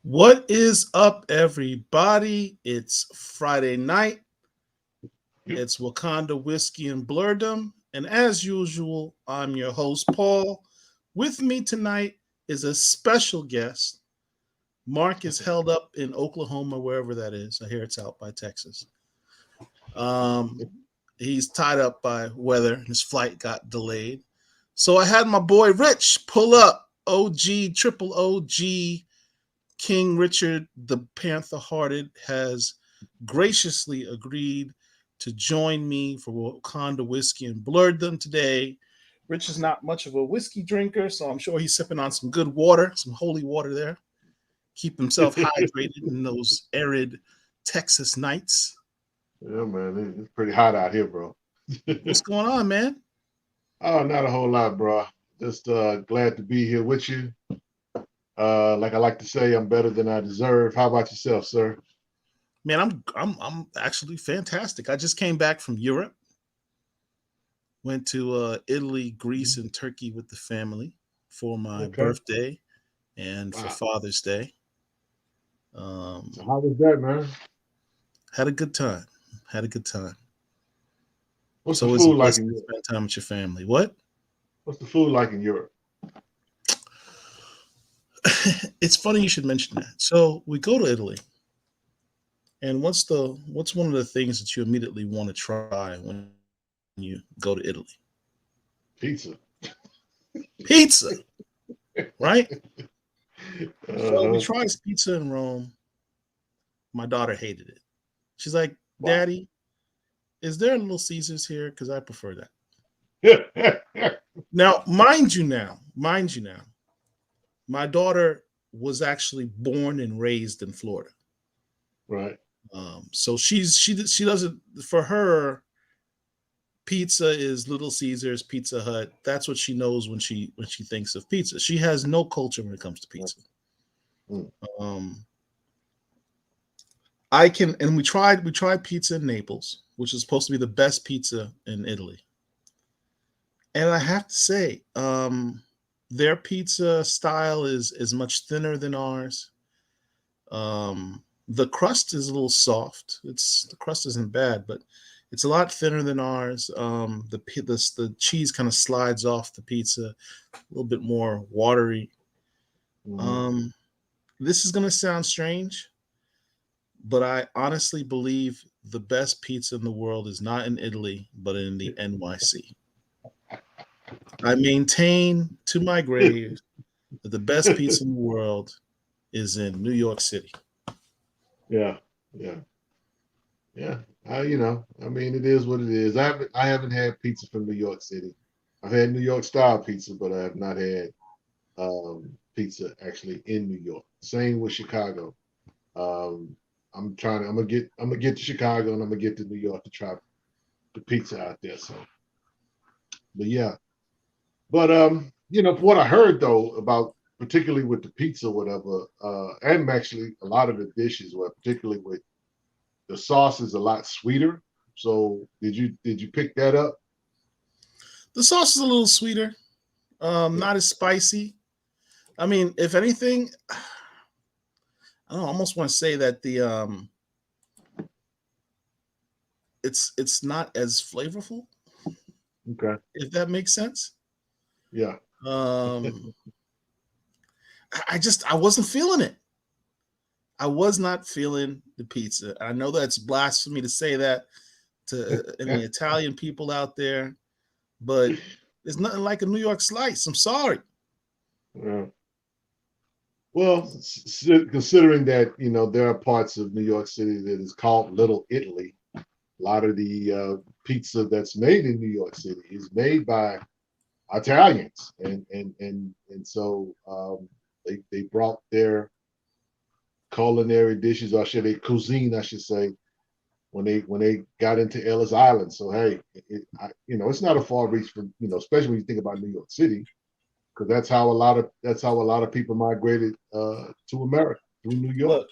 What is up, everybody? It's Friday night. It's Wakanda Whiskey and Blurdom. And as usual, I'm your host, Paul. With me tonight is a special guest. Mark is held up in Oklahoma, wherever that is. I hear it's out by Texas. He's tied up by weather. His flight got delayed. So I had my boy Rich pull up. OG, triple OG. King Richard, the Panther Hearted, has graciously agreed to join me for Wakanda Whiskey and Blurdom today. Rich is not much of a whiskey drinker, so I'm sure he's sipping on some good water, some holy water there. Keep himself hydrated in those arid Texas nights. Yeah, man, it's pretty hot out here, bro. What's going on, man? Oh, not a whole lot, bro. Just glad to be here with you. Like I like to say, I'm better than I deserve. How about yourself, sir? Man, I'm actually fantastic. I just came back from Europe. Went to Italy, Greece, and Turkey with the family for my birthday and for Father's Day. So how was that, man? Had a good time. What's the food like in Europe? Spend time with your family. What? What's the food like in Europe? It's funny you should mention that. So we go to Italy, and what's one of the things that you immediately want to try when you go to Italy? Pizza, right? So we tried pizza in Rome. My daughter hated it. She's like, "Daddy, is there a Little Caesars here? Because I prefer that." Now, mind you, my daughter was actually born and raised in Florida, right? So she doesn't, for her, pizza is Little Caesars, Pizza Hut. That's what she knows when she thinks of pizza. She has no culture when it comes to pizza. We tried pizza in Naples, which is supposed to be the best pizza in Italy. And I have to say, their pizza style is much thinner than ours. The crust is a little soft. The crust isn't bad, but it's a lot thinner than ours. The cheese kind of slides off the pizza, a little bit more watery. This is going to sound strange, but I honestly believe the best pizza in the world is not in Italy, but in the NYC. I maintain to my grave that the best pizza in the world is in New York City. Yeah. I mean, it is what it is. I haven't had pizza from New York City. I've had New York style pizza, but I have not had pizza actually in New York. Same with Chicago. I'm gonna get to Chicago and I'm gonna get to New York to try the pizza out there. So But yeah, but you know, what I heard though about particularly with the pizza, whatever, and actually a lot of the dishes were particularly with the sauce is a lot sweeter. So did you pick that up? The sauce is a little sweeter, Yeah. not as spicy. I mean, if anything, I don't know, I almost want to say that the it's not as flavorful, Okay. if that makes sense. Yeah. Um, I wasn't feeling it. I was not feeling the pizza. I know that's blasphemy to say that to any Italian people out there, but it's nothing like a New York slice. I'm sorry. Yeah. Well, considering that there are parts of New York City that is called Little Italy, a lot of the pizza that's made in New York City is made by Italians, and so they brought their culinary dishes, or should they cuisine, I should say, when they got into Ellis Island. So hey, it's not a far reach from especially when you think about New York City, because that's how a lot of people migrated to America through New York. Look,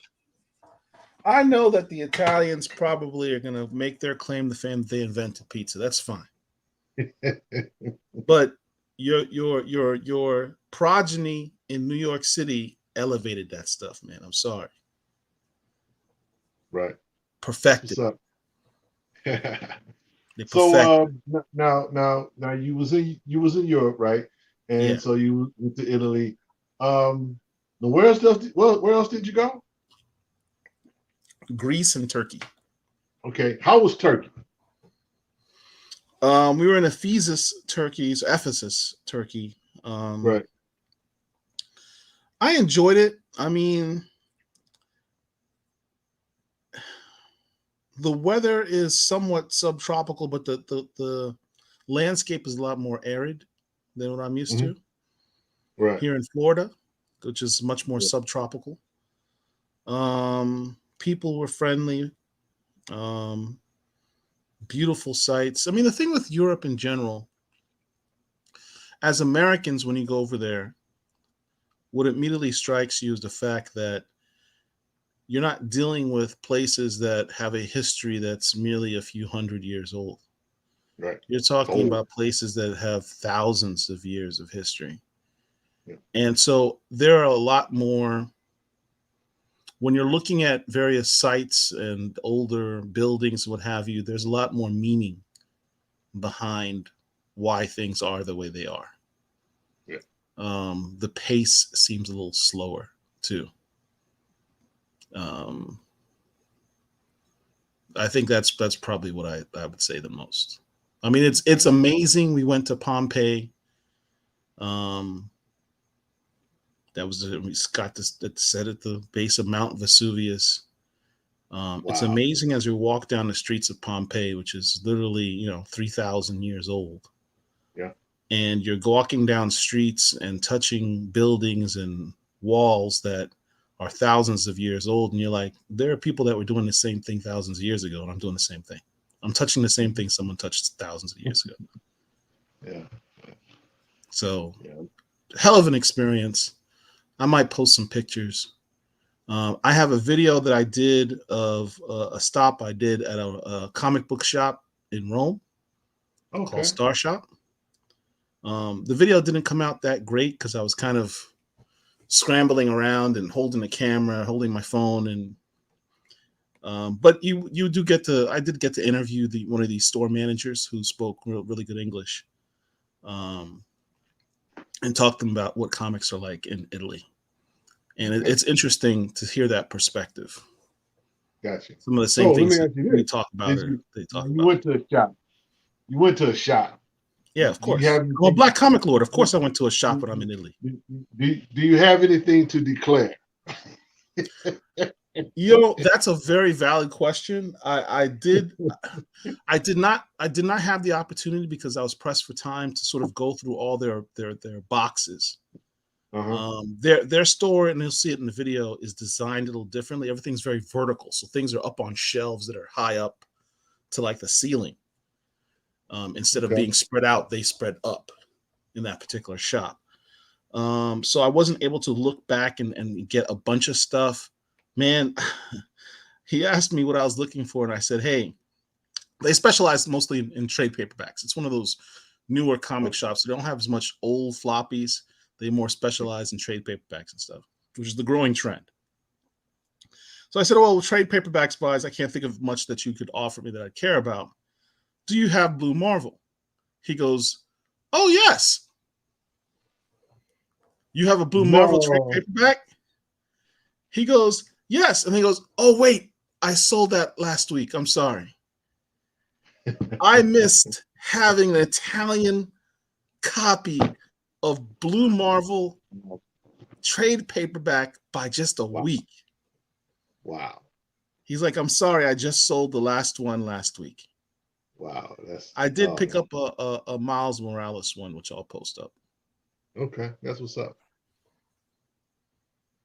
I know that the Italians probably are going to make their claim to fame that they invented pizza. That's fine. But your progeny in New York City elevated that stuff, man. I'm sorry. Right. Perfected. What's up? They So perfected. now you was in Europe, right? Yeah. And so you went to Italy. Now where else did you go? Greece and Turkey. Okay, how was Turkey? We were in Ephesus, Turkey. Right. I enjoyed it. I mean, the weather is somewhat subtropical, but the landscape is a lot more arid than what I'm used Hmm. to Right. here in Florida, which is much more Yeah. subtropical. People were friendly. Um, Beautiful sights. I mean, the thing with Europe in general, as Americans, when you go over there, what immediately strikes you is the fact that you're not dealing with places that have a history that's merely a few hundred years old. Right. You're talking Oh. about places that have thousands of years of history. Yeah. And so there are a lot more, when you're looking at various sites and older buildings, what have you, there's a lot more meaning behind why things are the way they are. Yeah. The pace seems a little slower too. Um, I think that's probably what I would say the most. I mean, it's amazing. We went to Pompeii. Um, that was we got this that set at the base of Mount Vesuvius. It's Wow. amazing as we walk down the streets of Pompeii, which is literally 3,000 years old, Yeah. and you're walking down streets and touching buildings and walls that are thousands of years old, and you're like, there are people that were doing the same thing thousands of years ago, and I'm doing the same thing. I'm touching the same thing someone touched thousands of years ago. Yeah. So, Yeah. hell of an experience. I might post some pictures. I have a video that I did of a stop I did at a comic book shop in Rome called Okay. Star Shop. The video didn't come out that great because I was kind of scrambling around and holding the camera, holding my phone, and but you do get to. I did get to interview one of these store managers who spoke really good English, um, and talk to them about what comics are like in Italy. And Okay. it's interesting to hear that perspective. Gotcha. Some of the same So let things me that ask you we this: talk about Did or you they talk when you about. went to a shop? You went to a shop. Yeah, of Do you course. have I'm a anything? black comic lord. Of Do, course, I went to a shop when I'm do, in Italy. do you have anything to declare? That's a very valid question. I did not have the opportunity because I was pressed for time to sort of go through all their boxes. Uh-huh. Their store, and you'll see it in the video, is designed a little differently. Everything's very vertical, so things are up on shelves that are high up to like the ceiling. Instead of being spread out, they spread up in that particular shop. So I wasn't able to look back and get a bunch of stuff. Man, he asked me what I was looking for, and I said, hey, they specialize mostly in trade paperbacks. It's one of those newer comic shops. They don't have as much old floppies. They more specialize in trade paperbacks and stuff, which is the growing trend. So I said, well, trade paperbacks wise, I can't think of much that you could offer me that I care about. Do you have Blue Marvel? He goes, oh, yes. You have a Blue Marvel trade paperback? He goes, yes. And he goes, oh, wait, I sold that last week. I'm sorry. I missed having an Italian copy of Blue Marvel trade paperback by just a week. Wow. He's like, I'm sorry, I just sold the last one last week. Wow. I did pick up a Miles Morales one, which I'll post up. Okay, that's what's up.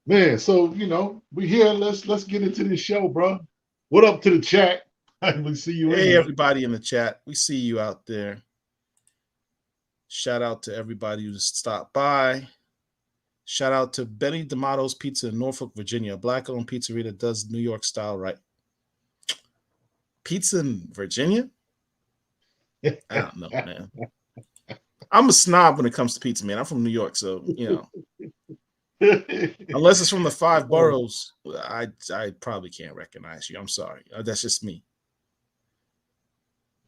Man, so we here. Let's get into this show, bro. What up to the chat? We see you. Hey, everybody in the chat. We see you out there. Shout out to everybody who just stopped by. Shout out to Benny D'Amato's Pizza in Norfolk, Virginia. Black-owned pizzeria that does New York style right. Pizza in Virginia? I don't know, man. I'm a snob when it comes to pizza, man. I'm from New York, so, unless it's from the 5 boroughs, I probably can't recognize you. I'm sorry. That's just me.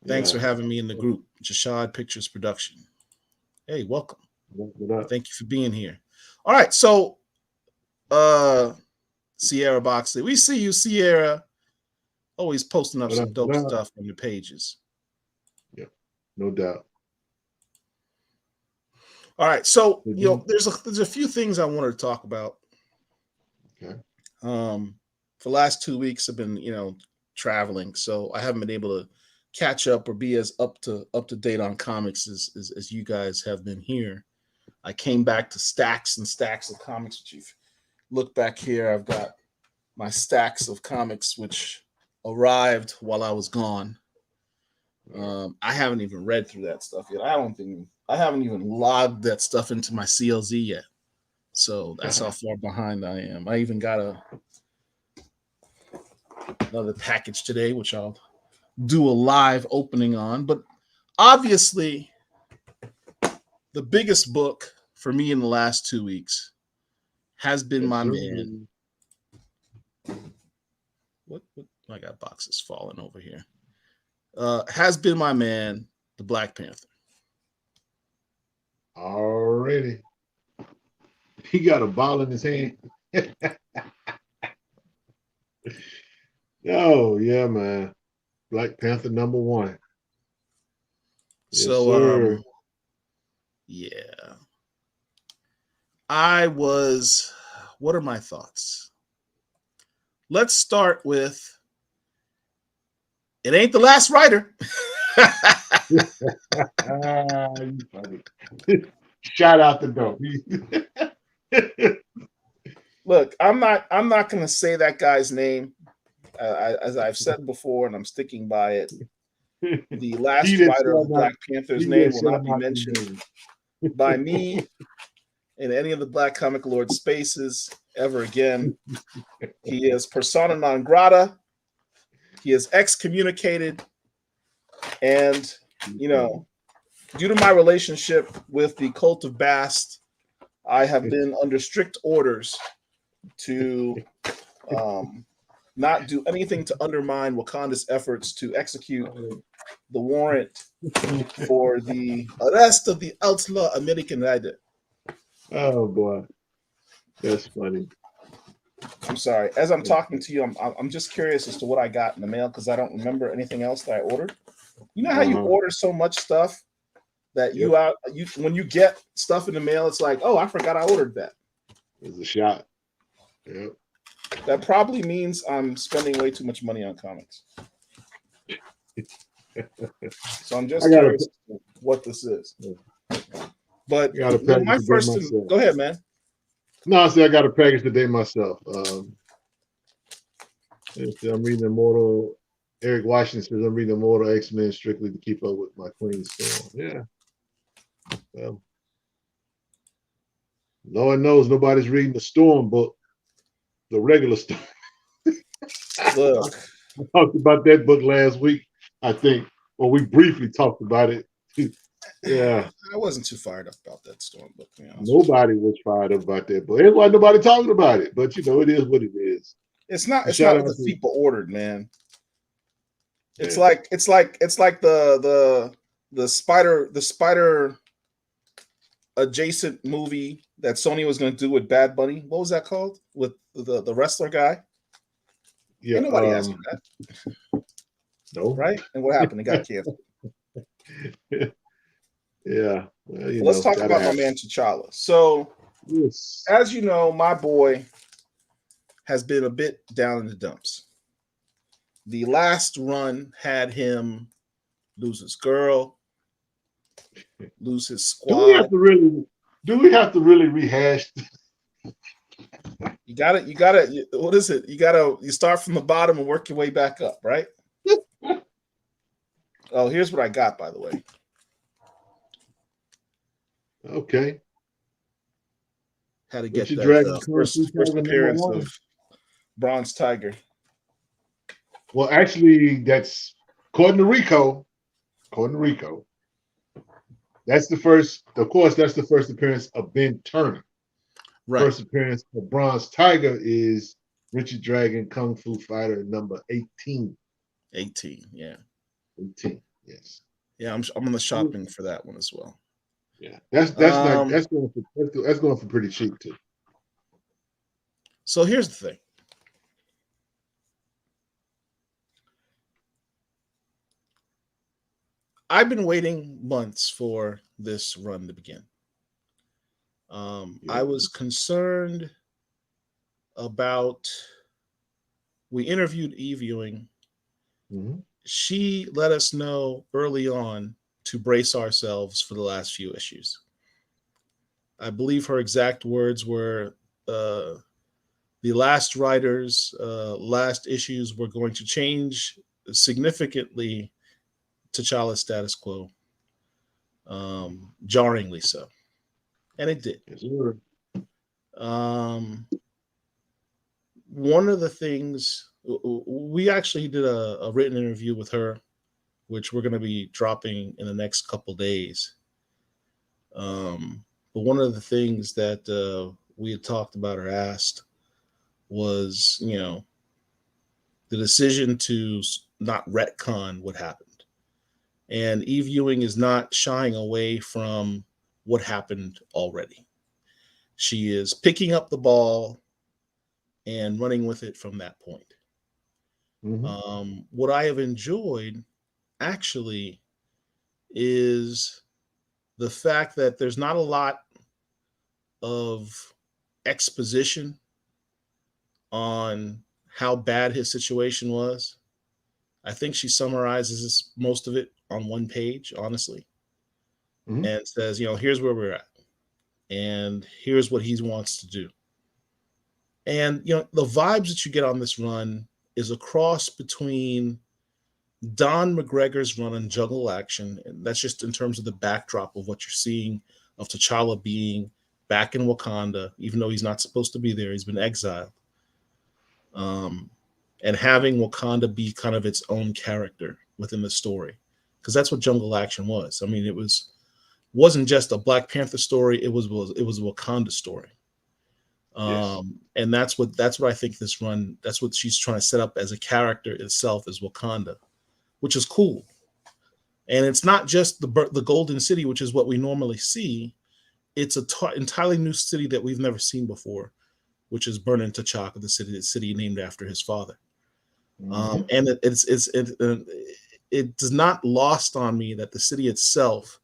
Thanks for having me in the group. Jashad Pictures Production. Hey, welcome. Thank you for being here. All right, so Sierra Boxley. We see you, Sierra. Always posting up some dope stuff on your pages. Yeah, no doubt. All right, so there's a few things I wanted to talk about. Okay. For the last 2 weeks I've been, traveling, so I haven't been able to catch up or be as up to date on comics as you guys have been here. I came back to stacks and stacks of comics, which you've look back here. I've got my stacks of comics which arrived while I was gone. I haven't even read through that stuff yet. I haven't even logged that stuff into my CLZ yet. So that's how far behind I am. I even got another package today, which I'll do a live opening on. But obviously, the biggest book for me in the last 2 weeks has been my man. What? I got boxes falling over here. Has been my man, the Black Panther. Already. He got a ball in his hand. Oh, yeah, man. Black Panther #1. Yes, so, sir. Yeah. What are my thoughts? Let's start with, it ain't the last writer. Shout out the dope. Look, I'm not going to say that guy's name. As I've said before, and I'm sticking by it. The last writer of Black Panther's name will not be mentioned by me in any of the Black Comic Lord spaces ever again. He is persona non grata. He is excommunicated. And, due to my relationship with the cult of Bast, I have been under strict orders to not do anything to undermine Wakanda's efforts to execute the warrant for the arrest of the outlaw American Rider. Oh boy, that's funny. I'm sorry. As I'm talking to you, I'm just curious as to what I got in the mail because I don't remember anything else that I ordered. You know how you order so much stuff that you when you get stuff in the mail, it's like, oh, I forgot I ordered that. It's a shot. Yep. That probably means I'm spending way too much money on comics. So I'm just curious what this is. But my first, go ahead, man. No, I said I got a package today myself. I'm reading Immortal Eric Washington says I'm reading Immortal X-Men strictly to keep up with my Queen Storm. Yeah. Well, Lord knows nobody's reading the Storm book, the regular Storm. Look, I talked about that book last week, I think, or we briefly talked about it. Yeah. I wasn't too fired up about that Storm book, to be honest with you. Nobody was fired up about that book. That's why nobody talking about it. But you know, it is what it is. It's not. And It's shout not what out the to people ordered, man. It's yeah. like the spider adjacent movie that Sony was going to do with Bad Bunny. What was that called? With the wrestler guy? Yeah. Ain't nobody asked for that, No. right? And what happened? It got canceled. Yeah. Well, you But let's know, talk gotta about my have man T'Challa. So, yes. as you know, my boy has been a bit down in the dumps. The last run had him lose his girl, lose his Do we have squad. to really rehash? You gotta, what is it? You start from the bottom and work your way back up, right? Oh, here's what I got, by the way. Okay. Had to get Richard that Dragon Kung Fu first Tiger appearance #1. of Bronze Tiger. Well, actually, that's according to Rico. According to Rico, that's the first. Of course, that's the first appearance of Ben Turner. Right. First appearance of Bronze Tiger is Richard Dragon Kung Fu Fighter #18. 18, yeah. 18, yes. Yeah, I'm on the shopping for that one as well. Yeah, that's going for pretty cheap too. So here's the thing. I've been waiting months for this run to begin. I was concerned about. We interviewed Eve Ewing. Mm-hmm. She let us know early on to brace ourselves for the last few issues. I believe her exact words were the last writers, last issues were going to change significantly T'Challa's status quo, jarringly so. And it did. Yes, sir. One of the things, we actually did a written interview with her, which we're going to be dropping in the next couple days. But one of the things that we had talked about or asked was, the decision to not retcon what happened. And Eve Ewing is not shying away from what happened already. She is picking up the ball and running with it from that point. Mm-hmm. What I have enjoyed actually is the fact that there's not a lot of exposition on how bad his situation was. I think she summarizes most of it on one page, honestly, Mm-hmm. and says, here's where we're at, and here's what he wants to do. And the vibes that you get on this run is a cross between Don McGregor's run on Jungle Action, and that's just in terms of the backdrop of what you're seeing of T'Challa being back in Wakanda, even though he's not supposed to be there. He's been exiled. And having Wakanda be kind of its own character within the story, because that's what Jungle Action was. I mean, wasn't just a Black Panther story. It was a Wakanda story. Yes. And that's what I think this run. That's what she's trying to set up as a character itself as Wakanda, which is cool. And it's not just the Golden City, which is what we normally see. It's an entirely new city that we've never seen before, which is Burning T'Chaka, the city named after his father. Mm-hmm. And it does not lost on me that the city itself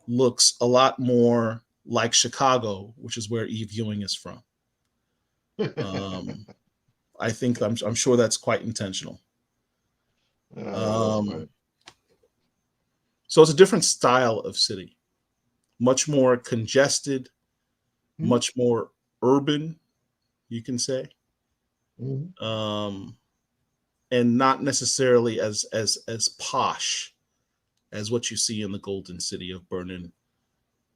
looks a lot more like Chicago, which is where Eve Ewing is from. I think I'm sure that's quite intentional. So it's a different style of city, much more congested, much more urban, you can say. Mm-hmm. and not necessarily as posh as what you see in the Golden City of Burning.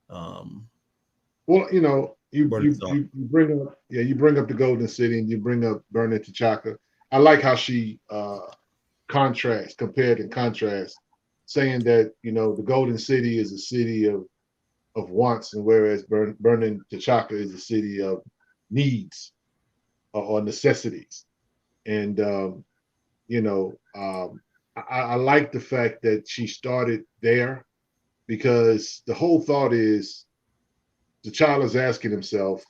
Well, you know, Burning Thought. you bring up you bring up the Golden City and you bring up Burning T'Chaka. I like how she compared and contrast, saying that you know the Golden City is a city of wants, and whereas Burning T'Chaka is a city of needs or necessities. And you know, I like the fact that she started there because the whole thought is the child is asking himself,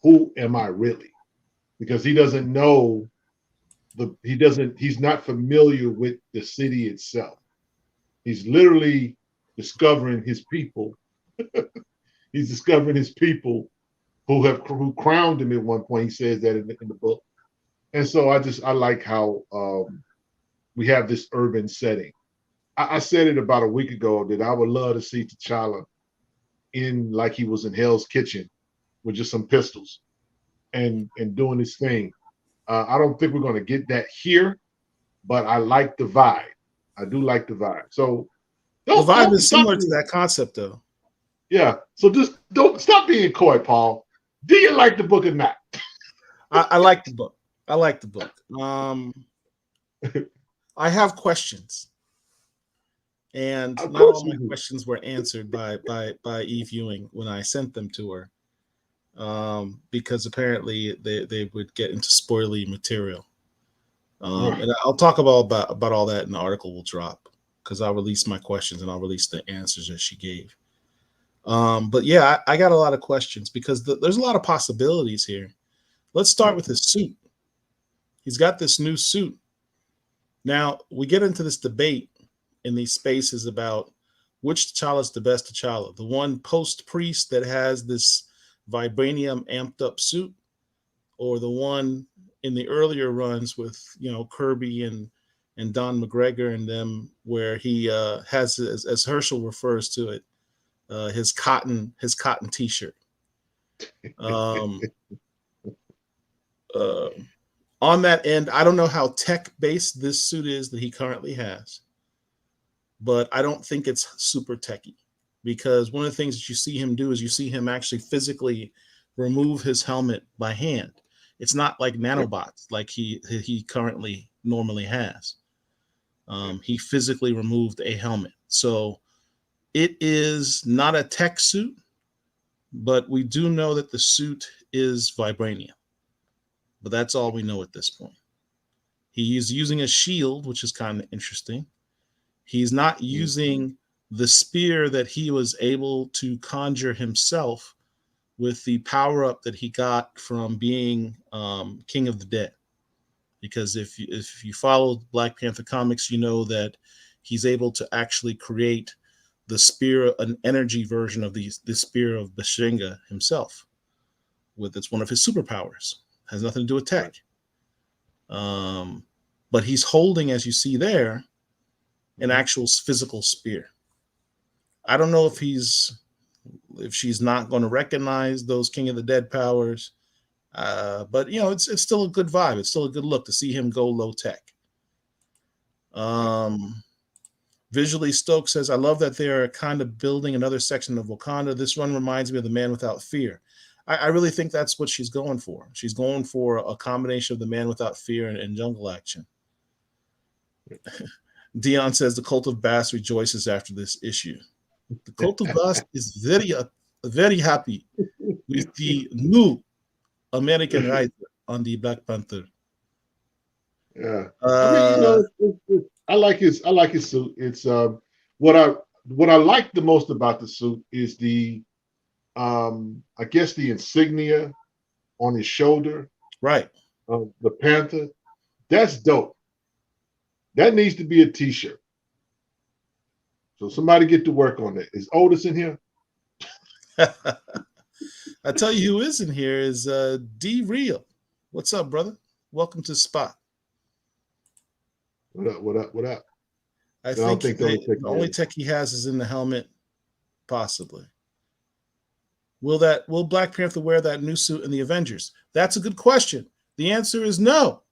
"Who am I really?" Because he doesn't know he's not familiar with the city itself. He's literally discovering his people. He's discovering his people who crowned him at one point. He says that in the book. And so I like how we have this urban setting. I said it about a week ago that I would love to see T'Challa in like he was in Hell's Kitchen with just some pistols and doing his thing. I don't think we're going to get that here, but I like the vibe. I do like the vibe. So The vibe is similar to that concept, though. Yeah. So just don't stop being coy, Paul. Do you like the book or not? I like the book. I like the book. I have questions, and not all my questions were answered by Eve Ewing when I sent them to her, because apparently they would get into spoilery material. And I'll talk about all that in the article we'll drop, because I'll release my questions and I'll release the answers that she gave. But yeah, I got a lot of questions because there's a lot of possibilities here. Let's start with his suit. He's got this new suit. Now, we get into this debate in these spaces about which T'Challa is the best T'Challa. The one post-priest that has this vibranium amped up suit, or the one in the earlier runs with, you know, Kirby and Don McGregor and them, where he has, as Herschel refers to it, his cotton T-shirt. On that end, I don't know how tech-based this suit is that he currently has, but I don't think it's super techy, because one of the things that you see him do is you see him actually physically remove his helmet by hand. It's not like nanobots like he currently normally has. He physically removed a helmet. So it is not a tech suit, but we do know that the suit is vibranium. But that's all we know at this point. He is using a shield, which is kind of interesting. He's not using the spear that he was able to conjure himself with the power-up that he got from being King of the Dead. Because if you follow Black Panther comics, you know that he's able to actually create the spear, an energy version of the spear of Bashenga himself. It's one of his superpowers. Has nothing to do with tech. But he's holding, as you see there, an actual physical spear. I don't know if she's not going to recognize those King of the Dead powers, but you know, it's still a good vibe. It's still a good look to see him go low tech. Visually, Stokes says, "I love that they're kind of building another section of Wakanda. This one reminds me of The Man Without Fear." I really think that's what she's going for. She's going for a combination of The Man Without Fear and jungle action. Dion says, "The Cult of Bass rejoices after this issue." The Cult of Bass is very happy with the new American writer on the Black Panther. Yeah, I mean, you know, I like his suit. It's what I like the most about the suit is the I guess the insignia on his shoulder, right? Of the Panther. That's dope. That needs to be a T-shirt. So somebody get to work on that. Is Otis in here? I tell you who is in here is D Real. What's up, brother? Welcome to Spot. What up? What up? What up? I think the only tech he has is in the helmet, possibly. Will Black Panther wear that new suit in the Avengers? That's a good question. The answer is no.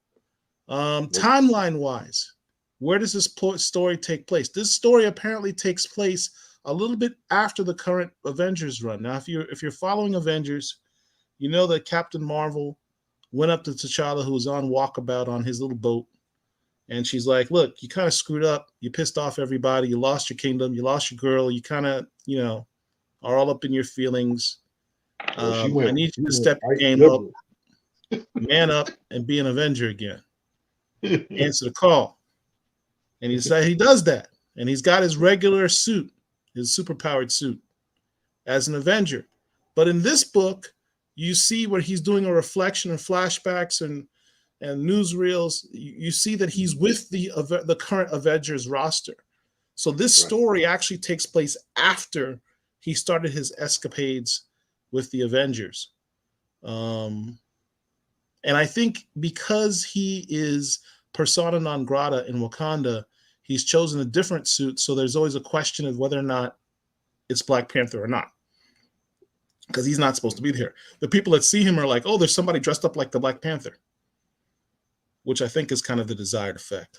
Timeline wise, where does this story take place? This story apparently takes place a little bit after the current Avengers run. Now, if you're following Avengers, you know that Captain Marvel went up to T'Challa, who was on walkabout on his little boat, and she's like, "Look, you kind of screwed up. You pissed off everybody. You lost your kingdom. You lost your girl. You kind of, are all up in your feelings. I need you to step your game up, man up, and be an Avenger again. Answer the call." And he does that, and he's got his regular suit, his superpowered suit, as an Avenger. But in this book, you see where he's doing a reflection and flashbacks and newsreels. You see that he's with the current Avengers roster. So this story actually takes place after he started his escapades with the Avengers. And I think because he is persona non grata in Wakanda, he's chosen a different suit. So there's always a question of whether or not it's Black Panther or not, because he's not supposed to be there. The people that see him are like, "Oh, there's somebody dressed up like the Black Panther," which I think is kind of the desired effect.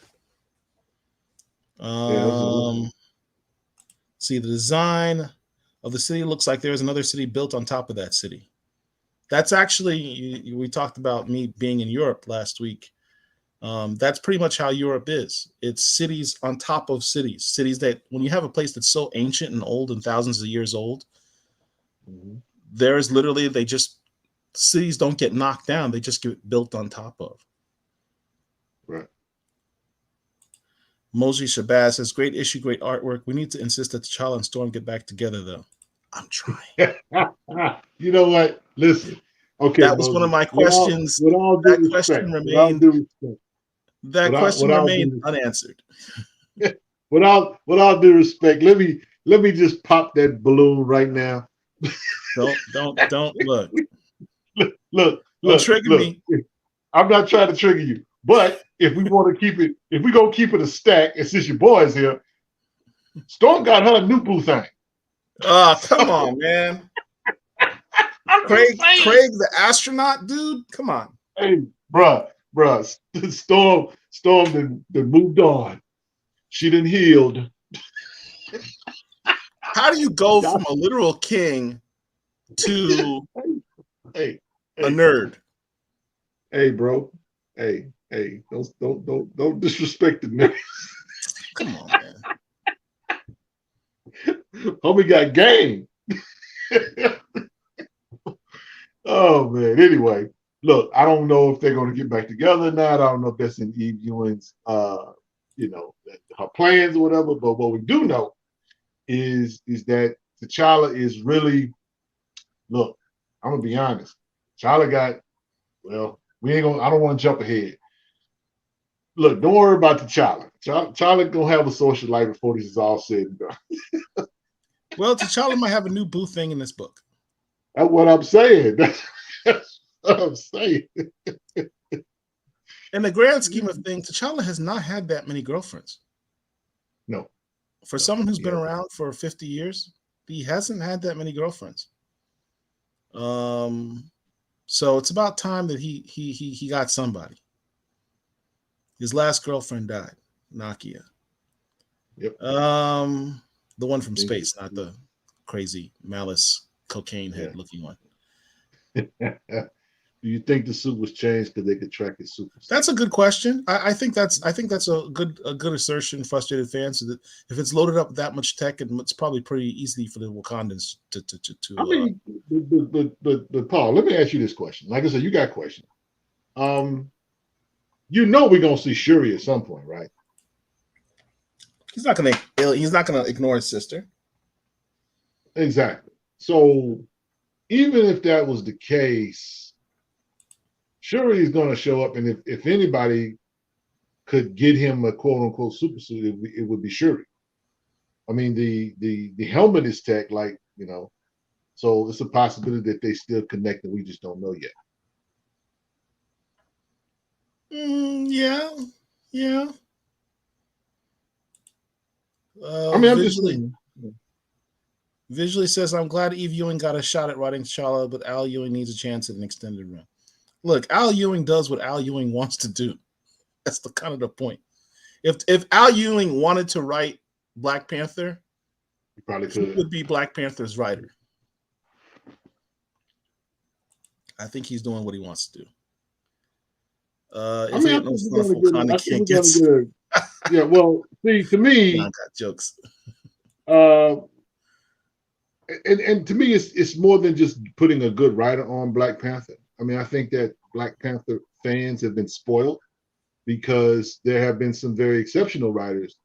See, the design of the city looks like there's another city built on top of that city. That's actually, we talked about me being in Europe last week. That's pretty much how Europe is. It's cities on top of cities. Cities that, when you have a place that's so ancient and old and thousands of years old, there's literally, cities don't get knocked down. They just get built on top of. Right. Mosey Shabazz says, "Great issue, great artwork. We need to insist that T'Challa and Storm get back together, though." I'm trying. You know what? Listen. Okay. That was one of my questions. That question remained unanswered. With all due respect, let me just pop that balloon right now. Don't look. Look. Don't trigger me. I'm not trying to trigger you, but if we want to keep it, if we gonna keep it a stack, and since your boy's here, Storm got her a new boo thing. Oh, come on, man. Craig, the astronaut dude. Come on. Hey, bruh. Storm done moved on. She done healed. How do you go from a literal king to a nerd? Hey, bro. Hey, don't disrespect the nerd. Come on, man. Homie got game. Oh man. Anyway, look, I don't know if they're going to get back together or not. I don't know if that's in Eve Ewing's, her plans or whatever. But what we do know is that T'Challa is really, look, I'm gonna be honest. T'Challa got, well, I don't want to jump ahead. Look, don't worry about T'Challa. T'Challa gonna have a social life before this is all said and done. Well, T'Challa might have a new boo thing in this book. That's what I'm saying. That's what I'm saying. In the grand scheme of things, T'Challa has not had that many girlfriends. No. For someone who's been around for 50 years, he hasn't had that many girlfriends. So it's about time that he got somebody. His last girlfriend died, Nakia. Yep. The one from space, not the crazy Malice cocaine head looking one. Do you think the suit was changed because they could track his super? That's a good question. I think that's a good assertion. Frustrated fans, so that if it's loaded up with that much tech, and it's probably pretty easy for the Wakandans to. I mean, but Paul, let me ask you this question. Like I said, you got questions. We're gonna see Shuri at some point, right? He's not gonna ignore his sister. Exactly. So even if that was the case, Shuri is going to show up, and if anybody could get him a quote unquote super suit, it would be Shuri. I mean, the helmet is tech, so it's a possibility that they still connect, and we just don't know yet. Yeah. I mean, I'm just saying. Visually says, "I'm glad Eve Ewing got a shot at writing T'Challa, but Al Ewing needs a chance at an extended run." Look, Al Ewing does what Al Ewing wants to do. That's the kind of the point. If Al Ewing wanted to write Black Panther, You probably he could. would be Black Panther's writer. I think he's doing what he wants to do. I If mean, I ain't no think we're fun, gonna get. Wakanda I think can't we're get. gonna get. Yeah. Well, see, to me, I got jokes. uh, and to me, it's more than just putting a good writer on Black Panther. I mean, I think that Black Panther fans have been spoiled because there have been some very exceptional writers.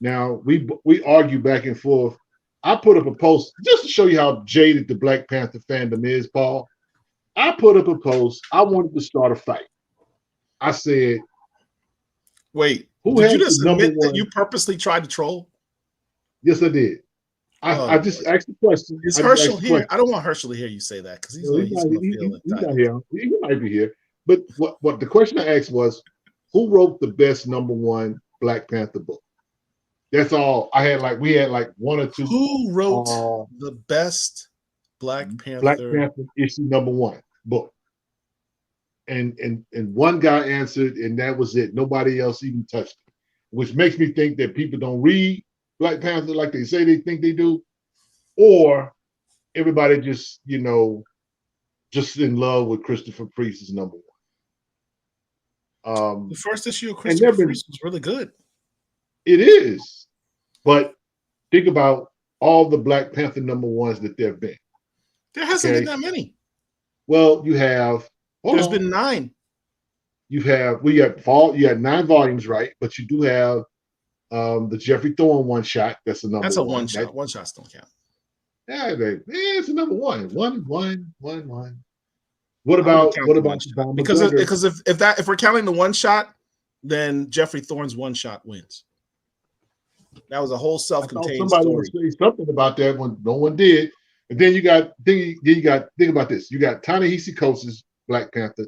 Now we argue back and forth. I put up a post just to show you how jaded the Black Panther fandom is, Paul. I put up a post. I wanted to start a fight. I said, Wait, "Who did you has the just number admit that one?" you purposely tried to troll? Yes, I did. I Oh, just asked the question. is I just asked Herschel the here? question. I don't want Herschel to hear you say that because No, he's gonna feel he's not entitled. here. He might be here. But what the question I asked was, who wrote the best number one Black Panther book? That's all. We had like one or two Who wrote uh the best Black Black Panther? Panther issue number one book. And one guy answered, and that was it. Nobody else even touched it. Which makes me think that people don't read Black Panther like they say they think they do, or everybody just, just in love with Christopher Priest's number one. The first issue of And Christopher Priest was really good. it is, but think about all the Black Panther number ones that there have been. There hasn't been that many. Well, you have. There's been 9. You had 9 volumes, right? But you do have the Jeffrey Thorne one shot. That's the number one. That's a one shot. One shots don't count. Yeah, it's a number one. One. What I wouldn't about count the one shot. Bob Because McGregor? if we're counting the one shot, then Jeffrey Thorne's one shot wins. That was a whole I thought self-contained somebody story. would say something about that when no one did. And then you got think about this. You got Ta-Nehisi Coates's Black Panther,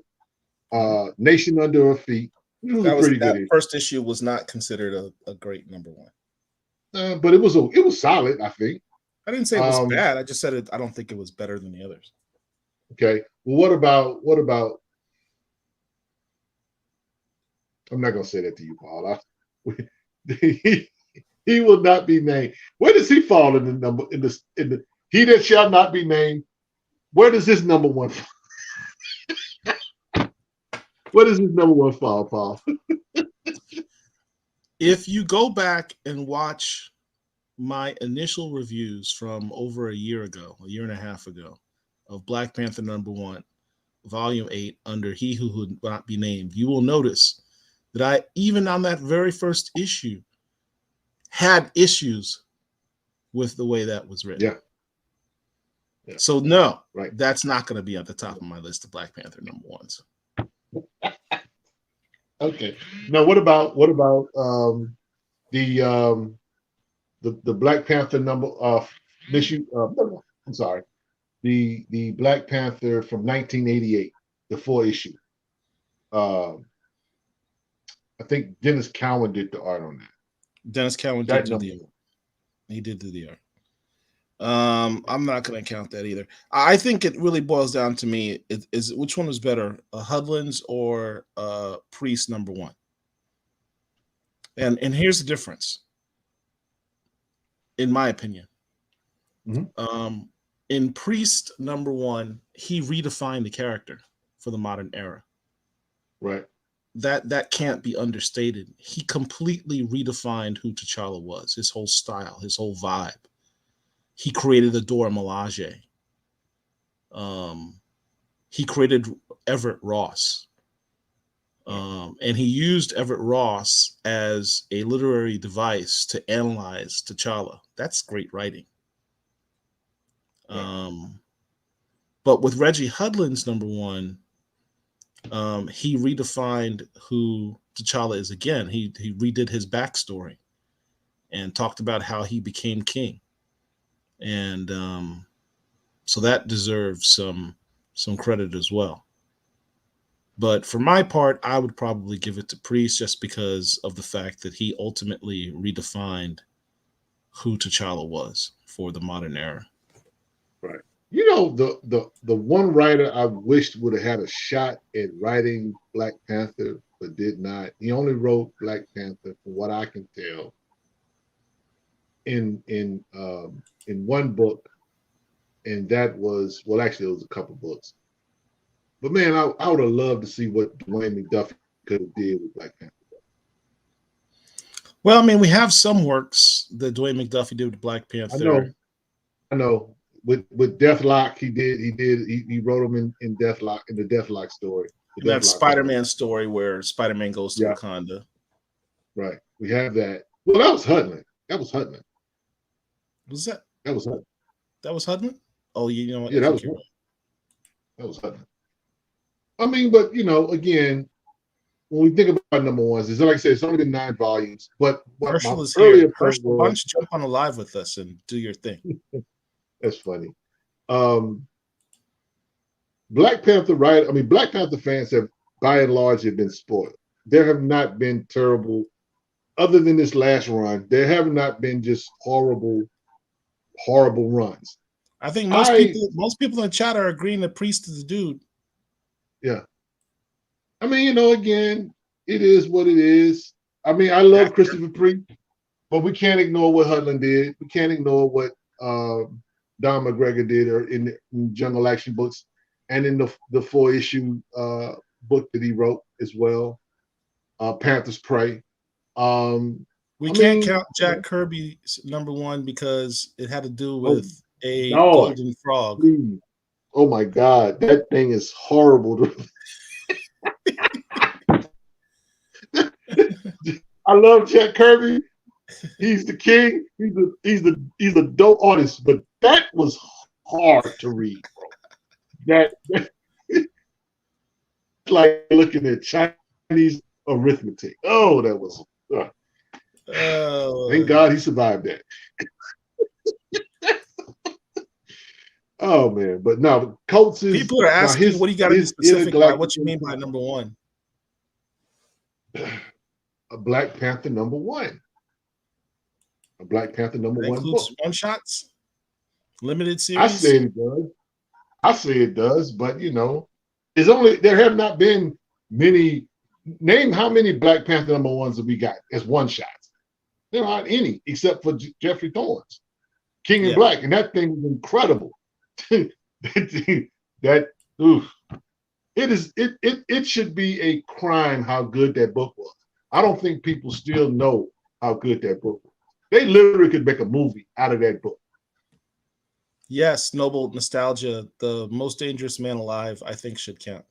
Nation Under Her Feet. That first issue was not considered a great number one. But it was solid, I think. I didn't say it was bad. I just said I don't think it was better than the others. Okay. Well, what about? I'm not gonna say that to you, Paul. He will not be named. Where does he fall in the number in the he that shall not be named? Where does this number one fall? Where does this number one fall, Paul? If you go back and watch my initial reviews from over a year and a half ago, of Black Panther number 1, volume 8, under He Who Would Not Be Named, you will notice that I, even on that very first issue, had issues with the way that was written. Yeah. So no, right. That's not going to be at the top of my list of Black Panther number 1s. Okay. Now, what about the Black Panther number issue? I'm sorry, the Black Panther from 1988, the 4 issue. I think Dennis Cowan did the art on that. Dennis Cowan did do the art. He did do the art. I'm not going to count that either. I think it really boils down to me is which one was better, Hudlin's or Priest number 1. And here's the difference, in my opinion. Mm-hmm. In Priest number 1, he redefined the character for the modern era. Right. That can't be understated. He completely redefined who T'Challa was, his whole style, his whole vibe. He created the Dora Milaje. He created Everett Ross. And he used Everett Ross as a literary device to analyze T'Challa. That's great writing. But with Reggie Hudlin's number 1, he redefined who T'Challa is again. He redid his backstory and talked about how he became king. And so that deserves some credit as well. But for my part, I would probably give it to Priest just because of the fact that he ultimately redefined who T'Challa was for the modern era. Right. You know, the one writer I wished would have had a shot at writing Black Panther but did not. He only wrote Black Panther, from what I can tell, in one book, and that was, well, actually, it was a couple books. But man, I would have loved to see what Dwayne McDuffie could have did with Black Panther. Well, I mean, we have some works that Dwayne McDuffie did with Black Panther. I know. With Deathlock, he wrote them in Deathlock, in the Deathlock story. And that Spider-Man story where Spider-Man goes to Wakanda. Right. We have that. Well, that was Hudlin. Was that? That was Hudlin. That was Hudlin? Oh, you know what? Yeah, that was Hudlin. That was Hudlin. I mean, but again, when we think about number ones, it's like I said, it's only been 9 volumes. But what Herschel my is earlier here. point Herschel, why was, don't you jump on a live with us and do your thing? That's funny. Black Panther, right? I mean, Black Panther fans have, by and large, have been spoiled. There have not been terrible, other than this last run, there have not been just horrible runs. I think most people in chat are agreeing that Priest is the dude. Yeah. I mean, again, it is what it is. I mean, I love Christopher Priest, but we can't ignore what Hudlin did. We can't ignore what Don McGregor did in Jungle Action books, and in the 4-issue book that he wrote as well, Panther's Prey. We can't count Jack Kirby's number 1 because it had to do with a golden frog. Please. Oh my God, that thing is horrible. I love Jack Kirby. He's the king. He's a dope artist, but that was hard to read, bro. That like looking at Chinese arithmetic. Oh, that was. Thank God he survived that. Oh man, but no, Coates is. People are asking, what do you got to be specific by? What you mean by number 1? A Black Panther number 1. A Black Panther number 1 book. One shots, limited series. I say it does. But there have not been many. Name how many Black Panther number 1s that we got as one shots. There aren't any except for Jeffrey Thorne's King in Black, and that thing was incredible. It should be a crime how good that book was. I don't think people still know how good that book was. They literally could make a movie out of that book. Yes, Noble Nostalgia, the most dangerous man alive, I think should count.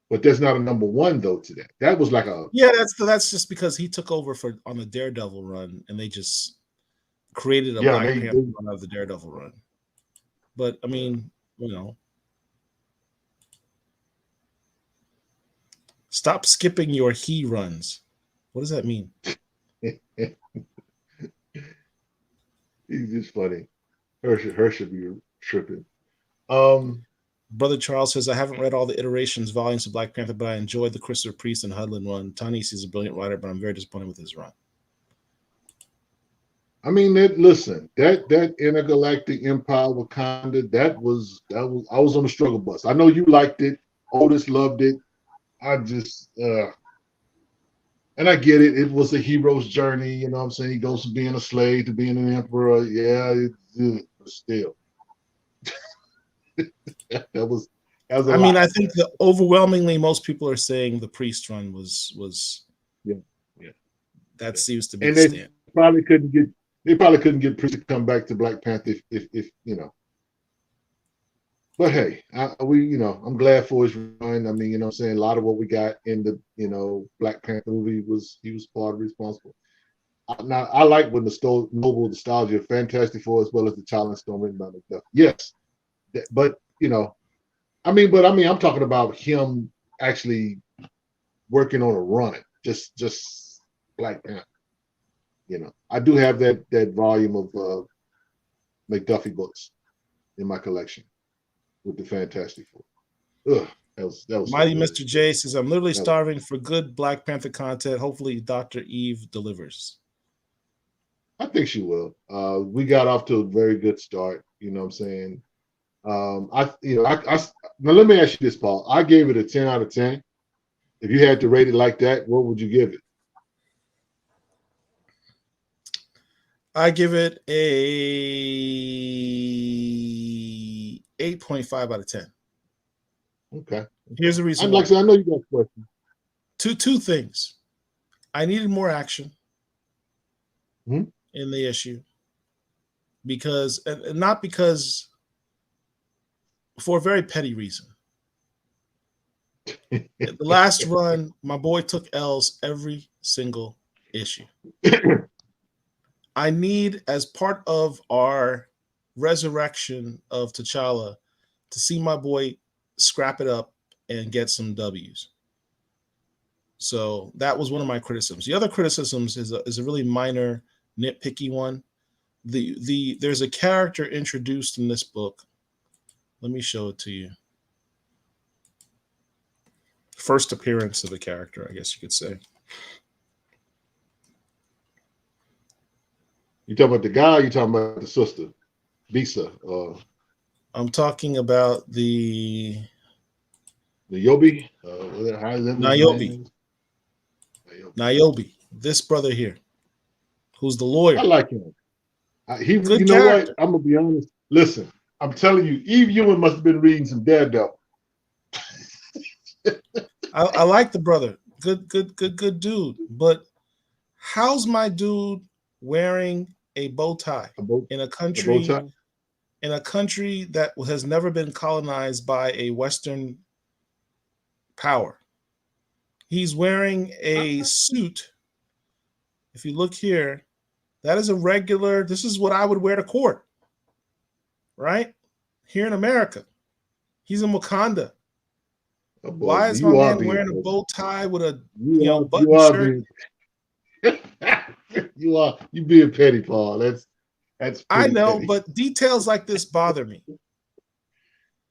But there's not a number 1 though to that. That was like a that's just because he took over on the Daredevil run, and they just created a Black Panther run of the Daredevil run. But I mean, stop skipping your he runs. What does that mean? He's just funny. Her should be tripping. Brother Charles says, I haven't read all the iterations, volumes of Black Panther, but I enjoyed the Christopher Priest and Hudlin run. Ta-Nehisi is a brilliant writer, but I'm very disappointed with his run. I mean, listen, that intergalactic empire Wakanda, that was I was on the struggle bus. I know you liked it. Otis loved it. I just and I get it. It was a hero's journey. You know what I'm saying? He goes from being a slave to being an emperor. Yeah, but still. that was I mean, I think that overwhelmingly most people are saying the Priest run was that seems to be and the stand. Probably couldn't get Priest to come back to Black Panther if But hey, I'm glad for his run. I mean, I'm saying a lot of what we got in the Black Panther movie he was part of responsible. Now I like when the Noble Nostalgia, Fantastic Four, as well as the Challenge Storm written by McDuff. Yes, but I'm talking about him actually working on a run, just Black Panther. I do have that volume of McDuffie books in my collection with the Fantastic Four. Ugh, that was Mighty Mr. J says, I'm literally starving for good Black Panther content. Hopefully Dr. Eve delivers. I think she will. We got off to a very good start. You know what I'm saying? Now let me ask you this, Paul. I gave it a 10 out of 10. If you had to rate it like that, what would you give it? I give it a 8.5 out of 10. Okay. Here's the reason I'd why. like to say, I know you got questions. Two things. I needed more action Mhm. in the issue because, and not because, for a very petty reason. The last run, my boy took L's every single issue. I need, as part of our resurrection of T'Challa, to see my boy scrap it up and get some W's. So that was one of my criticisms. The other criticisms is a really minor, nitpicky one. There's a character introduced in this book. Let me show it to you. First appearance of a character, I guess you could say. You talking about the guy? Or you talking about the sister, Bisa, I'm talking about the Yobi? How is that his Niobe. name? Niobe. This brother here, who's the lawyer. I like him. You Good know character. what? I'm gonna be honest. Listen, I'm telling you, Eve Ewing must have been reading some Daredevil. I like the brother. Good dude. But how's my dude wearing a bow tie in a country that has never been colonized by a Western power? He's wearing a suit. If you look here, that is a regular. This is what I would wear to court, right? Here in America. He's in Wakanda. Oh boy, Why is my man wearing a bow tie with a button shirt? You being petty, Paul. That's I pretty know, petty. but details like this bother me.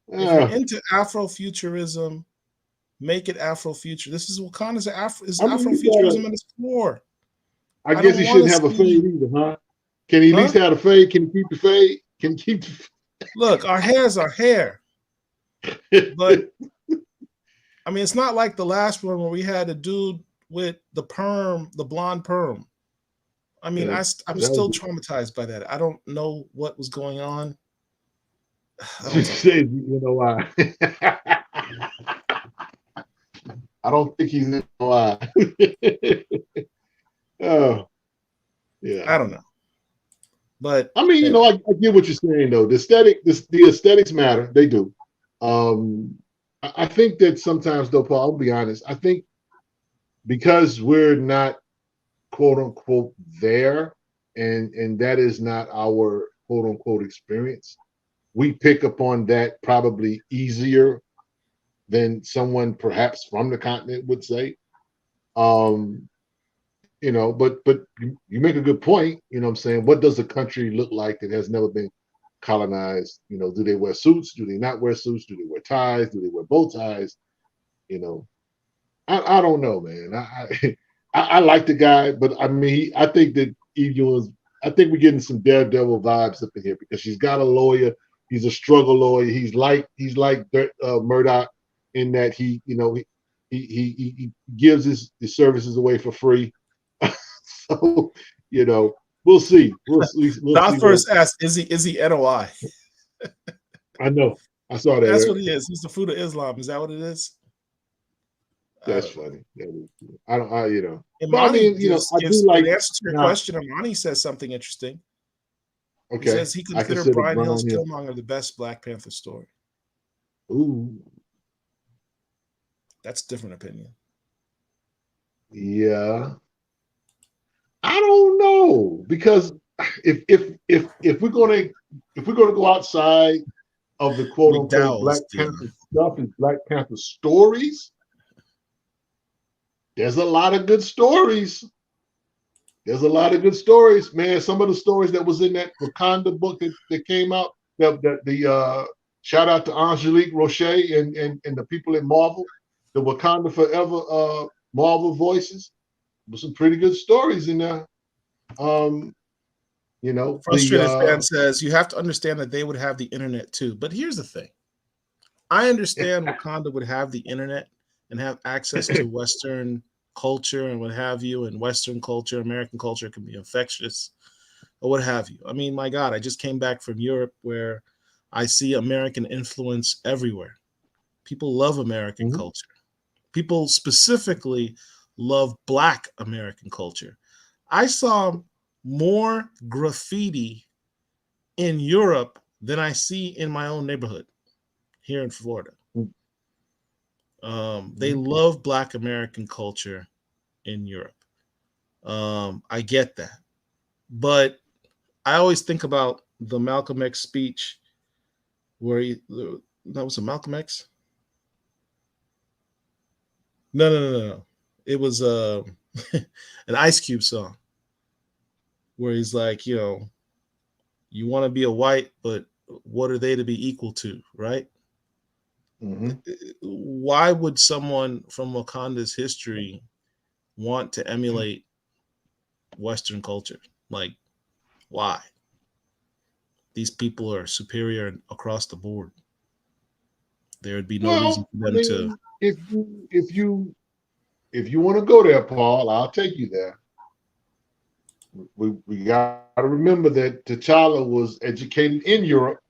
If you're into Afrofuturism, make it Afrofuture. This is Wakanda's Afrofuturism in its core. I guess he shouldn't have a fade either, huh? Can he at least have a fade? Can he keep the fade? Can he keep the... Look, our hair's our hair. But I mean, it's not like the last one where we had a dude with the perm, the blonde perm. I mean, I'm still traumatized by that. I don't know what was going on. You know why? I don't think he's in why. Oh, yeah. I don't know. But I mean, I get what you're saying though. The aesthetics matter. They do. I think that sometimes though, Paul, I'll be honest. I think because we're not quote unquote there, and that is not our quote unquote experience, we pick up on that probably easier than someone perhaps from the continent would say. But you make a good point. You know what I'm saying? What does a country look like that has never been colonized? Do they wear suits? Do they not wear suits? Do they wear ties? Do they wear bow ties? I don't know, man. I like the guy, but I mean, I think that I think we're getting some Daredevil vibes up in here because she's got a lawyer. He's a struggle lawyer. He's like Murdoch in that he gives his services away for free. So we'll see. Doc first asked, "Is he NOI?" I know. I saw that. That's what he is. He's the fruit of Islam. Is that what it is? That's funny. I don't. Imani, I do like. In answer to your question, Imani says something interesting. Okay. He says he considered Brian Hill's Killmonger the best Black Panther story. Ooh. That's a different opinion. Yeah. I don't know, because if we're gonna go outside of the quote unquote Black Panther stuff and Black Panther stories, there's a lot of good stories. There's a lot of good stories, man. Some of the stories that was in that Wakanda book that came out, the shout out to Angelique Roche and the people in Marvel, the Wakanda Forever Marvel voices. There's some pretty good stories in there. Frustrated fan says you have to understand that they would have the internet too. But here's the thing. I understand Wakanda would have the internet and have access to Western culture and what have you, and Western culture, American culture can be infectious or what have you. I mean, my God, I just came back from Europe where I see American influence everywhere. People love American Mhm. culture. People specifically love Black American culture. I saw more graffiti in Europe than I see in my own neighborhood here in Florida. They Mhm. love Black American culture in Europe. I get that. But I always think about the Malcolm X speech where that was a Malcolm X? No. It was an Ice Cube song where he's like, you want to be a white, but what are they to be equal to, right? Mhm. Why would someone from Wakanda's history want to emulate Western culture? Like, why? These people are superior across the board. There would be no reason Well, for I them to. mean, if you want to go there, Paul, I'll take you there. We got to remember that T'Challa was educated in Europe,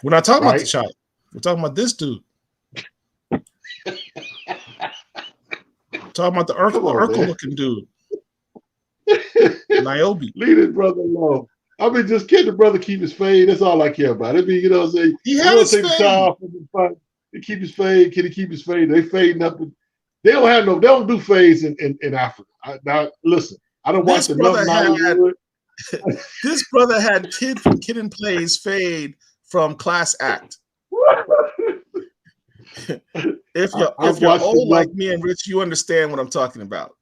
We're not talking about the right? child. We're talking about this dude. We're talking about the Come on, Urkel man. looking dude, Niobe. Leave this brother alone. I mean, just can the brother keep his fade? That's all I care about. I mean, what I'm saying? He You had want his to take the tie fade. off of the fight? He keep his fade. Can he keep his fade? They fading up. They don't have no. They don't do fades in Africa. Now listen, I don't This watch enough brother had Nollywood. this brother had Kid from Kid and Play's fade from Class Act. If you're I've watched old enough. like me and Rich, you understand what I'm talking about.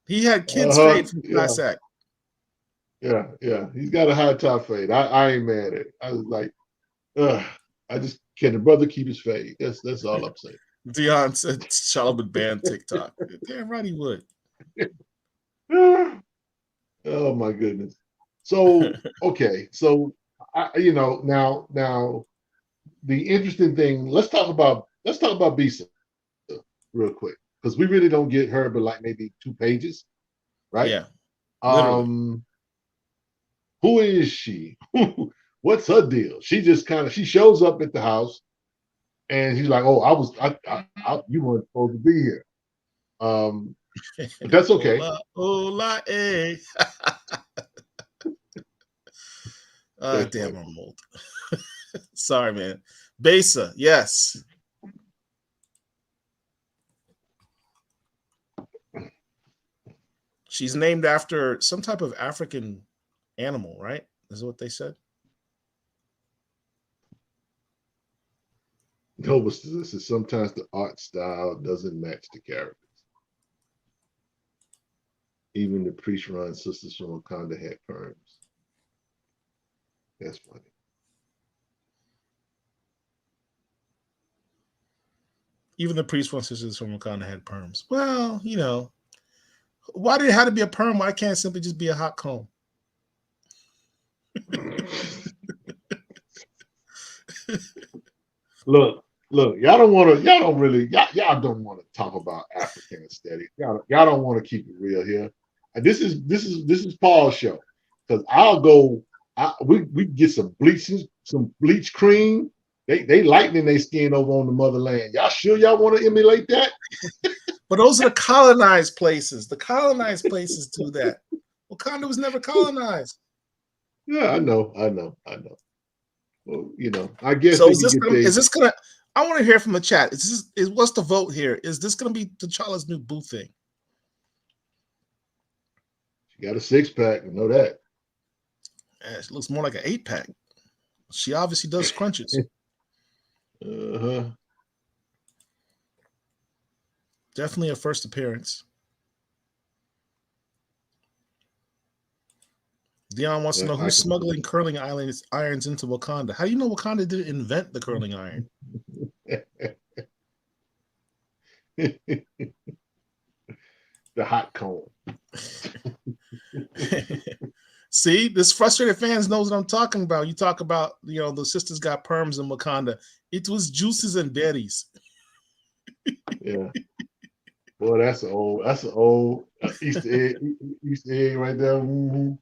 He had Kid's fade from Yeah, Class Act. yeah. He's got a high top fade. I ain't mad at it. I was like, ugh. I just can the brother keep his fade? That's all I'm saying. Dion said Charlotte would ban TikTok. Damn right he would. Oh my goodness. So okay, so now the interesting thing. Let's talk about Bisa real quick because we really don't get her but like maybe 2 pages, right? Yeah, literally. Um, who is she? What's her deal? She shows up at the house and he's like, oh, you weren't supposed to be here. But that's okay. Hola, hola, eh. Ah, That's damn, funny. I'm old. Sorry, man. Besa, yes. She's named after some type of African animal, right? Is what they said. No, but this is sometimes the art style doesn't match the characters. Even the priest run sisters from Wakanda had perms. That's funny. Even the priest one sisters from Wakanda had perms. Well, why did it have to be a perm? Why can't it simply just be a hot comb? Look, y'all don't want to talk about African aesthetic. Y'all don't want to keep it real here. And this is Paul's show because I'll go. We get some bleach cream. They lightening their skin over on the motherland. Y'all sure y'all want to emulate that? But those are the colonized places. The colonized places do that. Wakanda was never colonized. Yeah, I know. Well, I guess So they is can this get gonna their. is this gonna I want to hear from the chat. What's the vote here? Is this gonna be T'Challa's new boo thing? She got a 6-pack. I know that. It looks more like an 8-pack. She obviously does crunches. Uh-huh. Definitely a first appearance. Dion wants to know who's smuggling curling irons into Wakanda. How do you know Wakanda didn't invent the curling iron? The hot cone. See, this frustrated fans knows what I'm talking about. You talk about, the sisters got perms in Wakanda. It was juices and berries. Yeah. Boy, that's an old Easter egg right there. Mm-hmm.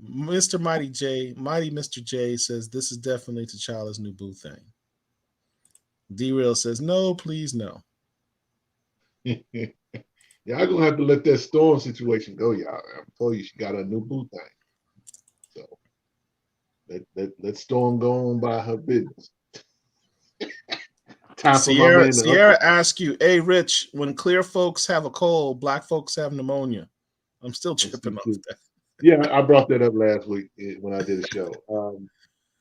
Mighty Mr. J says this is definitely T'Challa's new boo thing. D-Real says no, please no. Y'all gonna have to let that Storm situation go, y'all. I told you she got a new boo thing. So let Storm go on by her business. Time for my man. Sierra asks you, hey, Rich, when clear folks have a cold, black folks have pneumonia. I'm still tripping off that. Yeah, I brought that up last week when I did a show.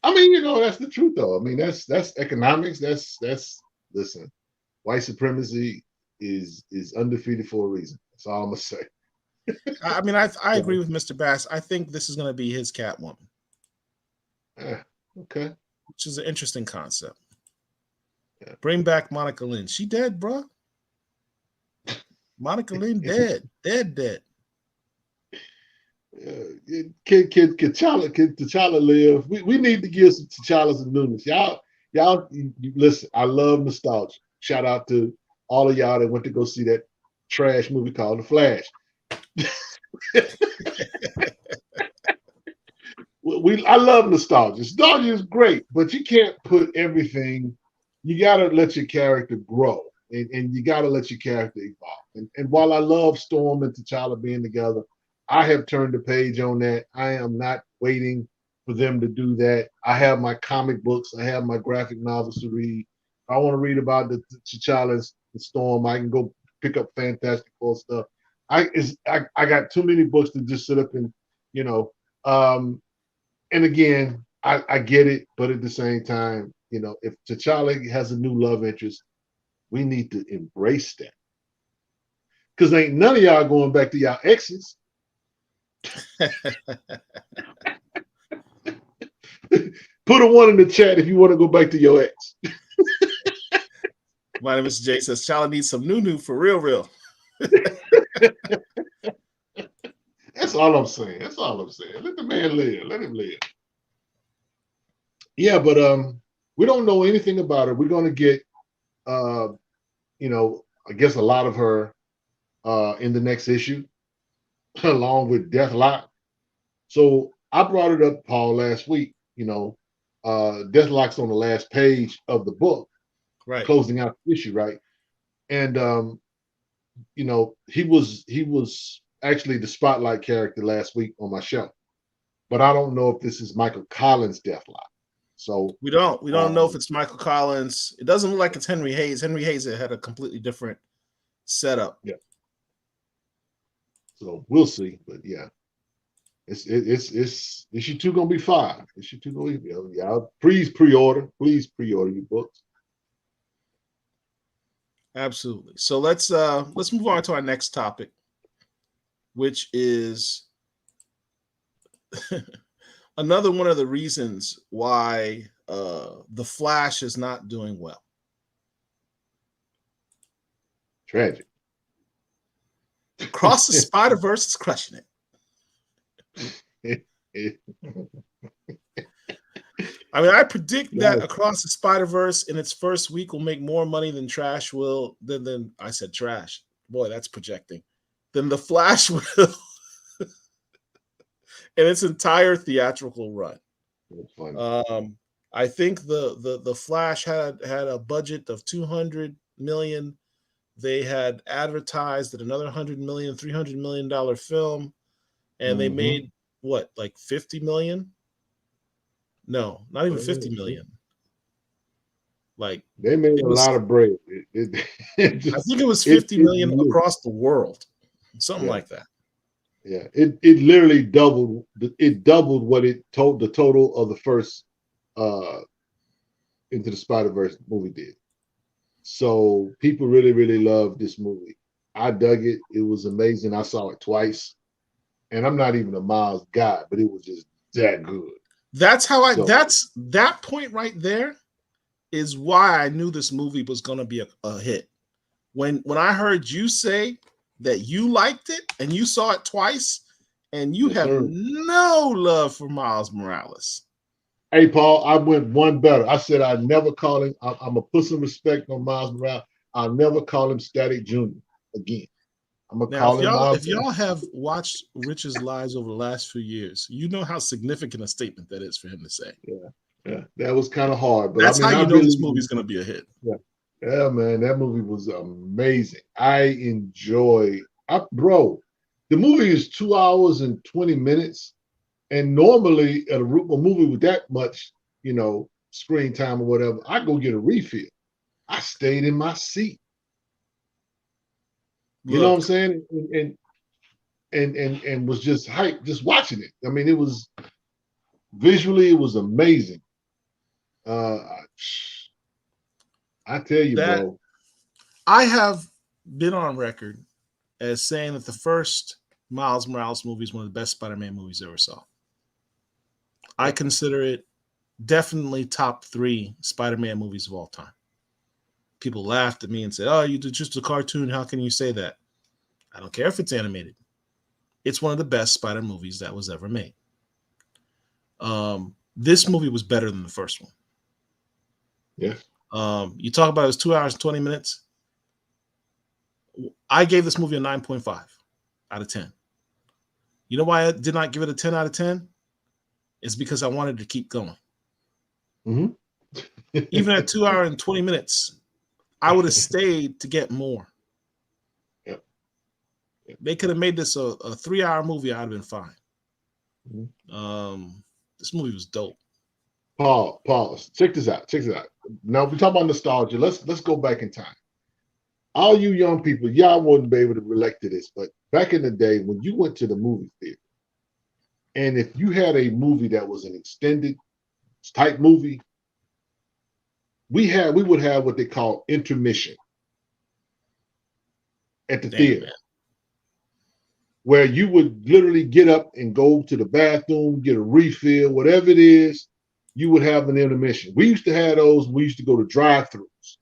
I mean, you know, that's the truth, though. I mean, that's economics. That's listen, white supremacy is undefeated for a reason. That's all I'm gonna say. I mean, I agree with Mr. Bass. I think this is going to be his Catwoman. Okay. Which is an interesting concept. Yeah. Bring back Monica Lynn. She dead, bro. Monica Lynn dead. Dead. Kid T'Challa live. We need to give some T'Challa some newness. Y'all, you listen, I love nostalgia. Shout out to all of y'all that went to go see that trash movie called The Flash. I love nostalgia. Nostalgia is great, but you can't put everything. You got to let your character grow, and you got to let your character evolve. And while I love Storm and T'Challa being together, I have turned the page on that. I am not waiting for them to do that. I have my comic books. I have my graphic novels to read. If I want to read about the T'Challa and Storm, I can go pick up Fantastic Four stuff. I got too many books to just sit up and, you know. And again, I get it, but at the same time, you know, if T'Challa has a new love interest, we need to embrace that. Because ain't none of y'all going back to y'all exes. Put a 1 in the chat if you want to go back to your ex. My name is Jay says T'Challa needs some new for real. That's all I'm saying. Let the man live. Let him live. Yeah, but we don't know anything about her. We're gonna get you know, I guess a lot of her in the next issue, along with Deathlock. So I brought it up, Paul, last week. You know, Deathlock's on the last page of the book, right, closing out the issue, right? And you know, he was actually the spotlight character last week on my show, but I don't know if this is Michael Collins' Deathlock. So we don't know if it's Michael Collins. It doesn't look like it's Henry Hayes. Henry Hayes had a completely different setup. Yeah. So we'll see, but yeah, it's issue 2 gonna be fire. Issue 2 gonna be, yeah. Please pre-order your books. Absolutely. So let's move on to our next topic, which is another one of the reasons why the Flash is not doing well. Tragic. Across the Spider-Verse is crushing it. I mean, I predict that Across the Spider-Verse in its first week will make more money than Trash will. Than I said Trash. Boy, that's projecting. Than the Flash will in its entire theatrical run. I think the Flash had a budget of $200 million. They had advertised that another $100 million, $300 million film, and they made what, like 50 million? No, not even 50 million. Like they made a lot of bread. I think it was 50 million across the world, something like that. Yeah, it literally doubled. It doubled what it told the total of the first Into the Spider-Verse movie did. So people really loved this movie. I dug it. It was amazing. I saw it twice, and I'm not even a Miles guy, but it was just that good. That's how that's that point right there is why I knew this movie was going to be a hit. When I heard you say that you liked it and you saw it twice and you have no love for Miles Morales. Hey, Paul, I went one better. I said I'd never call him. I'm gonna put some respect on Miles Morales. I'll never call him Static Junior again. I'm gonna Now, call him Miles. if y'all have watched Rich's lives over the last few years, you know how significant a statement that is for him to say. Yeah, that was kind of hard, but I That's how mean, I you know really, this movie's going to be a hit. yeah, man, that movie was amazing. I enjoy, bro. The movie is 2 hours and 20 minutes, and normally a movie with that much, screen time or whatever, I go get a refill. I stayed in my seat. You know what I'm Look, saying? And was just hyped just watching it. I mean, it was visually, it was amazing. Uh, I tell you, that bro. I have been on record as saying that the first Miles Morales movie is one of the best Spider-Man movies I ever saw. I consider it definitely top 3 Spider-Man movies of all time. People laughed at me and said, "Oh, you did just a cartoon. How can you say that?" I don't care if it's animated. It's one of the best Spider movies that was ever made. This movie was better than the first one. Yeah. You talk about it was 2 hours and 20 minutes. I gave this movie a 9.5 out of 10. You know why I did not give it a 10 out of 10? It's because I wanted to keep going. Mm-hmm. Even at 2 hours and 20 minutes, I would have stayed to get more. Yep. They could have made this a 3-hour movie. I'd have been fine. Mm-hmm. This movie was dope. Paul, check this out. Now we talk about nostalgia. Let's go back in time. All you young people, y'all wouldn't be able to relate to this, but back in the day when you went to the movie theater, and if you had a movie that was an extended type movie, we would have what they call intermission at the theater. Man. Where you would literally get up and go to the bathroom, get a refill, whatever it is, you would have an intermission. We used to have those. We used to go to drive-thrus.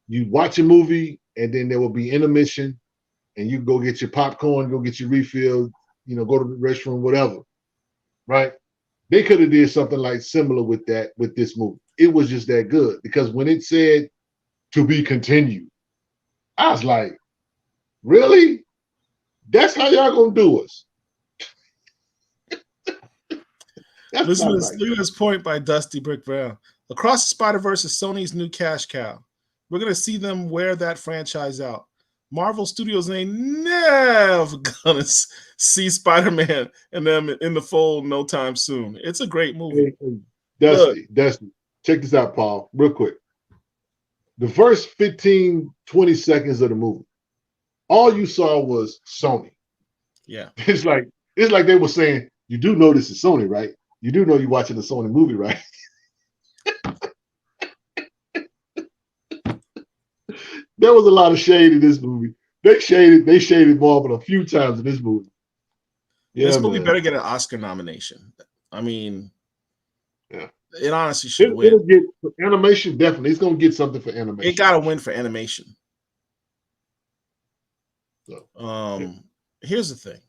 You watch a movie, and then there will be intermission, and you go get your popcorn, go get your refill, go to the restroom, whatever. Right? They could have did something like similar with this movie. It was just that good because when it said to be continued, I was like, really? That's how y'all gonna do us? Listen to this point by Dusty Brick Brown. Across the Spider-Verse is Sony's new cash cow. We're going to see them wear that franchise out. Marvel Studios ain't never going to see Spider-Man and them in the fold no time soon. It's a great movie. Dusty, check this out, Paul, real quick. The first 15, 20 seconds of the movie, all you saw was Sony. Yeah. It's like they were saying, you do know this is Sony, right? You do know you're watching a Sony movie, right? There was a lot of shade in this movie. They shaded Marvel a few times in this movie. Yeah, this movie better get an Oscar nomination. I mean, yeah, it honestly should win. It'll get for animation, definitely. It's going to get something for animation. It got to win for animation. So, here's the thing.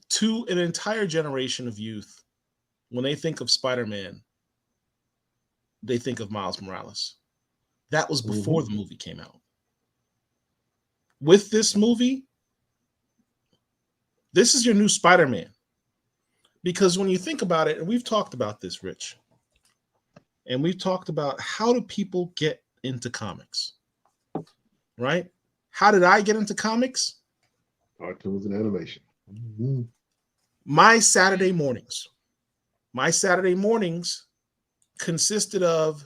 To an entire generation of youth, when they think of Spider-Man, they think of Miles Morales. That was before the movie came out. With this movie, this is your new Spider-Man. Because when you think about it, and we've talked about this, Rich, and we've talked about how do people get into comics, right? How did I get into comics? Cartoons and animation. Mm-hmm. My Saturday mornings consisted of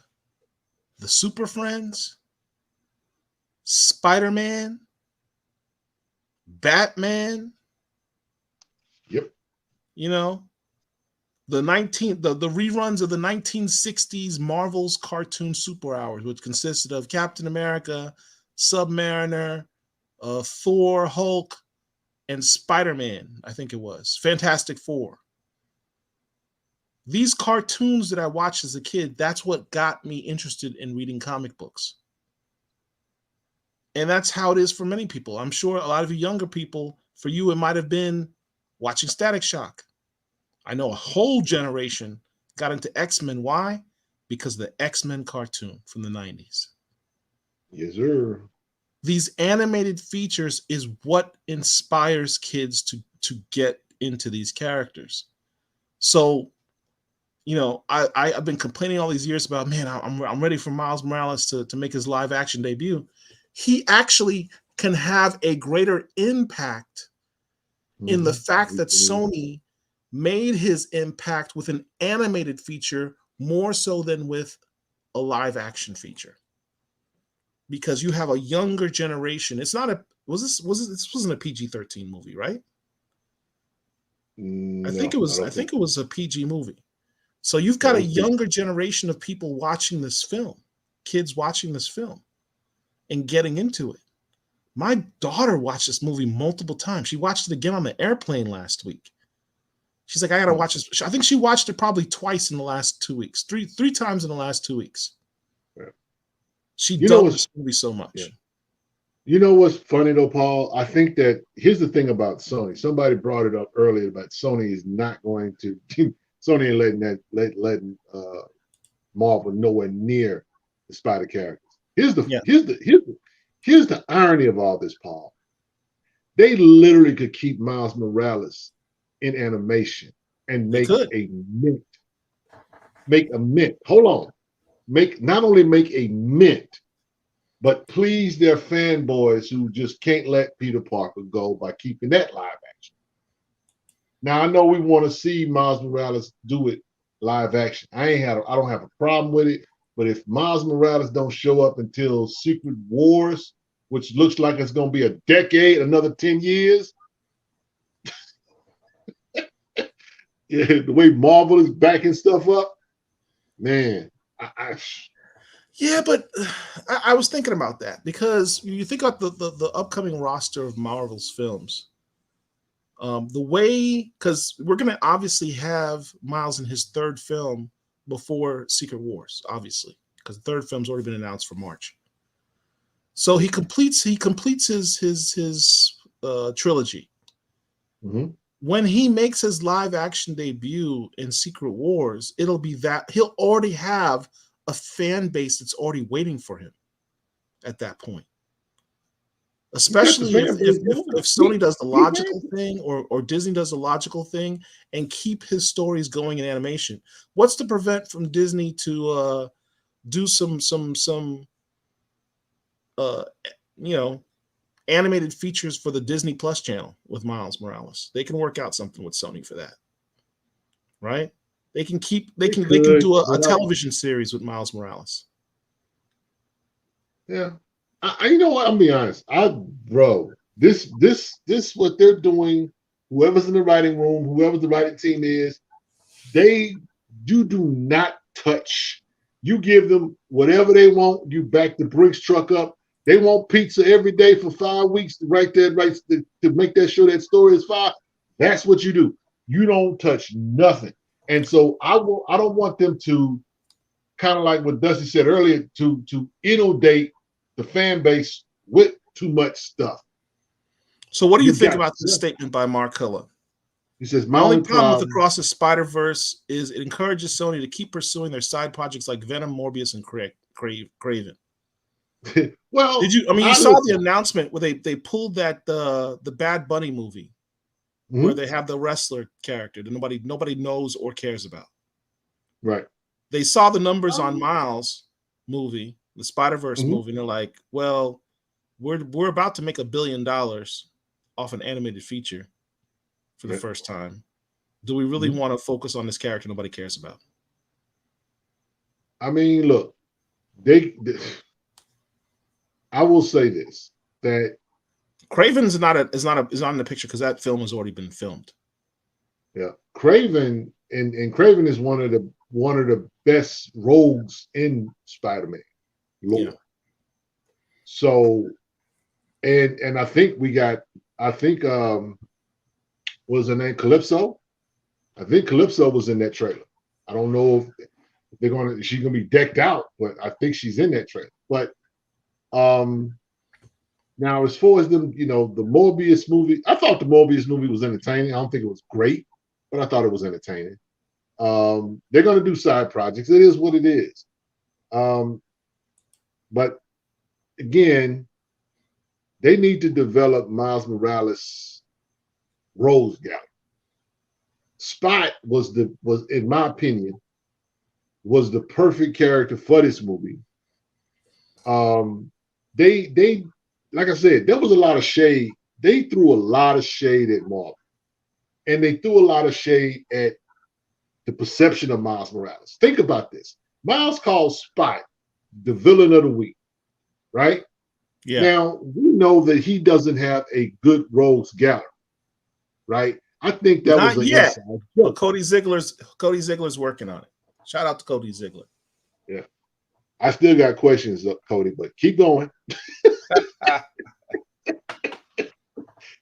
the Super Friends, Spider-Man, Batman. Yep. The reruns of the 1960s Marvel's cartoon Super Hours, which consisted of Captain America, Submariner, Thor, Hulk, and Spider-Man, I think it was. Fantastic Four. These cartoons that I watched as a kid, that's what got me interested in reading comic books. And that's how it is for many people. I'm sure a lot of you younger people For you, it might have been watching Static Shock. I know a whole generation got into X-Men. Why? Because of the X-Men cartoon from the 90s. Yes, sir. These animated features is what inspires kids to get into these characters. So, you know, I've been complaining all these years about, man, I'm ready for Miles Morales to make his live action debut. He actually can have a greater impact in the fact that Sony made his impact with an animated feature more so than with a live action feature. Because you have a younger generation. It's not a this wasn't a PG-13 movie, right? No, I think it was a PG movie. So you've got a younger generation of people watching this film, kids watching this film and getting into it. My daughter watched this movie multiple times. She watched it again on the airplane last week. She's like, I gotta watch this. I think she watched it probably twice in the last 2 weeks, three times in the last 2 weeks. Yeah. She dug this movie so much. Yeah. You know what's funny though, Paul? I think that here's the thing about Sony. Somebody brought it up earlier about Sony is not going to Sony ain't letting Marvel nowhere near the Spider characters. Here's the irony of all this, Paul. They literally could keep Miles Morales in animation and make a mint. Hold on. Not only make a mint, but please their fanboys who just can't let Peter Parker go by keeping that live action. Now I know we want to see Miles Morales do it live action. I don't have a problem with it, but if Miles Morales don't show up until Secret Wars, which looks like it's going to be a decade, another 10 years, yeah, the way Marvel is backing stuff up, man, yeah, but I was thinking about that because you think about the upcoming roster of Marvel's films. The way, because we're going to obviously have Miles in his third film before Secret Wars, obviously, because the third film's already been announced for March. So he completes his trilogy. Mm-hmm. When he makes his live action debut in Secret Wars, it'll be that he'll already have a fan base that's already waiting for him at that point. Especially if Sony does the logical thing or Disney does the logical thing and keep his stories going in animation. What's to prevent from Disney to do some animated features for the Disney Plus channel with Miles Morales? They can work out something with Sony for that, right? They can do a television series with Miles Morales. Yeah. You know what? I'm gonna be honest. This what they're doing. Whoever's in the writing room, whoever the writing team is, you do not touch. You give them whatever they want. You back the Brinks truck up. They want pizza every day for 5 weeks to make that sure that story is fine. That's what you do. You don't touch nothing. And so I don't want them to, kind of like what Dusty said earlier, to inundate the fan base with too much stuff. So what do you think about this statement by Mark Hilla? He says, my only problem with Across the Spider-Verse is it encourages Sony to keep pursuing their side projects like Venom, Morbius, and Kraven. Well, you saw the announcement where they pulled that the Bad Bunny movie, mm-hmm. where they have the wrestler character that nobody knows or cares about. Right. They saw the numbers on Miles movie, the Spider-Verse mm-hmm. movie, and they're like, well, we're about to make $1 billion off an animated feature for the first time. Do we really mm-hmm. want to focus on this character nobody cares about? I mean, look, I will say this, that Kraven is not in the picture because that film has already been filmed. Yeah, Kraven and Kraven is one of the best rogues in Spider-Man lore. Yeah. So, and I think what was her name, Calypso? I think Calypso was in that trailer. I don't know if she's gonna be decked out, but I think she's in that trailer. But Now, as far as them, the Morbius movie, I thought the Morbius movie was entertaining. I don't think it was great, but I thought it was entertaining. They're going to do side projects. It is what it is. But again, they need to develop Miles Morales' Rose Gallery. Spot was in my opinion, was the perfect character for this movie. They like I said, there was a lot of shade. They threw a lot of shade at Marvel, and they threw a lot of shade at the perception of Miles Morales. Think about this: Miles called Spot the villain of the week, right? Yeah. Now we know that he doesn't have a good rogues gallery, right? I think that Not was an yet, inside but joke. Cody Ziegler's working on it. Shout out to Cody Ziegler. Yeah. I still got questions, Cody, but keep going.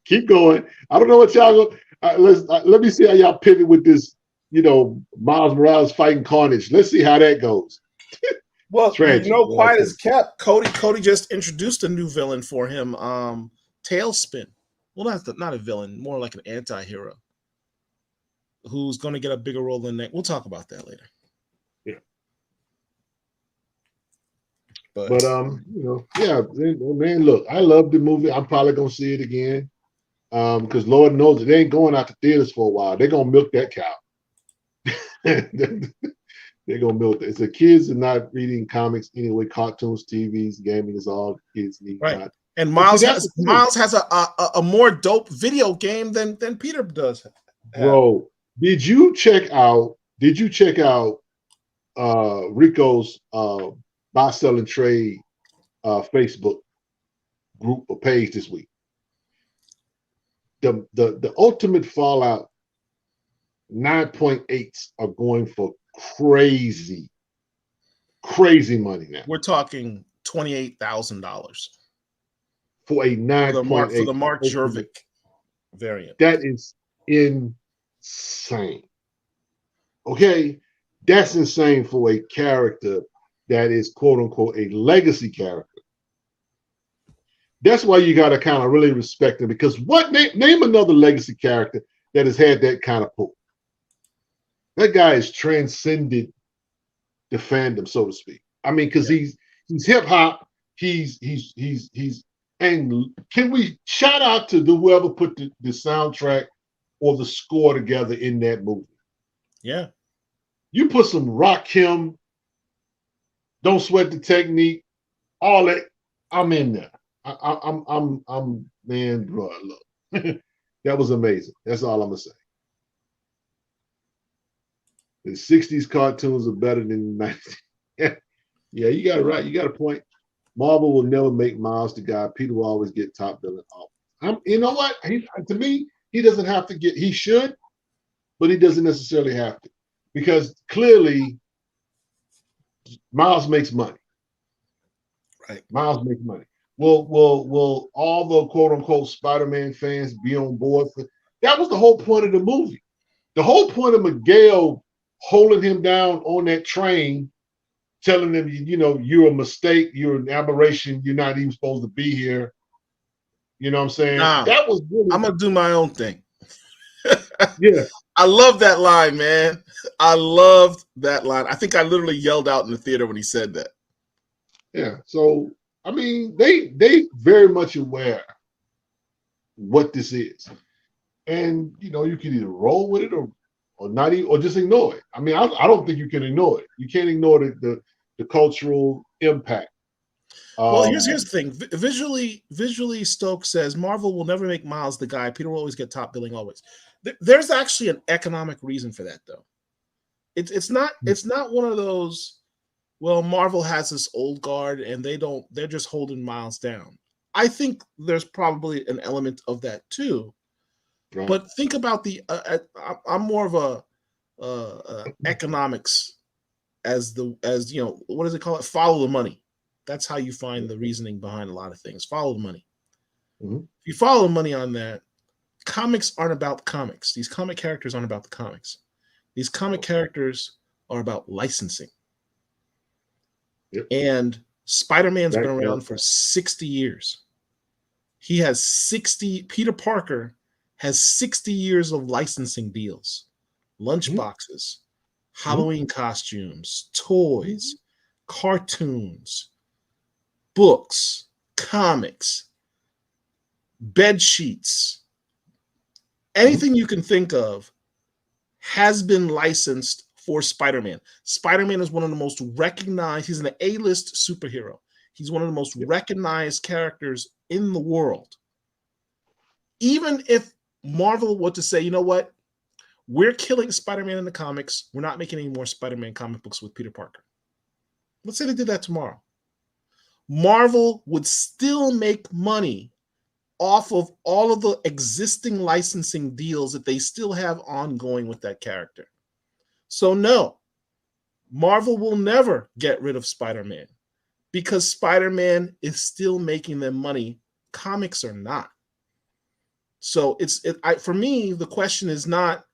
Keep going. I don't know what y'all go. Let me see how y'all pivot with this. Miles Morales fighting Carnage. Let's see how that goes. Well, Tragic. quiet as kept. Cody just introduced a new villain for him. Tailspin. Well, not a villain, more like an anti-hero who's going to get a bigger role than that. We'll talk about that later. Yeah. But yeah, man, look, I love the movie. I'm probably gonna see it again. Because Lord knows it ain't going out to theaters for a while. They're gonna milk that cow. They're gonna milk it. It's the kids are not reading comics anyway. Cartoons, TVs, gaming is all kids need. Right. And Miles has a more dope video game than Peter does. Bro, did you check out Rico's buy, sell, and trade Facebook group or page this week? The Ultimate Fallout 9.8s are going for crazy money now. We're talking $28,000 for a 9.8 for the Mark Jervik variant. That is insane. Okay, that's insane for a character that is quote unquote a legacy character. That's why you got to kind of really respect him, because name another legacy character that has had that kind of pull. That guy has transcended the fandom, so to speak. I mean, because he's hip hop. He's and can we shout out to whoever put the soundtrack or the score together in that movie? Yeah, you put some Rakim, Don't Sweat the Technique, all that. I'm in there. I'm man, bro. Look, that was amazing. That's all I'm gonna say. The 60s cartoons are better than the 90s. Yeah, you got it right. You got a point. Marvel will never make Miles the guy. Peter will always get top billing off. You know what? To me, he doesn't have to get. He should, but he doesn't necessarily have to, because clearly Miles makes money. Right. Miles makes money. Will all the quote unquote Spider-Man fans be on board for that? Was the whole point of the movie. The whole point of Miguel holding him down on that train, telling him, you're a mistake, you're an aberration, you're not even supposed to be here. You know what I'm saying? Nah, that was really, I'm gonna do my own thing. Yeah. I love that line, man. I loved that line. I think I literally yelled out in the theater when he said that. Yeah. So I mean, they very much aware what this is. And you can either roll with it or not, or just ignore it. I mean, I don't think you can ignore it. You can't ignore the cultural impact. Well, here's the thing. Visually, Stokes says Marvel will never make Miles the guy. Peter will always get top billing always. There's actually an economic reason for that, though. It's not one of those. Well, Marvel has this old guard, and they're just holding Miles down. I think there's probably an element of that too. Right. But think about I'm more of a economics as what does it call it? Follow the money. That's how you find the reasoning behind a lot of things. Follow the money. Mm-hmm. If you follow the money on that, comics aren't about comics. These comic characters aren't about the comics. These comic characters are about licensing. Yep. And Spider-Man's been around for 60 years. He has 60, Peter Parker has 60 years of licensing deals, Mhm. lunchboxes, Mhm. Halloween costumes, toys, cartoons, books, comics, bed sheets, Mhm. anything you can think of has been licensed for Spider-Man. Spider-Man is one of the most recognized, he's an A-list superhero. He's one of the most Yep. recognized characters in the world. Even if Marvel were to say, you know what, we're killing Spider-Man in the comics, we're not making any more Spider-Man comic books with Peter Parker. Let's say they did that tomorrow. Marvel would still make money off of all of the existing licensing deals that they still have ongoing with that character. So no, Marvel will never get rid of Spider-Man because Spider-Man is still making them money. Comics are not. So for me, the question is not,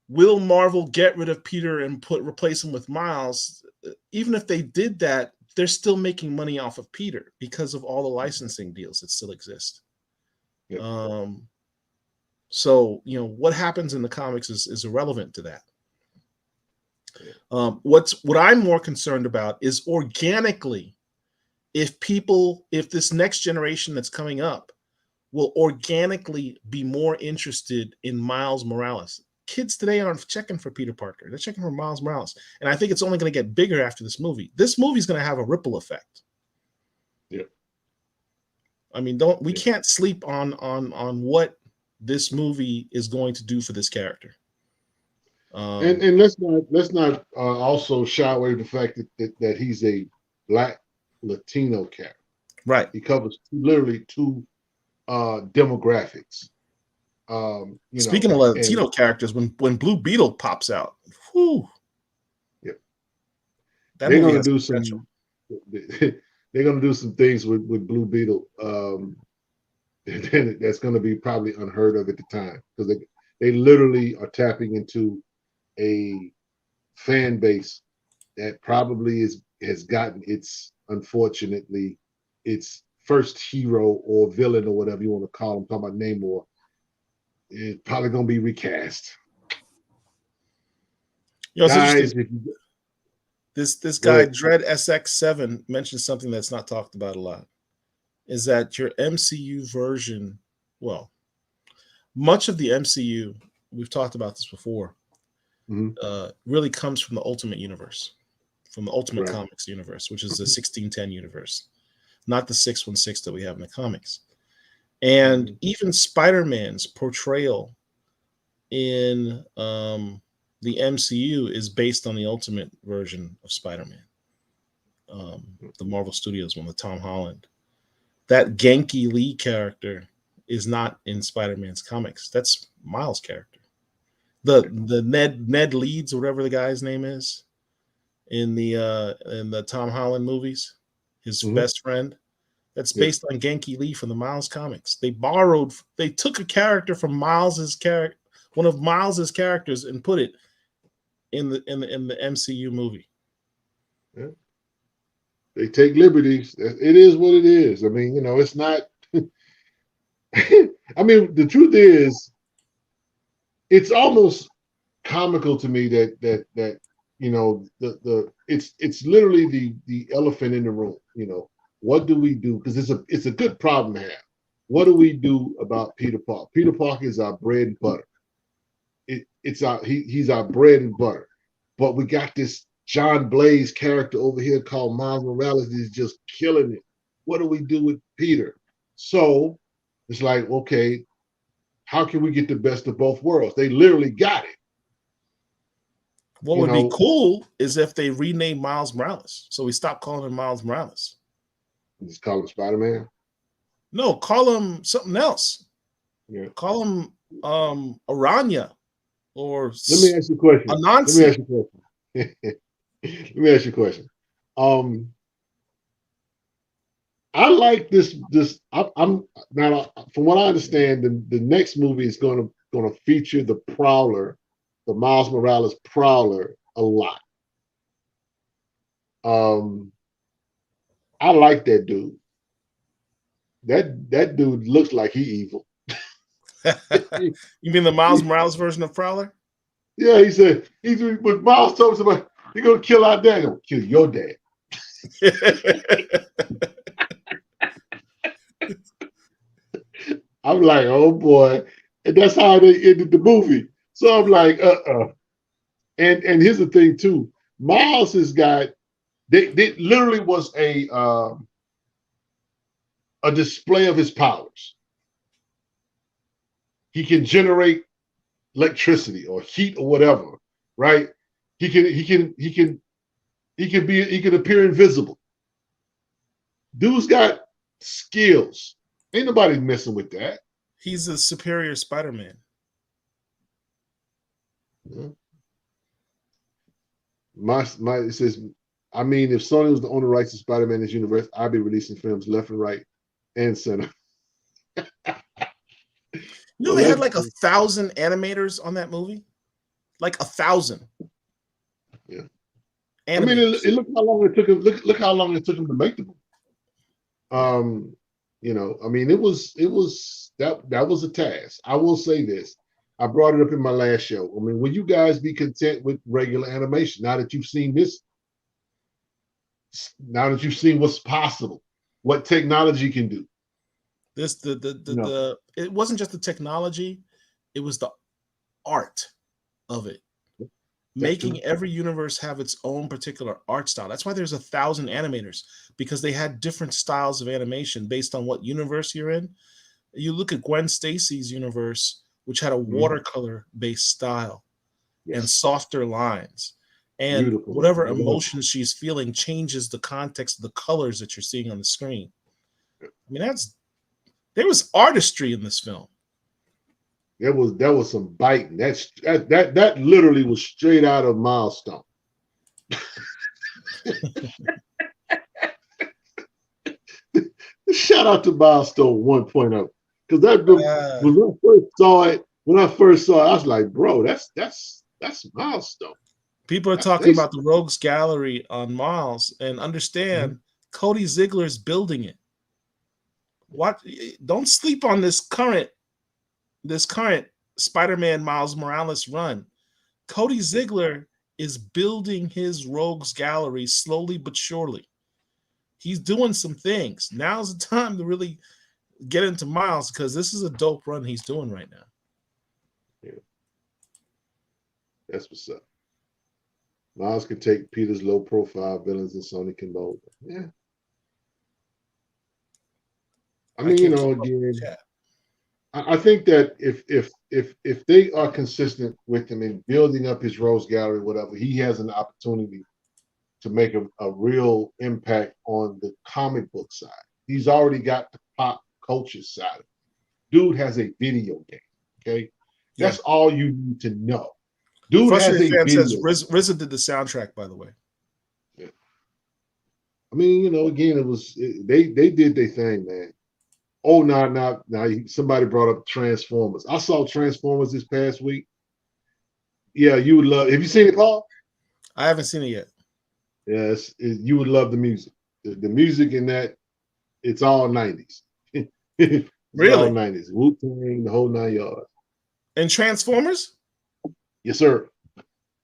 will Marvel get rid of Peter and replace him with Miles? Even if they did that, they're still making money off of Peter because of all the licensing deals that still exist. Yep. So what happens in the comics is irrelevant to that. What I'm more concerned about is organically, if this next generation that's coming up will organically be more interested in Miles Morales. Kids today aren't checking for Peter Parker. They're checking for Miles Morales. And I think it's only going to get bigger after this movie. This movie is going to have a ripple effect. Yeah. I mean, we can't sleep on what this movie is going to do for this character. And let's not also shy away from the fact that he's a Black Latino character. Right. He covers literally two demographics. Speaking of Latino characters, when Blue Beetle pops out, whew, yep. That they're movie gonna has do potential. they're gonna do some things with Blue Beetle that's gonna be probably unheard of at the time, because they literally are tapping into a fan base that probably has gotten unfortunately its first hero or villain or whatever you want to call him. Talking about Namor, it's probably gonna be recast. Guys, if you this guy Dread SX7 mentioned something that's not talked about a lot. Is that your MCU version? Well, much of the MCU, we've talked about this before, really comes from the Ultimate Universe, from the Ultimate Comics universe, which is the 1610 universe, not the 616 that we have in the comics. And even Spider-Man's portrayal in the MCU is based on the Ultimate version of Spider-Man, the Marvel Studios one with Tom Holland. That Genki Lee character is not in Spider-Man's comics. That's Miles' character. The Ned Leeds, or whatever the guy's name is, in the Tom Holland movies, his best friend, that's based on Genki Lee from the Miles comics. They took a character from one of Miles's characters, and put it in the MCU movie. Yeah. They take liberties. It is what it is. I mean, it's not. I mean, the truth is, it's almost comical to me that it's literally the elephant in the room. What do we do? Because it's a good problem to have. What do we do about Peter Parker? Peter Parker is our bread and butter. He's our bread and butter. But we got this John Blaze character over here called Miles Morales is just killing it. What do we do with Peter? So it's like, okay, how can we get the best of both worlds? They literally got it. What would be cool is if they rename Miles Morales. So we stop calling him Miles Morales. Just call him Spider-Man? No, call him something else. Yeah. Call him Aranya, or let me ask you a question. Anansi. Let me ask you a question. I like this. I'm now, from what I understand, the next movie is going to feature the Prowler, the Miles Morales Prowler, a lot. I like that dude. that dude looks like he evil. You mean the Miles Morales version of Prowler? Yeah, he said when Miles told somebody he's gonna kill our dad, he's gonna kill your dad. I'm like, oh boy, and that's how they ended the movie. So I'm like, And here's the thing too, Miles has got they literally was a display of his powers. He can generate electricity or heat or whatever, right? He can appear invisible. Dude's got skills. Ain't nobody messing with that. He's a superior Spider-Man. Yeah. It says, I mean, if Sony was the owner rights to Spider-Man in this universe, I'd be releasing films left and right and center. They had like 1,000 animators on that movie, like 1,000. Yeah, animators. I mean, look how long it took him. Look how long it took him to make the movie. I mean, it was that was a task. I will say this. I brought it up in my last show. I mean, will you guys be content with regular animation now that you've seen this? Now that you've seen what's possible, what technology can do. It wasn't just the technology, it was the art of it. Making every universe have its own particular art style. That's why there's 1,000 animators, because they had different styles of animation based on what universe you're in. You look at Gwen Stacy's universe, which had a watercolor-based style and softer lines. And beautiful. Whatever emotions she's feeling changes the context of the colors that you're seeing on the screen. I mean, there was artistry in this film. There was some biting. That literally was straight out of Milestone. Shout out to Milestone 1.0, because when I first saw it, I was like, bro, that's Milestone. People are talking about the Rogues Gallery on Miles, and understand Cody Ziegler's building it. Don't sleep on this current Spider-Man Miles Morales run. Cody Ziegler is building his Rogues Gallery slowly but surely. He's doing some things. Now's the time to really get into Miles, because this is a dope run he's doing right now. Yeah. That's what's up. Miles can take Peter's low-profile villains and Sony can mold them. Yeah. I mean, again, I think that if they are consistent with him in building up his Rogues Gallery, whatever, he has an opportunity to make a real impact on the comic book side. He's already got the pop culture side. Dude has a video game. Okay, that's all you need to know. Dude has a video. Says RZA did the soundtrack, by the way. Yeah. I mean, again, they did their thing, man. Oh, now somebody brought up Transformers. I saw Transformers this past week. Yeah, you would love. Have you seen it, Paul? I haven't seen it yet. Yes, you would love the music. The music in that, it's all 90s. Really? All 90s. Wu-Tang, the whole 9 yards. And Transformers? Yes, sir.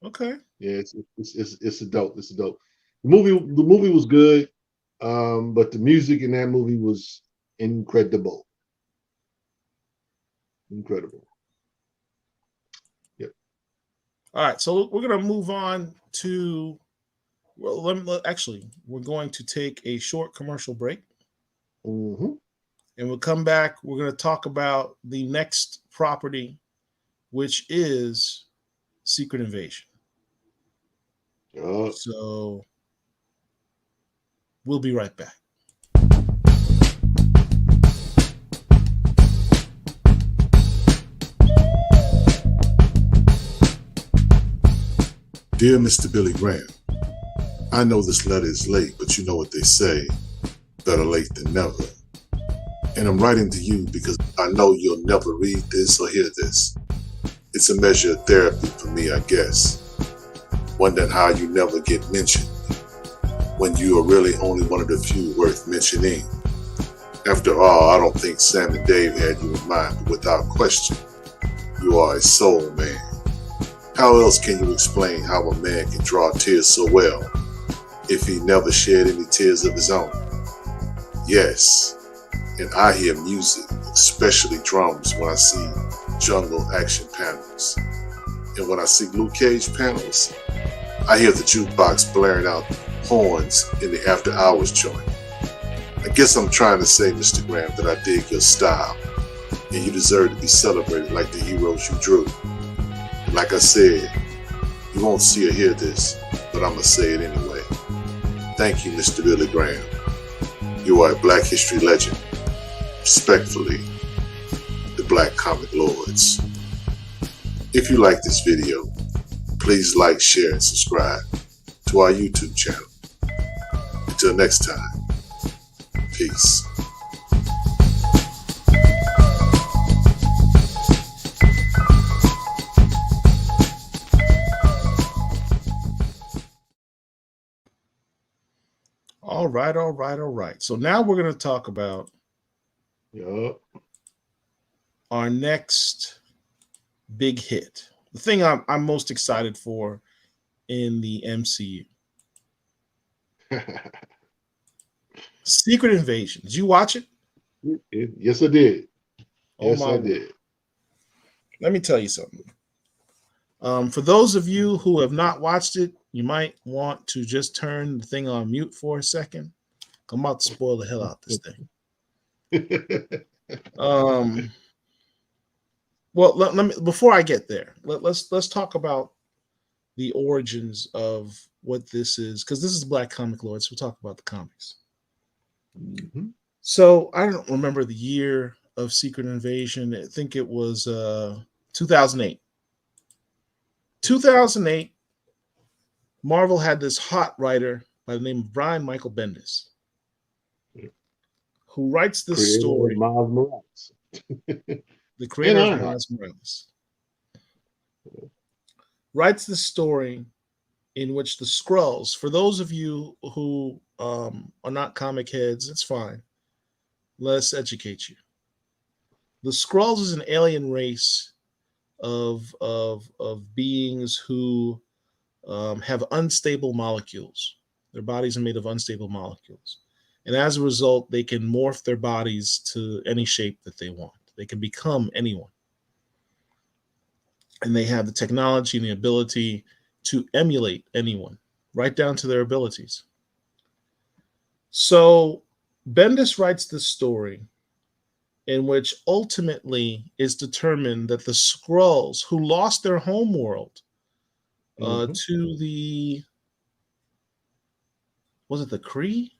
Okay. Yeah, it's a dope. It's a dope. The movie was good, but the music in that movie was incredible. Yep. All right, so we're gonna move on to. Well, we're going to take a short commercial break. And we'll come back. We're going to talk about the next property, which is Secret Invasion. So we'll be right back. Dear Mr. Billy Graham, I know this letter is late, but you know what they say, better late than never. And I'm writing to you because I know you'll never read this or hear this. It's a measure of therapy for me, I guess. Wondering how you never get mentioned when you are really only one of the few worth mentioning. After all, I don't think Sam and Dave had you in mind, but without question, you are a soul man. How else can you explain how a man can draw tears so well if he never shed any tears of his own? Yes, and I hear music, especially drums, when I see jungle action panels. And when I see Luke Cage panels, I hear the jukebox blaring out horns in the after hours joint. I guess I'm trying to say, Mr. Graham, that I dig your style, and you deserve to be celebrated like the heroes you drew. And like I said, you won't see or hear this, but I'm going to say it anyway. Thank you, Mr. Billy Graham. You are a Black History legend. Respectfully, the Black Comic Lords. If you like this video, please like, share, and subscribe to our YouTube channel. Until next time, peace. All right. So now we're going to talk about our next big hit. The thing I'm most excited for in the MCU. Secret Invasion. Did you watch it? Yes, I did. Oh, yes, my I did. Let me tell you something. For those of you who have not watched it, you might want to just turn the thing on mute for a second. I'm about to spoil the hell out this thing. Well, let me before I get there, let's talk about the origins of what this is, because this is Black Comic Lords. We'll talk about the comics. Mm-hmm. So I don't remember the year of Secret Invasion. I think it was 2008. 2008, Marvel had this hot writer by the name of Brian Michael Bendis, who writes this story. Miles Morales. The creator of Miles Morales writes this story in which the Skrulls, for those of you who are not comic heads, it's fine. Let's educate you. The Skrulls is an alien race of beings who have unstable molecules. Their bodies are made of unstable molecules. And as a result, they can morph their bodies to any shape that they want. They can become anyone. And they have the technology and the ability to emulate anyone, right down to their abilities. So Bendis writes this story in which ultimately is determined that the Skrulls, who lost their home world to the, was it the Kree?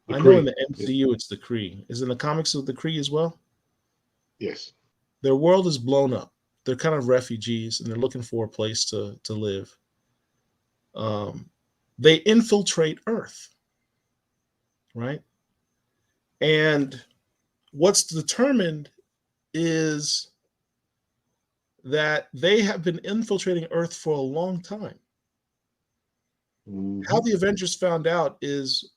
I know in the MCU it's the Kree. Is in the comics of the Kree as well? Yes. Their world is blown up. They're kind of refugees and they're looking for a place to live. They infiltrate Earth, right? And what's determined is that they have been infiltrating Earth for a long time. How the Avengers found out is,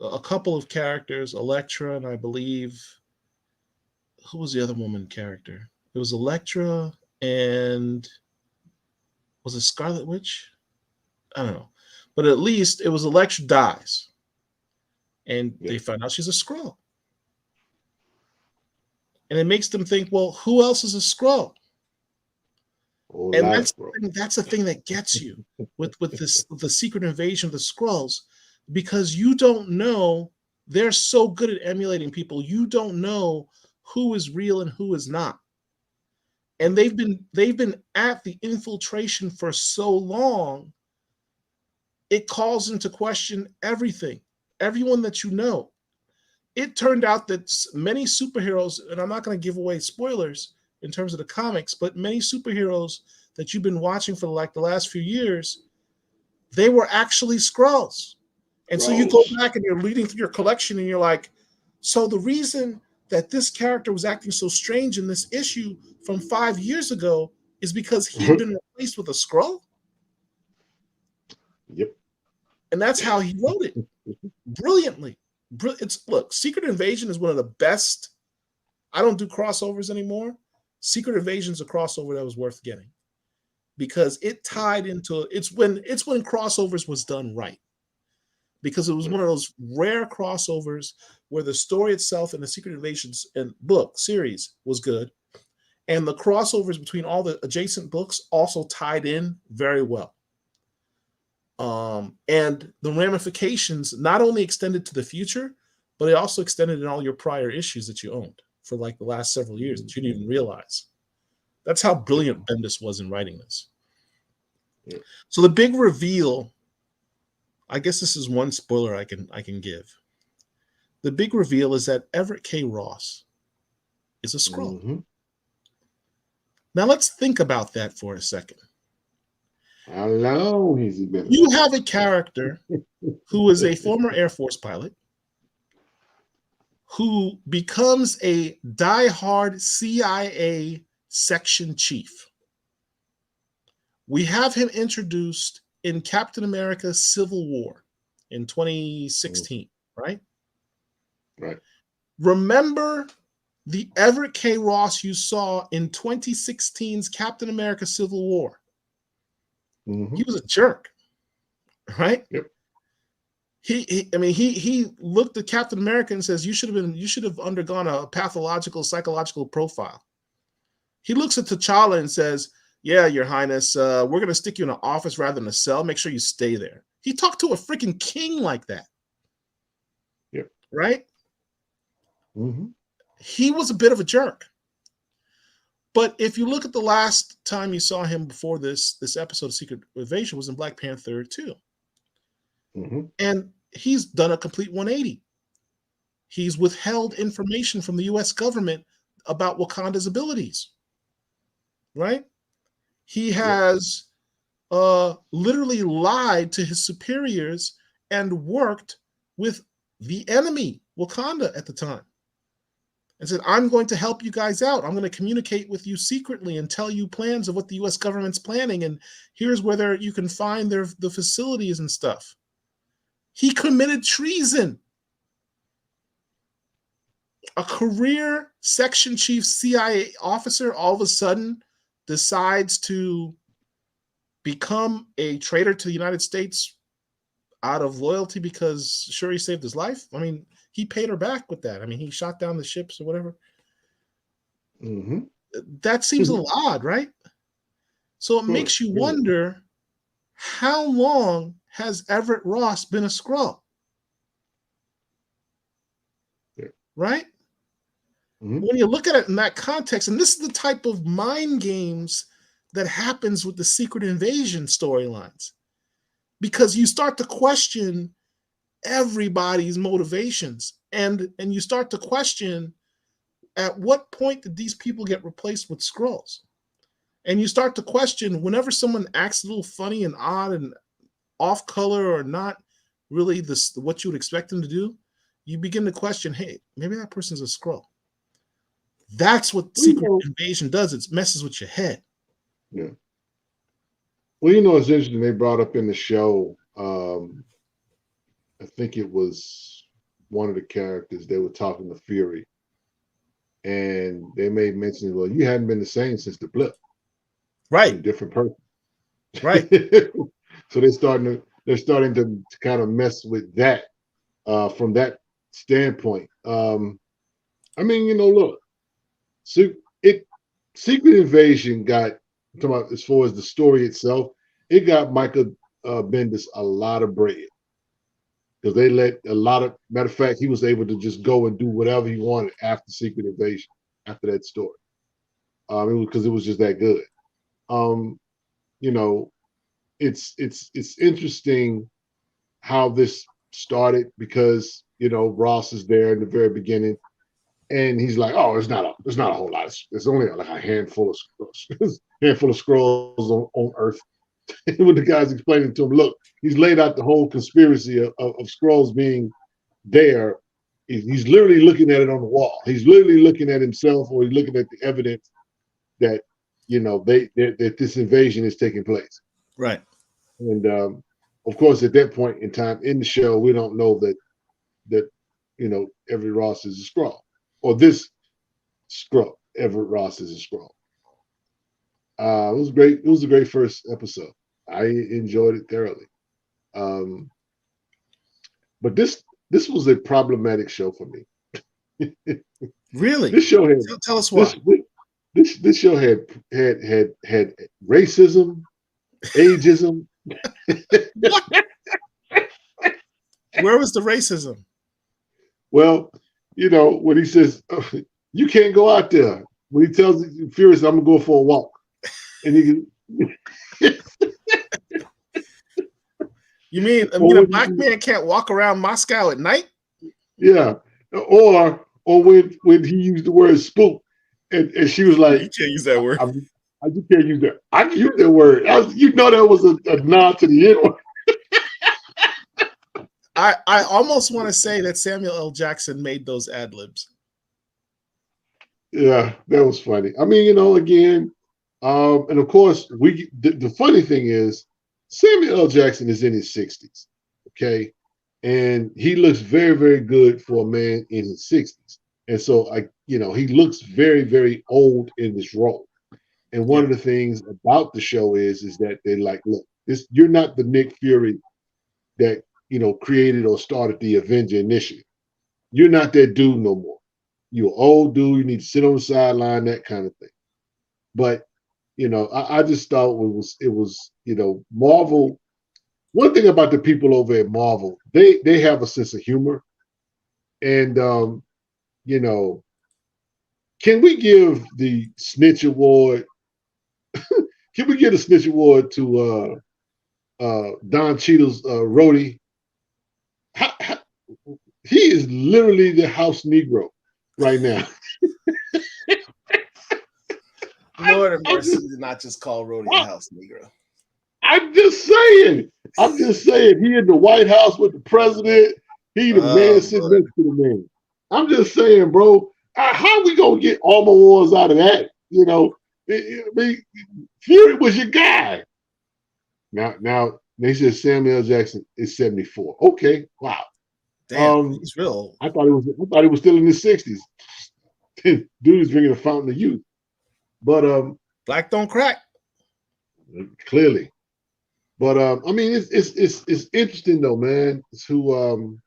a couple of characters, Elektra, and I believe, who was the other woman character? It was Elektra and was it Scarlet Witch? I don't know. But at least it was Elektra dies. And they find out she's a Skrull. And it makes them think, well, who else is a Skrull? And that's the thing that gets you with the Secret Invasion of the Skrulls, because you don't know. They're so good at emulating people. You don't know who is real and who is not. And they've been at the infiltration for so long, it calls into question everything, everyone that you know. It turned out that many superheroes, and I'm not going to give away spoilers in terms of the comics, but many superheroes that you've been watching for like the last few years, they were actually Skrulls. And so you go back and you're reading through your collection and you're like, so the reason that this character was acting so strange in this issue from 5 years ago is because he'd been replaced with a Skrull? Yep. And that's how he wrote it. Brilliantly. Look, Secret Invasion is one of the best. I don't do crossovers anymore. Secret Invasion is a crossover that was worth getting because it tied into it's when crossovers was done right. Because it was one of those rare crossovers where the story itself and the Secret Invasions and book series was good, and the crossovers between all the adjacent books also tied in very well. And the ramifications not only extended to the future, but it also extended in all your prior issues that you owned for like the last several years that you didn't even realize. That's how brilliant Bendis was in writing this. Yeah. So the big reveal, I guess this is one spoiler I can give. The big reveal is that Everett K. Ross is a Skrull. Mm-hmm. Now let's think about that for a second. How long has he been? You have a character who is a former Air Force pilot who becomes a diehard CIA section chief. We have him introduced in Captain America Civil War in 2016, right? Right. Remember the Everett K. Ross you saw in 2016's Captain America Civil War? Mm-hmm. He was a jerk, right? Yep. He looked at Captain America and says, you should have undergone a pathological psychological profile. He looks at T'Challa and says, yeah, Your Highness, we're going to stick you in an office rather than a cell. Make sure you stay there. He talked to a freaking king like that. Yep. Right? Mm-hmm. He was a bit of a jerk. But if you look at the last time you saw him before this episode of Secret Invasion was in Black Panther 2. Mm-hmm. And he's done a complete 180. He's withheld information from the U.S. government about Wakanda's abilities. Right? He has literally lied to his superiors and worked with the enemy, Wakanda, at the time. And said, I'm going to help you guys out. I'm going to communicate with you secretly and tell you plans of what the U.S. government's planning. And here's where you can find the facilities and stuff. He committed treason. A career section chief CIA officer all of a sudden decides to become a traitor to the United States out of loyalty because Shuri saved his life. I mean, he paid her back with that. I mean, he shot down the ships or whatever. Mm-hmm. That seems a little odd, right? So it makes you wonder, how long has Everett Ross been a Skrull? Yeah. Right? Mm-hmm. When you look at it in that context, and this is the type of mind games that happens with the Secret Invasion storylines, because you start to question everybody's motivations, and you start to question, at what point did these people get replaced with Skrulls? And you start to question, whenever someone acts a little funny and odd and off color or not really what you would expect them to do, you begin to question, hey, maybe that person's a Skrull. That's what Secret Invasion does. It messes with your head. Yeah. Well, it's interesting. They brought up in the show, I think it was one of the characters, they were talking to Fury. And they made mention, well, you hadn't been the same since the blip. Right. You're a different person. Right. So they're starting to kind of mess with that from that standpoint. I mean, look, Secret Invasion got, about as far as the story itself, it got Michael Bendis a lot of bread, because they let matter of fact, he was able to just go and do whatever he wanted after Secret Invasion, after that story, because it was just that good. It's interesting how this started, because Ross is there in the very beginning, and he's like, "Oh, it's not a whole lot. It's only like a handful of Skrulls on Earth." When the guy's explaining to him, look, he's laid out the whole conspiracy of Skrulls being there. He's literally looking at it on the wall. He's literally looking at himself, or he's looking at the evidence that that this invasion is taking place. Right. And of course, at that point in time in the show, we don't know that Everett Ross is a Skrull, or this Skrull, Everett Ross is a Skrull. It was great. It was a great first episode. I enjoyed it thoroughly. But this was a problematic show for me. Really? This show had tell us why. This show had racism, ageism. Where was the racism? Well, when he says you can't go out there, when he tells Furious, "I'm gonna go for a walk," and he You mean a black man can't walk around Moscow at night? Yeah, or when he used the word spook, and she was like, "You can't use that word." I just can't use that. I can use that word. That was a nod to the N-word. I almost want to say that Samuel L. Jackson made those ad libs. Yeah, that was funny. I mean, again, and of course, the funny thing is Samuel L. Jackson is in his 60s, okay, and he looks very, very good for a man in his 60s, and so he looks very, very old in this role. And one of the things about the show is that they're like, look, you're not the Nick Fury that created or started the Avenger Initiative. You're not that dude no more. You're an old dude. You need to sit on the sideline, that kind of thing. But I just thought it was Marvel. One thing about the people over at Marvel, they have a sense of humor, and can we give the Snitch Award? Can we give the Snitch Award to Don Cheadle's Rhodey? He is literally the house Negro right now. Lord of mercy, did not just call Rhodey a house Negro. I'm just saying. He in the White House with the president. He the man sitting next to the man. I'm just saying, bro. How we gonna get Armor Wars out of that? Fury was your guy. Now they said Samuel L. Jackson is 74. Okay, wow. Damn, he's real old. I thought he was still in his 60s. Dude is drinking a fountain of youth. But black don't crack. Clearly. But I mean, it's interesting though, man, to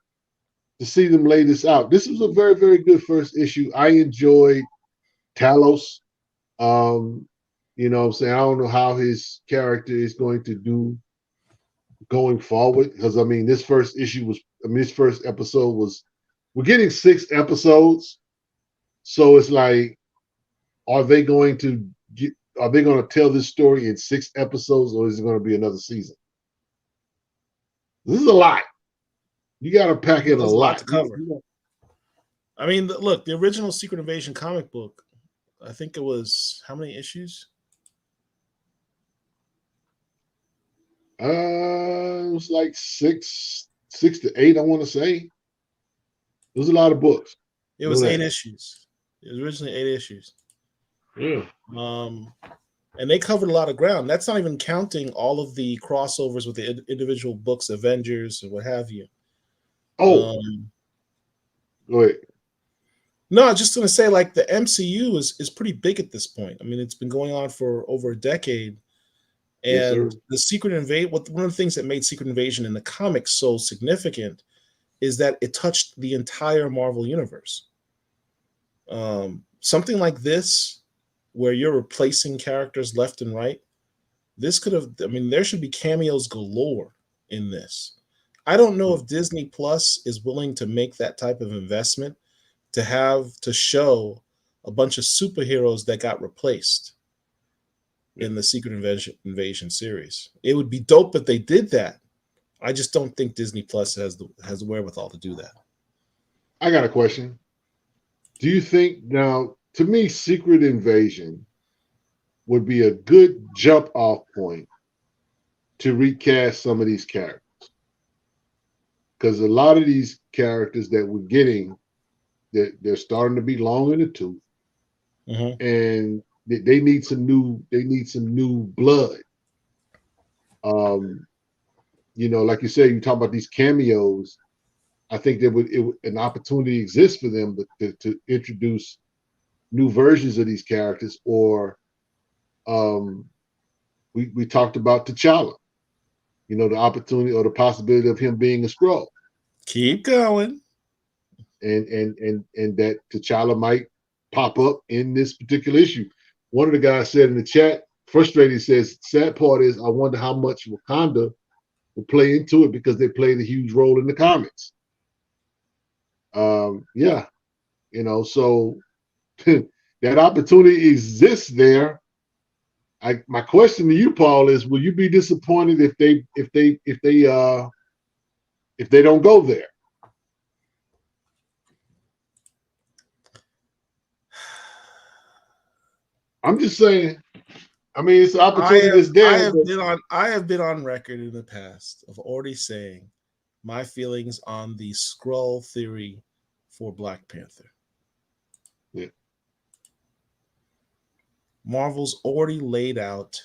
see them lay this out. This was a very, very good first issue. I enjoyed Talos. You know what I'm saying? I don't know how his character is going to do going forward, because I mean, this first episode was, we're getting 6 episodes. So it's like, are they going to tell this story in 6 episodes, or is it going to be another season? This is a lot. You got to pack in a lot to cover. I mean, look, the original Secret Invasion comic book, I think it was how many issues? It was like 6 to 8, I want to say. It was a lot of books. It was 8 issues. It was originally 8 issues. Yeah. And they covered a lot of ground. That's not even counting all of the crossovers with the individual books, Avengers and what have you. Oh, go ahead. No, I'm just going to say, like, the MCU is pretty big at this point. I mean, it's been going on for over a decade. And the Secret Invasion, one of the things that made Secret Invasion in the comics so significant is that it touched the entire Marvel universe. Something like this, where you're replacing characters left and right, this could have, I mean, there should be cameos galore in this. I don't know if Disney Plus is willing to make that type of investment to show a bunch of superheroes that got replaced in the Secret Invasion series. It would be dope if they did that. I just don't think Disney Plus has the wherewithal to do that. I got a question. Do you think, now, to me, Secret Invasion would be a good jump off point to recast some of these characters? Because a lot of these characters that we're getting, they're starting to be long in the tooth, and they need some new blood. You know, like you said, you talk about these cameos. I think there would an opportunity exists for them to introduce new versions of these characters, or we talked about T'Challa, you know, the opportunity or the possibility of him being a Skrull. Keep going. And that T'Challa might pop up in this particular issue. One of the guys said in the chat, frustrated, says, sad part is I wonder how much Wakanda will play into it because they played a huge role in the comics. Yeah, you know, so that opportunity exists there. My question to you, Paul, is will you be disappointed if they don't go there? I'm just saying. I mean, it's an opportunity that's there. I have been on record in the past of already saying my feelings on the Skrull theory for Black Panther. Yeah. Marvel's already laid out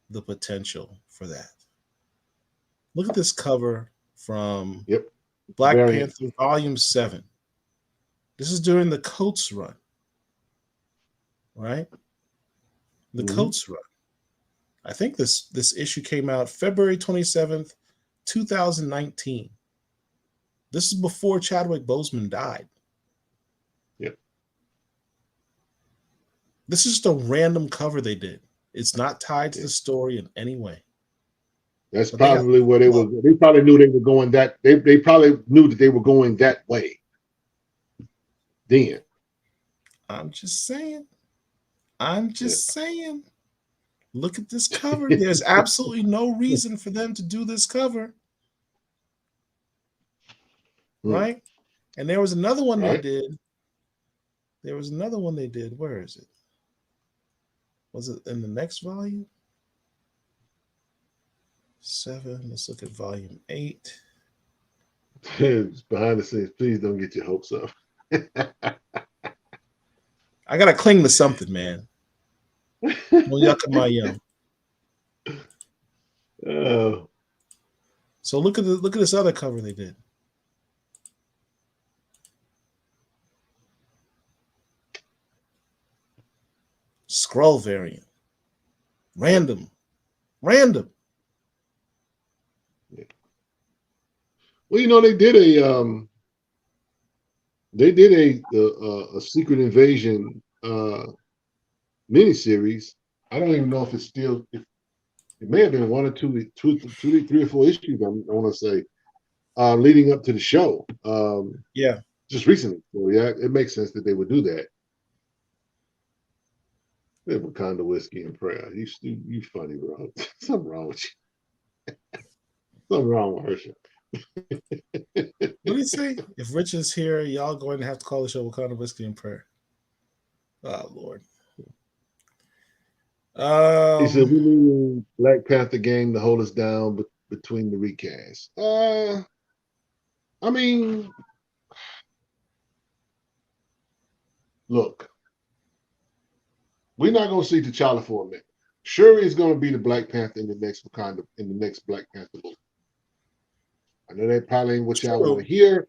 the potential for that. Look at this cover from Black Panther Volume 7. This is during the Coates run, right? The Coates run. I think this issue came out February 27th, 2019. This is before Chadwick Boseman died. Yep. This is just a random cover they did. It's not tied to the story in any way. That's probably where they were. They probably knew they were going that. They probably knew that they were going that way. Then. I'm just saying. Look at this cover. There's absolutely no reason for them to do this cover. Right? And there was another one they did. Where is it? Was it in the next volume? 7. Let's look at volume 8. Behind the scenes, please don't get your hopes up. I gotta cling to something, man. New&Upcoming. So look at this other cover they did. Skrull variant. Random. Well, you know, they did a Secret Invasion miniseries. I don't even know if it's still. It may have been 1 or 2, 3 or 4 issues. I want to say, leading up to the show. Just recently. So yeah, it makes sense that they would do that. They Wakanda whiskey and prayer. You funny, bro. Something wrong with you. Something wrong with Herschel. What do you say? If Rich is here, y'all going to have to call the show Wakanda Whiskey and Prayer. Oh, Lord. He said, we need Black Panther game to hold us down between the recasts. I mean, look, we're not going to see T'Challa for a minute. Shuri is going to be the Black Panther in the next Wakanda, in the next Black Panther movie. I know that probably ain't what y'all want to hear,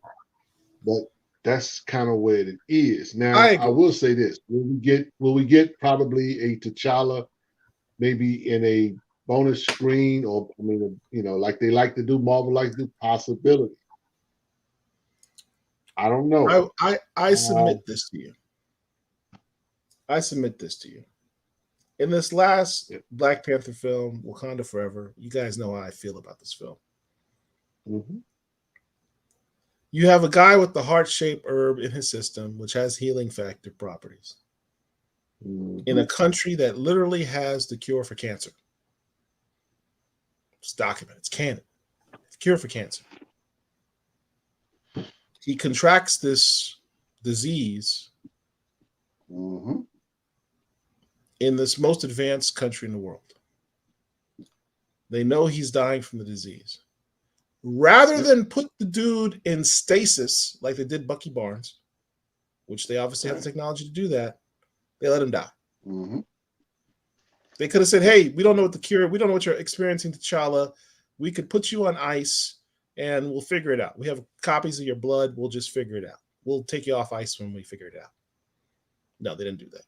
but that's kind of where it is. Now, I will say this: will we get probably a T'Challa, maybe in a bonus screen, or I mean, you know, like they like to do, Marvel likes to do, possibility. I don't know. I submit this to you. I submit this to you. In this last Black Panther film, Wakanda Forever, you guys know how I feel about this film. You have a guy with the heart-shaped herb in his system, which has healing factor properties, in a country that literally has the cure for cancer. It's documented. It's canon. It's cure for cancer. He contracts this disease in this most advanced country in the world. They know he's dying from the disease. Rather than put the dude in stasis like they did Bucky Barnes, which they obviously have the technology to do that, they let him die. They could have said, hey, we don't know what the cure, we don't know what you're experiencing, T'Challa. We could put you on ice and we'll figure it out. We have copies of your blood. We'll just figure it out. We'll take you off ice when we figure it out. No, they didn't do that.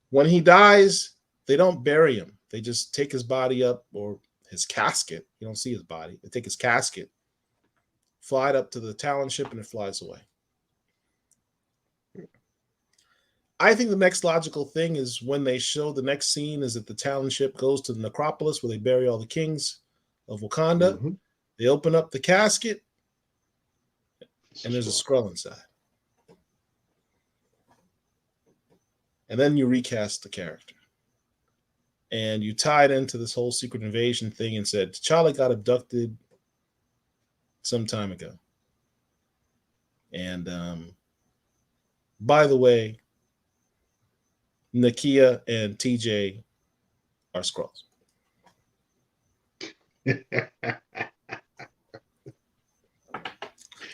When he dies, they don't bury him. They just take his body up, or his casket. You don't see his body. They take his casket, fly it up to the Talon ship, and it flies away. I think the next logical thing is when they show the next scene is that the Talon ship goes to the necropolis where they bury all the kings of Wakanda. Mm-hmm. They open up the casket, and there's a Skrull inside. And then you recast the character. And you tie it into this whole secret invasion thing and said, T'Challa got abducted some time ago. And by the way, Nakia and TJ are Skrulls.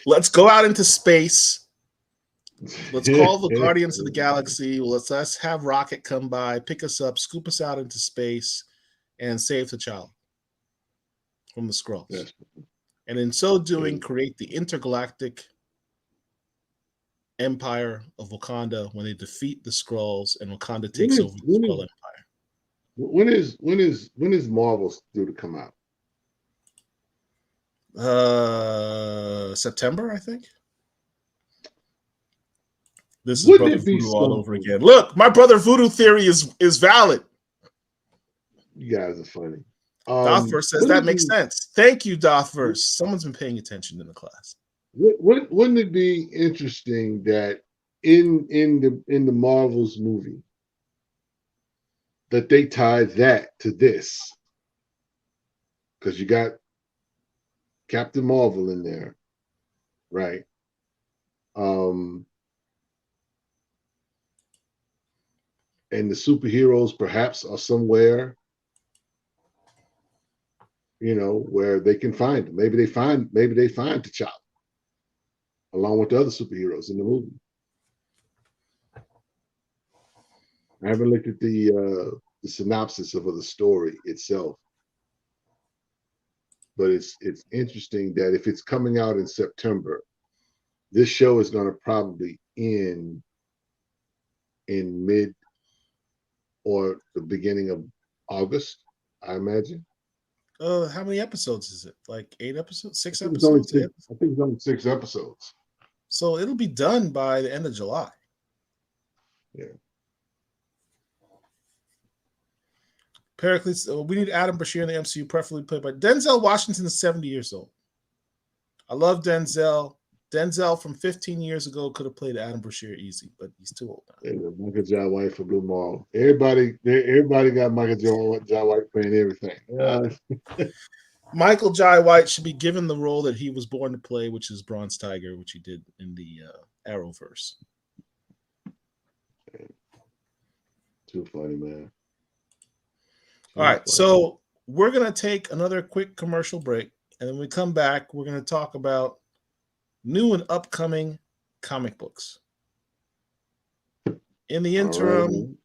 Let's go out into space. Let's call the Guardians of the Galaxy. Let's have Rocket come by, pick us up, scoop us out into space, and save T'Challa from the Skrulls. Yes. And in so doing, create the intergalactic empire of Wakanda when they defeat the Skrulls and Wakanda takes over the Skrull Empire. When is Marvel due to come out? September, I think. This is Brother Voodoo all over again. Look, my Brother Voodoo theory is valid. You guys are funny. Dothverse says that makes sense. Thank you, Dothverse. Someone's been paying attention in the class. Wouldn't it be interesting that in the Marvel's movie that they tied that to this? Because you got Captain Marvel in there, right? And the superheroes perhaps are somewhere, where they can find them. Maybe they find T'Challa along with the other superheroes in the movie. I haven't looked at the synopsis of the story itself, but it's interesting that if it's coming out in September, this show is going to probably end in mid or the beginning of August, I imagine. How many episodes is it? Like 8 episodes? 6 episodes? I think it's only 6 episodes. So it'll be done by the end of July. Yeah. Pericles, we need Adam Bashir in the MCU, preferably played by Denzel Washington is 70 years old. I love Denzel. Denzel from 15 years ago could have played Adam Bashir easy, but he's too old now. Yeah, Michael Jai White for Blue Mall. Everybody got Michael Jai White playing everything. Michael Jai White should be given the role that he was born to play, which is Bronze Tiger, which he did in the Arrowverse. Too funny, man. All right, so we're going to take another quick commercial break, and then when we come back, we're going to talk about new and upcoming comic books. In the interim,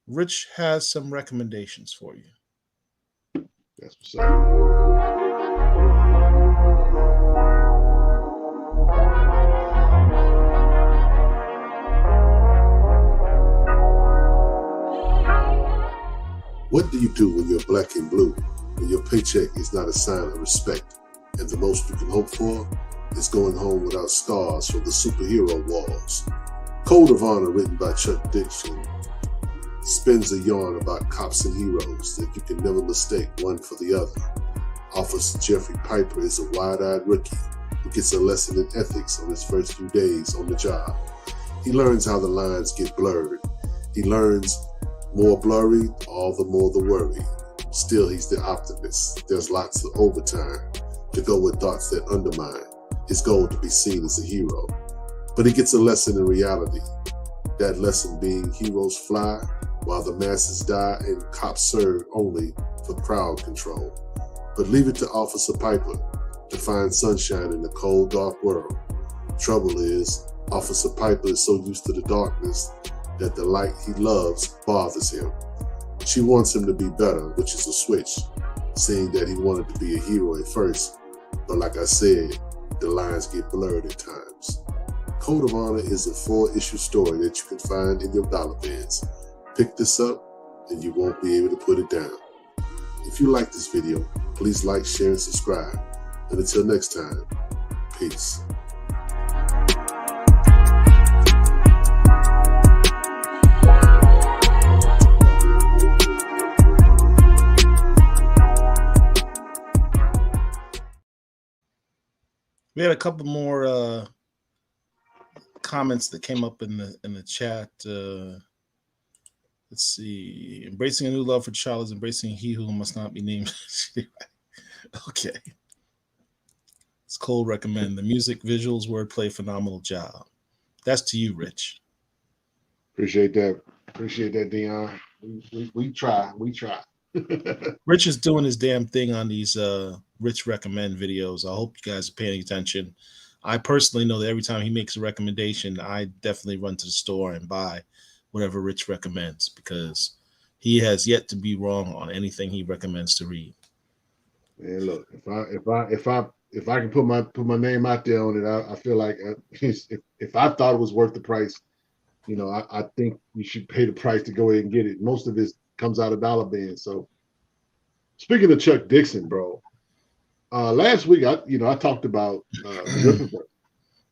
Rich has some recommendations for you. That's what's up. What do you do when you're black and blue, when your paycheck is not a sign of respect, and the most you can hope for is going home without stars from the superhero walls? Code of Honor, written by Chuck Dixon, spins a yarn about cops and heroes that you can never mistake one for the other. Officer Jeffrey Piper is a wide-eyed rookie who gets a lesson in ethics on his first few days on the job. He learns how the lines get blurred. He learns more blurry, all the more the worry. Still, he's the optimist. There's lots of overtime to go with thoughts that undermine his goal to be seen as a hero. But he gets a lesson in reality. That lesson being heroes fly while the masses die and cops serve only for crowd control. But leave it to Officer Piper to find sunshine in the cold, dark world. Trouble is, Officer Piper is so used to the darkness that the light he loves bothers him. She wants him to be better, which is a switch, saying that he wanted to be a hero at first, but like I said, the lines get blurred at times. Code of Honor is a 4-issue story that you can find in your dollar bins. Pick this up and you won't be able to put it down. If you like this video, please like, share, and subscribe. And until next time, peace. We had a couple more comments that came up in the chat. Let's see. Embracing a new love for child is embracing he who must not be named. Okay. It's Cole recommend the music, visuals, wordplay, phenomenal job. That's to you, Rich. Appreciate that. Appreciate that, Dion. We try. Rich is doing his damn thing on these Rich recommend videos. I hope you guys are paying attention. I personally know that every time he makes a recommendation, I definitely run to the store and buy whatever Rich recommends, because he has yet to be wrong on anything he recommends to read. Man, look, if I can put my name out there on it, I feel like if I thought it was worth the price, you know, I think you should pay the price to go ahead and get it. Most of it comes out of dollar bins. So speaking of Chuck Dixon, bro, last week I talked about Ripperverse.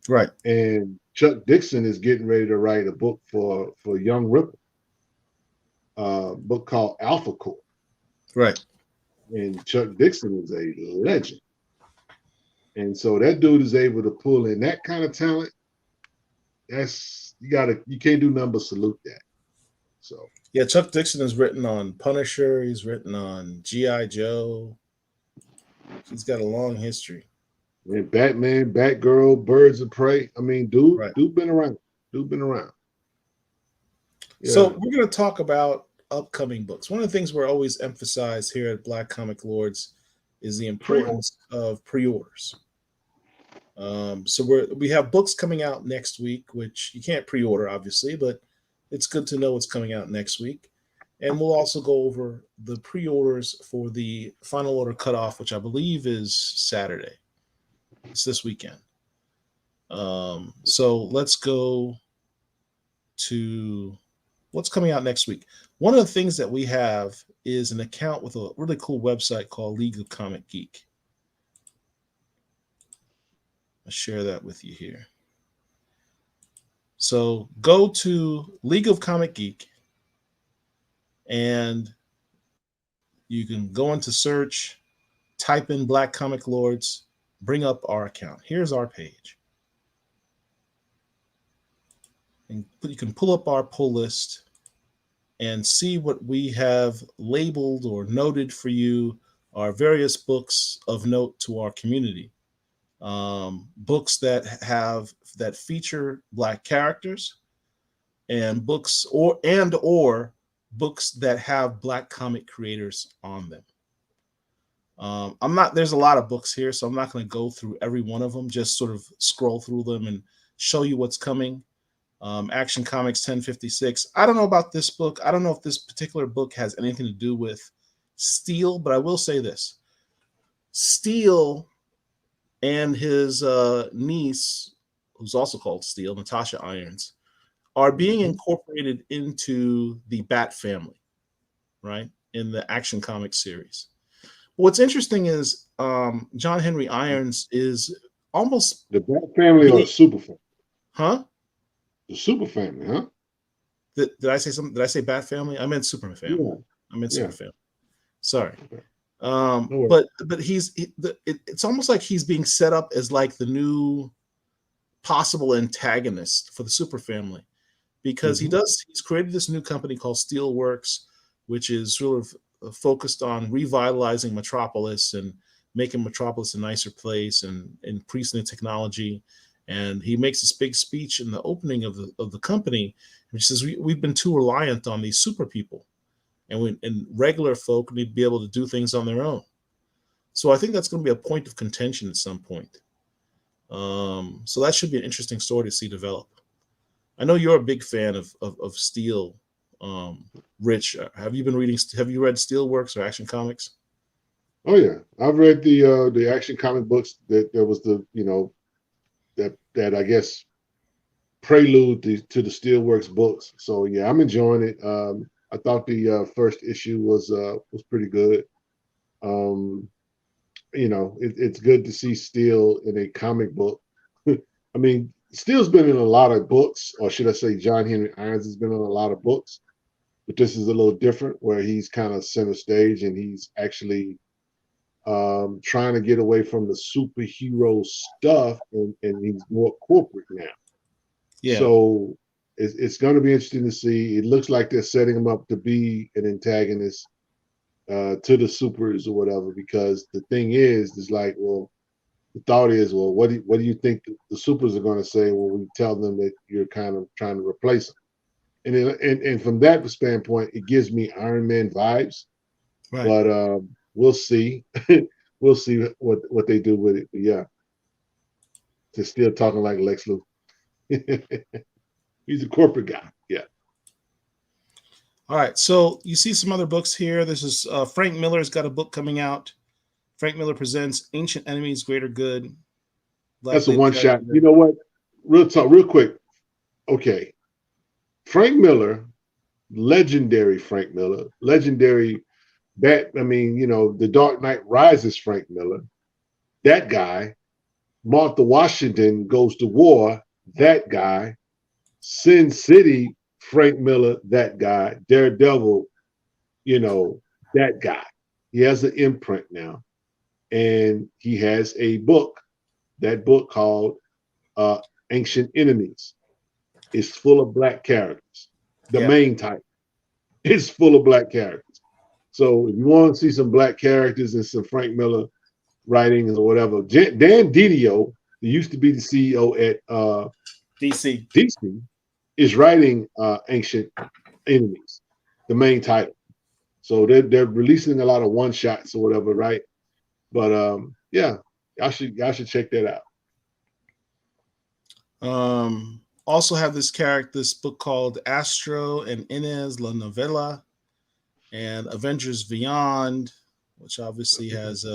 Right. And Chuck Dixon is getting ready to write a book for Young Ripper, a book called Alpha Core. Right. And Chuck Dixon is a legend. And so that dude is able to pull in that kind of talent. You can't do nothing but salute that. So yeah, Chuck Dixon has written on Punisher, he's written on G.I. Joe. He's got a long history. And Batman, Batgirl, Birds of Prey. I mean, dude been around. Yeah. So we're going to talk about upcoming books. One of the things we're always emphasize here at Black Comic Lords is the importance of pre-orders. So we have books coming out next week, which you can't pre-order, obviously, but it's good to know what's coming out next week. And we'll also go over the pre-orders for the final order cutoff, which I believe is Saturday. It's this weekend. So let's go to what's coming out next week. One of the things that we have is an account with a really cool website called League of Comic Geek. I'll share that with you here. So go to League of Comic Geek and you can go into search, type in Black Comic Lords, bring up our account. Here's our page. And you can pull up our pull list and see what we have labeled or noted for you, our various books of note to our community. Books that feature Black characters, and books or books that have Black comic creators on them. There's a lot of books here, so I'm not going to go through every one of them, just sort of scroll through them and show you what's coming. Action Comics 1056. I don't know about this book. I don't know if this particular book has anything to do with Steel, but I will say this. Steel and his niece, who's also called Steel, Natasha Irons, are being incorporated into the Bat family, right, in the Action Comics series. What's interesting is John Henry Irons is almost... The Bat family or the Super family? Huh? The Super family, huh? Did I say something? Did I say Bat family? I meant Superman family. Yeah. I meant Super family. Sorry. Okay. But it's almost like he's being set up as like the new possible antagonist for the Super family, because he's created this new company called Steelworks, which is sort of focused on revitalizing Metropolis and making Metropolis a nicer place and increasing the technology. And he makes this big speech in the opening of the company, which says we've been too reliant on these super people, and regular folk need to be able to do things on their own. So I think that's going to be a point of contention at some point. So that should be an interesting story to see develop. I know you're a big fan of Steel, Rich, have you been reading? Have you read Steelworks or Action Comics? Oh yeah, I've read the Action comic books. That was the that I guess prelude to the Steelworks books. So yeah, I'm enjoying it. I thought the first issue was pretty good. Um, it's good to see Steel in a comic book. I mean, Steel's been in a lot of books, or should I say, John Henry Irons has been in a lot of books, but this is a little different, where he's kind of center stage and he's actually trying to get away from the superhero stuff, and he's more corporate now. Yeah. So it's going to be interesting to see. It looks like they're setting him up to be an antagonist to the supers or whatever, because the thing is like, well, the thought is, well, what do you think the supers are going to say when we tell them that you're kind of trying to replace them? And from that standpoint, it gives me Iron Man vibes. Right. But we'll see. We'll see what they do with it. But yeah, they're still talking like Lex Luthor. He's a corporate guy. Yeah. All right. So you see some other books here. This is Frank Miller's got a book coming out. Frank Miller presents Ancient Enemies, Greater Good. That's a one shot. You know what? Real talk, real quick. Okay. Frank Miller, legendary Frank Miller, legendary the Dark Knight Rises Frank Miller, that guy. Martha Washington Goes to War, that guy. Sin City, Frank Miller, that guy. Daredevil, that guy. He has an imprint now. And he has a book, that book called Ancient Enemies. It's full of black characters. The main title is full of black characters. So if you want to see some black characters and some Frank Miller writings or whatever, Dan Didio, who used to be the CEO at DC, is writing Ancient Enemies, the main title. So they're releasing a lot of one shots or whatever, right? But yeah, y'all should check that out. Also have this book called Astro and Inez La Novela, and Avengers Beyond, which obviously has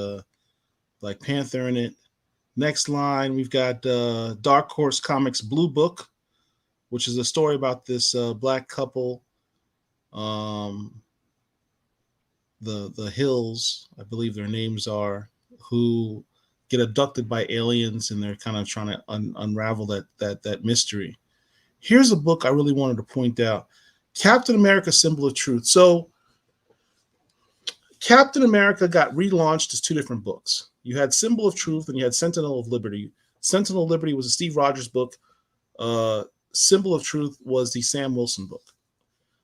Black Panther in it. Next line, we've got Dark Horse Comics Blue Book, which is a story about this black couple, the Hills, I believe their names are, who get abducted by aliens, and they're kind of trying to unravel that mystery. Here's a book I really wanted to point out, Captain America: Symbol of Truth. So Captain America got relaunched as two different books. You had Symbol of Truth and you had Sentinel of Liberty. Sentinel of Liberty was a Steve Rogers book. Symbol of Truth was the Sam Wilson book.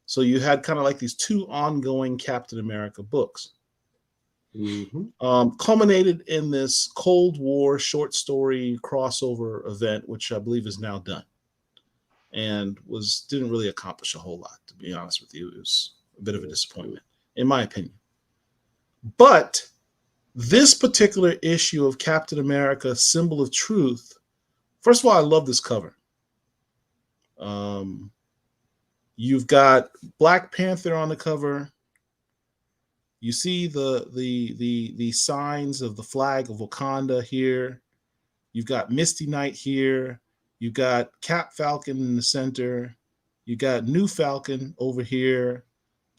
So you had kind of like these two ongoing Captain America books. Culminated in this Cold War short story crossover event, which I believe is now done, and didn't really accomplish a whole lot, to be honest with you. It was a bit of a disappointment, in my opinion. But this particular issue of Captain America: Symbol of Truth, first of all, I love this cover. You've got Black Panther on the cover. You see the signs of the flag of Wakanda here. You've got Misty Knight here. You've got Cap Falcon in the center. You got New Falcon over here.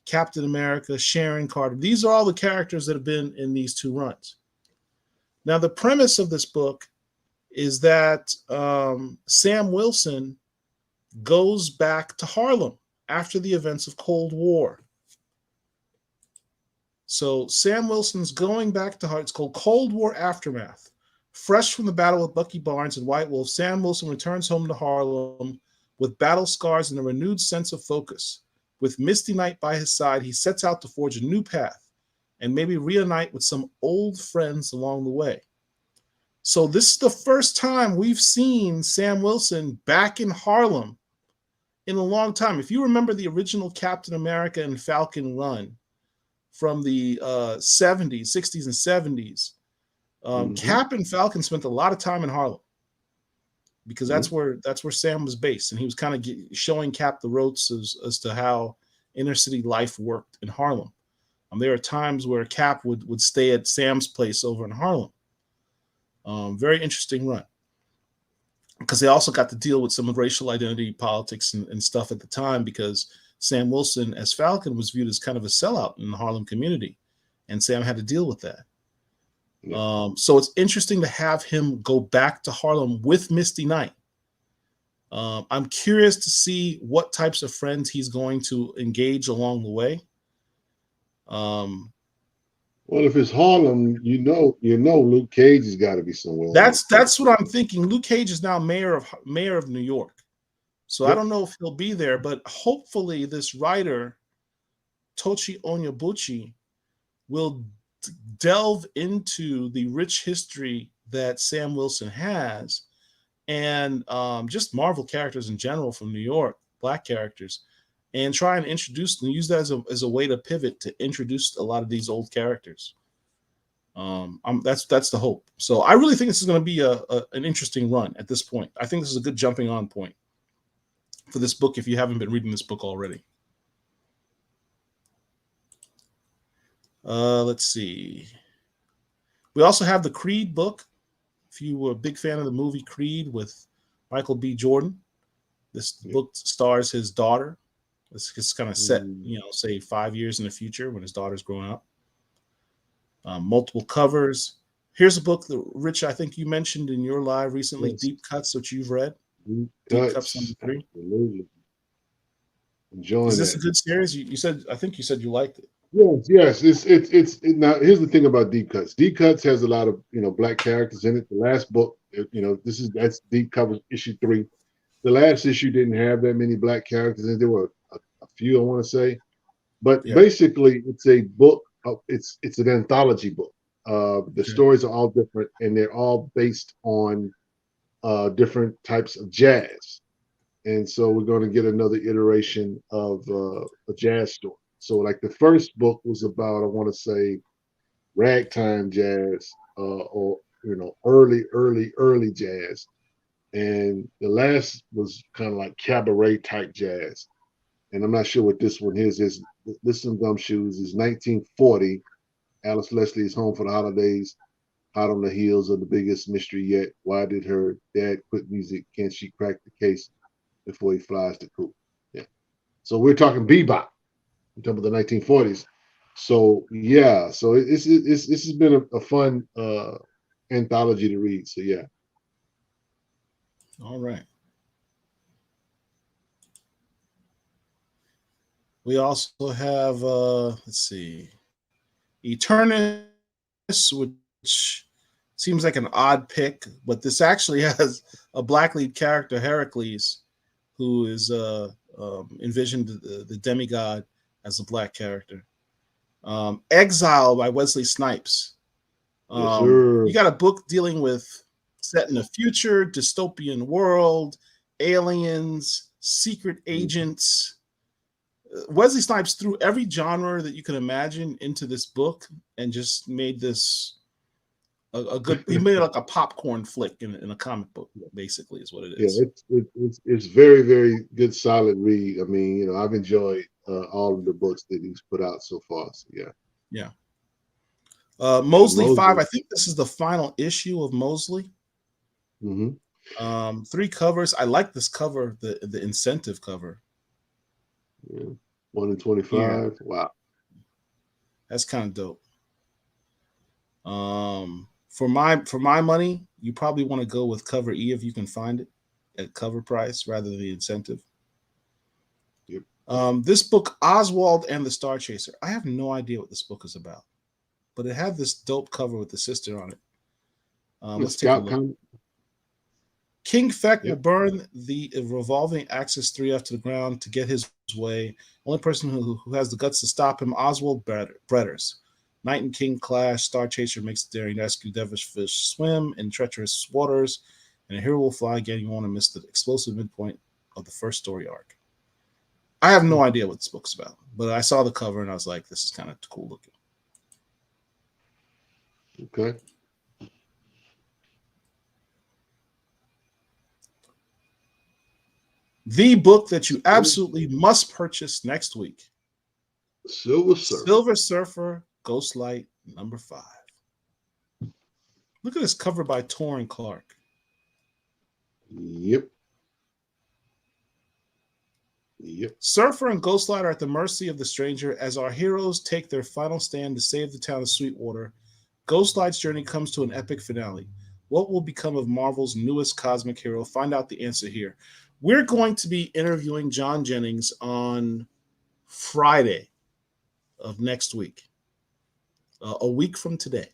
Captain America, Sharon Carter. These are all the characters that have been in these two runs. Now, the premise of this book is that Sam Wilson goes back to Harlem after the events of Cold War. So Sam Wilson's going back to Harlem. It's called Cold War Aftermath. Fresh from the battle with Bucky Barnes and White Wolf, Sam Wilson returns home to Harlem with battle scars and a renewed sense of focus. With Misty Knight by his side, he sets out to forge a new path and maybe reunite with some old friends along the way. So this is the first time we've seen Sam Wilson back in Harlem in a long time. If you remember the original Captain America and Falcon run from the 60s and 70s, Cap and Falcon spent a lot of time in Harlem because that's where Sam was based, and he was kind of showing Cap the ropes as to how inner city life worked in Harlem. There are times where Cap would stay at Sam's place over in Harlem. Very interesting run, because they also got to deal with some racial identity politics and stuff at the time, because Sam Wilson as Falcon was viewed as kind of a sellout in the Harlem community, and Sam had to deal with that. Yeah. So it's interesting to have him go back to Harlem with Misty Knight. I'm curious to see what types of friends he's going to engage along the way. Well, if it's Harlem, you know, Luke Cage has got to be somewhere. That's what I'm thinking. Luke Cage is now mayor of New York, so yep. I don't know if he'll be there, but hopefully this writer Tochi Onyebuchi will delve into the rich history that Sam Wilson has, and just Marvel characters in general from New York, Black characters, and try and introduce and use that as a way to pivot to introduce a lot of these old characters. That's the hope. So I really think this is going to be an interesting run at this point. I think this is a good jumping on point for this book if you haven't been reading this book already. Let's see. We also have the Creed book. If you were a big fan of the movie Creed with Michael B. Jordan, this book stars his daughter. It's kind of set, say 5 years in the future when his daughter's growing up. Multiple covers. Here's a book that, Rich, I think you mentioned in your live recently, yes. Deep Cuts, which you've read. Deep Cuts number 3. Absolutely. Enjoying Is this that. a good series? You said, I think you said you liked it. Yes. It's now. Here's the thing about Deep Cuts. Deep Cuts has a lot of Black characters in it. The last book, that's Deep Cover issue 3. The last issue didn't have that many Black characters, and there were a few, I want to say, but basically it's a book. It's an anthology book. The stories are all different, and they're all based on different types of jazz. And so we're going to get another iteration of a jazz story. So like the first book was about, I want to say, ragtime jazz, or early jazz. And the last was kind of like cabaret type jazz. And I'm not sure what this one is. This Some Gumshoes is 1940. Alice Leslie is home for the holidays, hot on the heels of the biggest mystery yet. Why did her dad quit music? Can she crack the case before he flies the coop? Yeah. So we're talking bebop. We're talking about the 1940s. So yeah. So this has been a fun anthology to read. So yeah. All right. We also have, let's see, Eternus, which seems like an odd pick, but this actually has a Black lead character, Heracles, who is envisioned the demigod as a Black character. Exile by Wesley Snipes. Yes, sir. You got a book dealing with set in a future, dystopian world, aliens, secret agents. Wesley Snipes threw every genre that you can imagine into this book and just made this a good. He made it like a popcorn flick in a comic book, basically, is what it is. Yeah, it's very, very good, solid read. I mean, I've enjoyed all of the books that he's put out so far. So yeah. Mosley 5. I think this is the final issue of Mosley. Mm-hmm. 3 covers. I like this cover, the incentive cover. Yeah. 1 in 25. Yeah. Wow. That's kind of dope. For my money, you probably want to go with cover E if you can find it at cover price rather than the incentive. Yep. This book, Oswald and the Star Chaser. I have no idea what this book is about, but it had this dope cover with the sister on it. Let's take a look. King Feck will burn the revolving Axis 3F to the ground to get his way. Only person who has the guts to stop him, Oswald Bretters. Knight and King clash. Star Chaser makes the daring rescue. Devilfish swim in treacherous waters. And a hero will fly again. You want to miss the explosive midpoint of the first story arc. I have no idea what this book's about, but I saw the cover and I was like, this is kind of cool looking. Okay. The book that you absolutely must purchase next week Silver Surfer. Silver Surfer Ghostlight #5. Look at this cover by Torrin Clark. Yep. Yep. Surfer and Ghostlight are at the mercy of the stranger as our heroes take their final stand to save the town of Sweetwater. Ghostlight's journey comes to an epic finale. What will become of Marvel's newest cosmic hero? Find out the answer here. We're going to be interviewing John Jennings on Friday of next week, a week from today.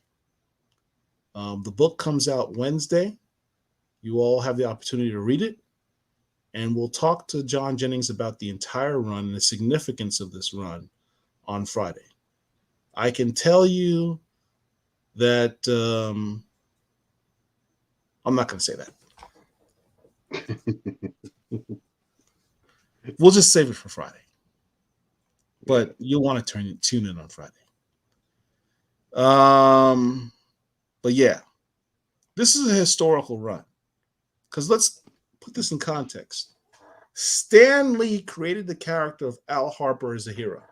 The book comes out Wednesday. You all have the opportunity to read it, and we'll talk to John Jennings about the entire run and the significance of this run on Friday. I can tell you that I'm not going to say that. We'll just save it for Friday. But you'll want to tune in on Friday. But yeah, this is a historical run. Because let's put this in context. Stan Lee created the character of Al Harper as a hero.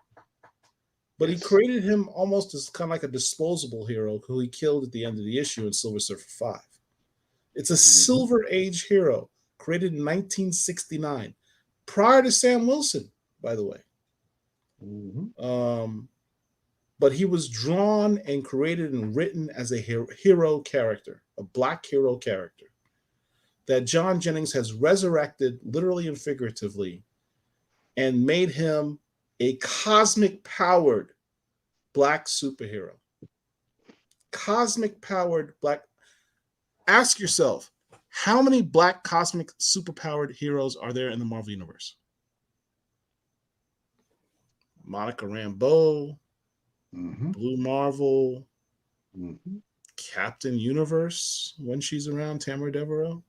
But he created him almost as kind of like a disposable hero who he killed at the end of the issue in Silver Surfer 5. It's a Silver Age hero created in 1969, prior to Sam Wilson, by the way. But he was drawn and created and written as a hero character, a black hero character that John Jennings has resurrected literally and figuratively and made him a cosmic powered black superhero. Cosmic powered black. Ask yourself, how many black cosmic superpowered heroes are there in the Marvel Universe? Monica Rambeau, Blue Marvel, Captain Universe when she's around, Tamara Devereaux,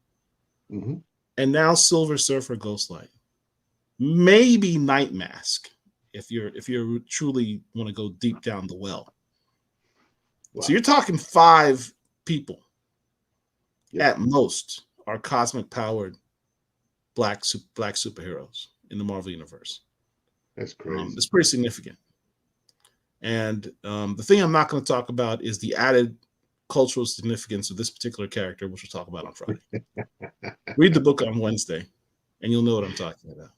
and now Silver Surfer Ghostlight. Maybe Night Mask if you truly want to go deep down the well. Wow. So you're talking 5 people at most are cosmic powered black superheroes in the Marvel Universe. That's crazy. It's pretty significant. And the thing I'm not going to talk about is the added cultural significance of this particular character, which we'll talk about on Friday. Read the book on Wednesday, and you'll know what I'm talking about.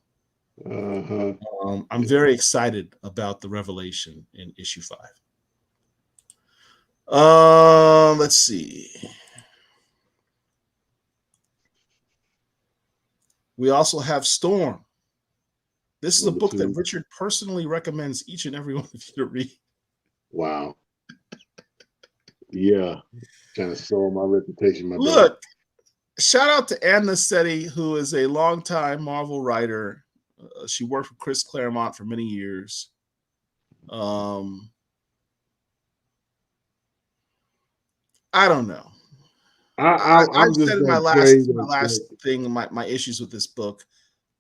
I'm very excited about the revelation in issue 5. Let's see. We also have Storm. This is a book that Richard personally recommends each and every one of you to read. Wow. Yeah. Trying to soil my reputation. Look, shout out to Ann Nocenti, who is a longtime Marvel writer. She worked with Chris Claremont for many years. I don't know. I've said in my last thing, my issues with this book.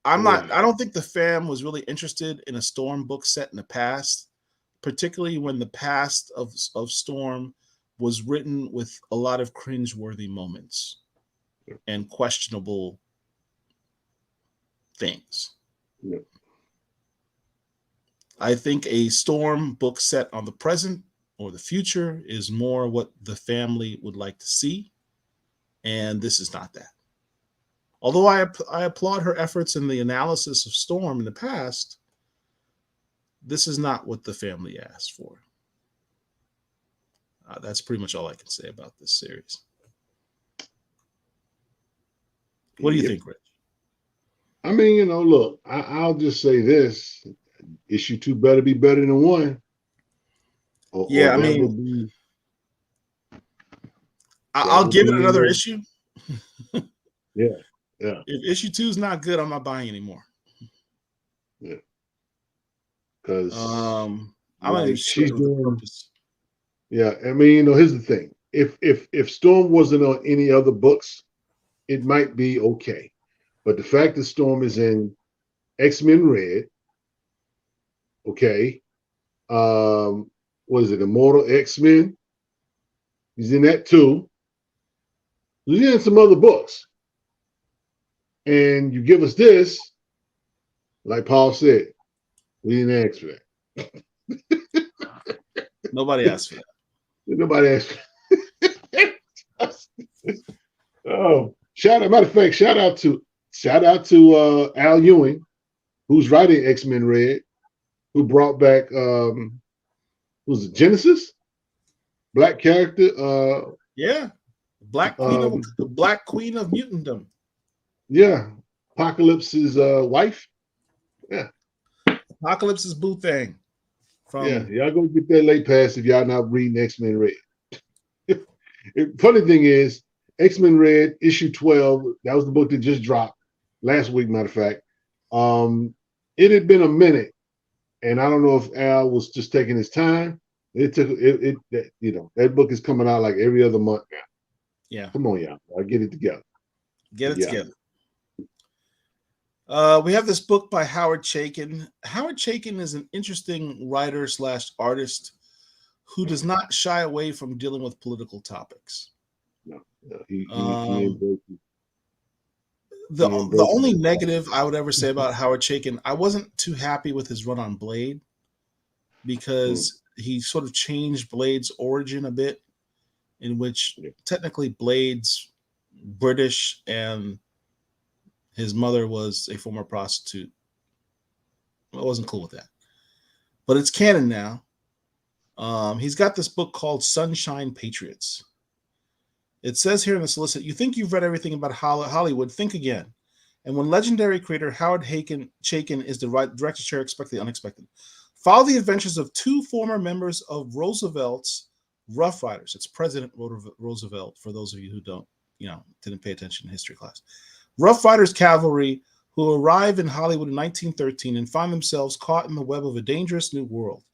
I don't think the fam was really interested in a Storm book set in the past, particularly when the past of Storm was written with a lot of cringeworthy moments and questionable things. Yep. I think a Storm book set on the present or the future is more what the family would like to see, and this is not that. Although I applaud her efforts in the analysis of Storm in the past, this is not what the family asked for. That's pretty much all I can say about this series. What do you think, Rich? I mean, look, I'll just say this. Issue 2 better be better than 1. I mean, I'll give it another issue. Yeah. If issue 2 is not good, I'm not buying anymore. Yeah. Because I'm not she's doing purpose. Yeah, I mean, here's the thing. If Storm wasn't on any other books, it might be okay. But the fact that Storm is in X-Men Red, okay. What is it? Immortal X-Men? He's in that too. He's in some other books. And you give us this, like Paul said, we didn't ask for that. Nobody asked for that. Nobody asked. Oh, matter of fact, shout out to Al Ewing, who's writing X-Men Red, who brought back was it Genesis? Black character. Yeah. Black Queen of Mutantdom. Yeah. Apocalypse's wife. Yeah. Apocalypse's Boo Thing. Yeah, y'all go get that late pass if y'all not reading X-Men Red. Funny thing is, X-Men Red issue 12, that was the book that just dropped last week, matter of fact. It had been a minute, and I don't know if Al was just taking his time. That book is coming out like every other month now. Yeah. Come on, y'all. I'll get it together. Together. We have this book by Howard Chaykin. Howard Chaykin is an interesting writer / artist who does not shy away from dealing with political topics. No, the only negative I would ever say about Howard Chaykin, I wasn't too happy with his run on Blade because he sort of changed Blade's origin a bit, in which technically Blade's British and his mother was a former prostitute. I wasn't cool with that. But it's canon now. He's got this book called Sunshine Patriots. It says here in the solicit, you think you've read everything about Hollywood, think again. And when legendary creator Howard Chaykin is the director chair, expect the unexpected. Follow the adventures of two former members of Roosevelt's Rough Riders. It's President Roosevelt, for those of you who didn't pay attention in history class. Rough Riders cavalry who arrive in Hollywood in 1913 and find themselves caught in the web of a dangerous new world.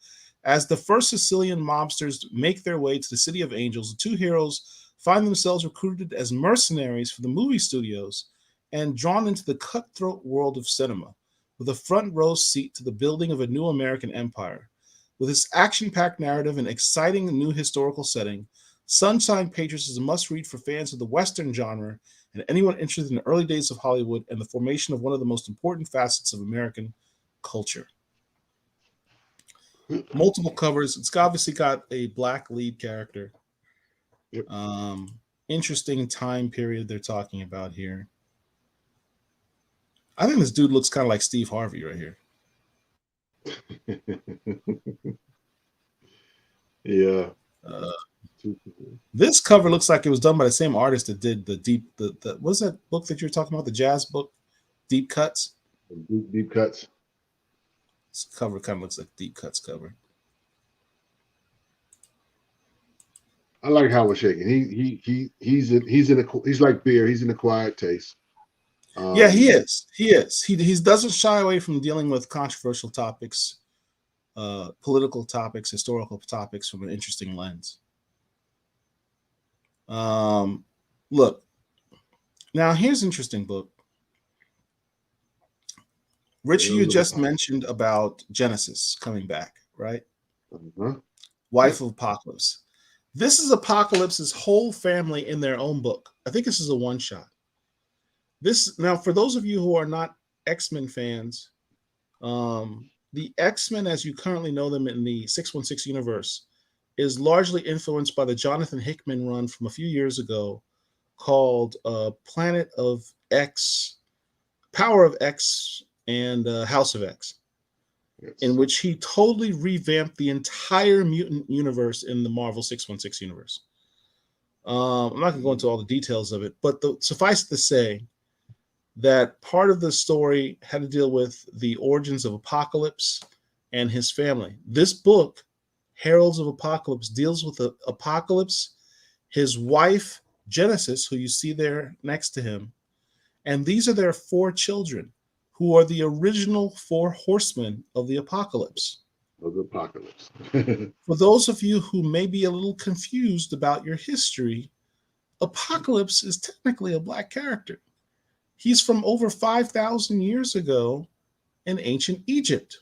As the first Sicilian mobsters make their way to the City of Angels, the two heroes find themselves recruited as mercenaries for the movie studios and drawn into the cutthroat world of cinema, with a front row seat to the building of a new American empire. With its action-packed narrative and exciting new historical setting, Sunshine Patriots is a must-read for fans of the Western genre and anyone interested in the early days of Hollywood and the formation of one of the most important facets of American culture. Multiple covers. It's obviously got a black lead character. Yep. Interesting time period they're talking about here. I think this dude looks kind of like Steve Harvey right here. Yeah. This cover looks like it was done by the same artist that did the what's that book that you're talking about? The jazz book, Deep Cuts. Deep Cuts. This cover kind of looks like Deep Cuts cover. I like Howard Chaykin. He's like beer. He's an acquired taste. Yeah, he is. He doesn't shy away from dealing with controversial topics, political topics, historical topics from an interesting lens. Look, now here's an interesting book. Richie, you just mentioned about Genesis coming back, right? Wife of Apocalypse. This is Apocalypse's whole family in their own book. I think this is a one-shot. Now, for those of you who are not X-Men fans, the X-Men, as you currently know them in the 616 universe, is largely influenced by the Jonathan Hickman run from a few years ago called Planet of X, Power of X, and House of X, in which he totally revamped the entire mutant universe in the Marvel 616 universe. I'm not going to go into all the details of it, but suffice to say that part of the story had to deal with the origins of Apocalypse and his family. This book, Heralds of Apocalypse, deals with Apocalypse, his wife, Genesis, who you see there next to him, and these are their 4 children, who are the original 4 horsemen of the Apocalypse. For those of you who may be a little confused about your history, Apocalypse is technically a black character. He's from over 5,000 years ago in ancient Egypt,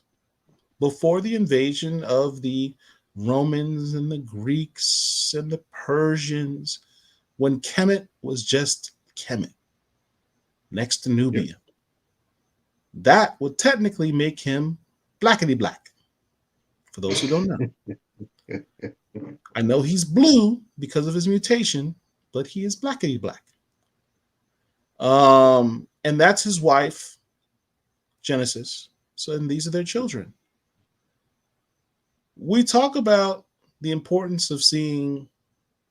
before the invasion of the Romans and the Greeks and the Persians, when Kemet was just Kemet, next to Nubia. Yep. That would technically make him blackety black For those who don't know, I know he's blue because of his mutation, but he is blackity black. And that's his wife, Genesis. So, and these are their children. We talk about the importance of seeing,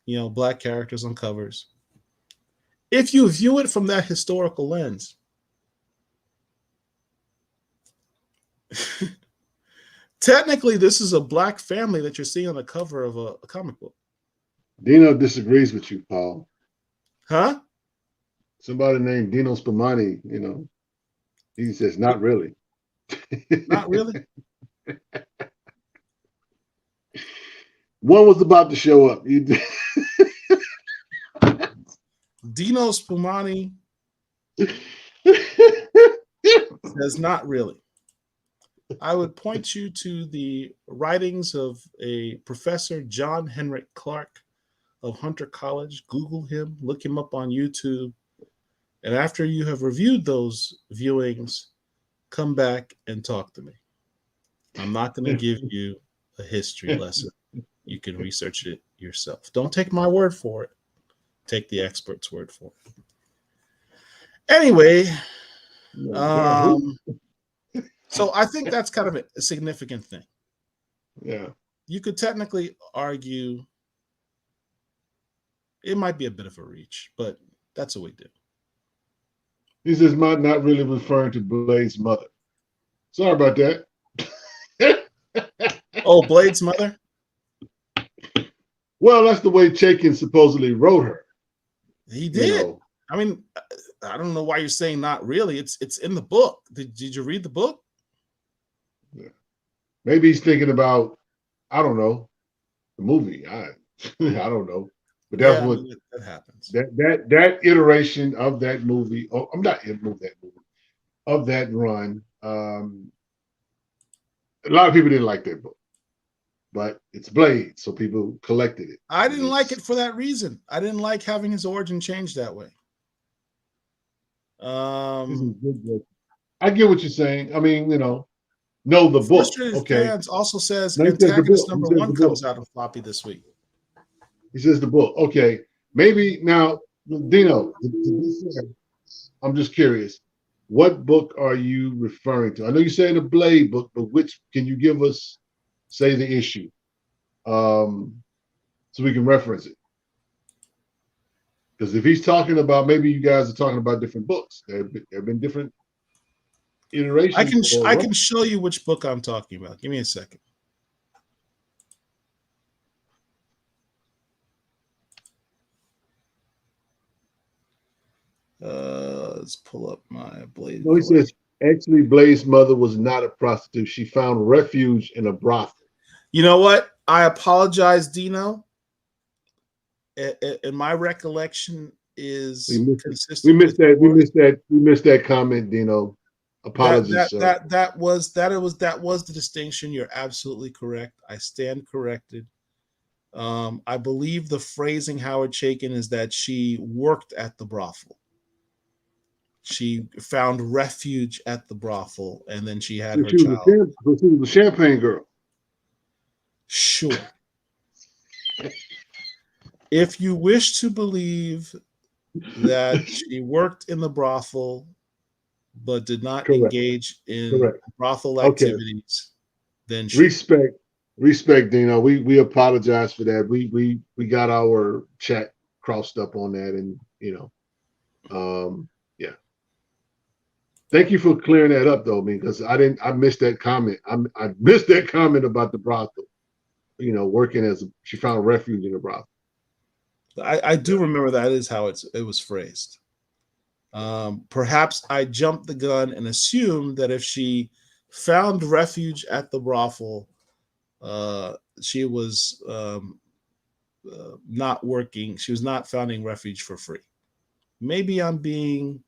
black characters on covers. If you view it from that historical lens, technically, this is a black family that you're seeing on the cover of a comic book. Dino disagrees with you, Paul. Huh? Somebody named Dino Spumani, he says, not really. Not really? One was about to show up. Dino Spumani says not really. I would point you to the writings of a Professor John Henrik Clark of Hunter College. Google him, look him up on YouTube. And after you have reviewed those viewings, come back and talk to me. I'm not going to give you a history lesson. You can research it yourself. Don't take my word for it. Take the expert's word for it. Anyway, so I think that's kind of a significant thing. Yeah. You could technically argue it might be a bit of a reach, but that's what we do. He says, not really referring to Blade's mother. Sorry about that. Oh, Blade's mother? Well, that's the way Chaikin supposedly wrote her. He did. I mean, I don't know why you're saying not really. It's in the book. Did you read the book? Yeah. Maybe he's thinking about, I don't know, the movie. I don't know. But that's what that happens. That iteration of that movie. Oh, I'm not that movie of that run. A lot of people didn't like that book, but it's Blade, so people collected it. I didn't like it for that reason. I didn't like having his origin changed that way. I get what you're saying. I mean, know the book. Okay. Fans also says Antagonist #1 comes out of floppy this week. He says the book. Okay. Maybe now, Dino, I'm just curious. What book are you referring to? I know you say the Blade book, but which can you give us, say the issue, so we can reference it? Because if he's talking about, maybe you guys are talking about different books. There have been different iterations. I can show you which book I'm talking about. Give me a second. Let's pull up my Blade. No, he says, actually, Blade's mother was not a prostitute. She found refuge in a brothel. You know what? I apologize, Dino. And my recollection is consistent. We missed that comment, Dino. Apologies. That was the distinction. You're absolutely correct. I stand corrected. I believe the phrasing, Howard Chaikin, is that she worked at the brothel. She found refuge at the brothel, and then she had her child. She was a champagne girl. Sure. If you wish to believe that she worked in the brothel but did not engage in brothel activities, then she... Respect, Dino. We apologize for that. We got our chat crossed up on that, and yeah. Thank you for clearing that up, though, because I missed that comment. I missed that comment about the brothel. Working she found refuge in a brothel. I do remember that is how it was phrased. Perhaps I jumped the gun and assumed that if she found refuge at the brothel, she was not working. She was not finding refuge for free. Maybe I'm being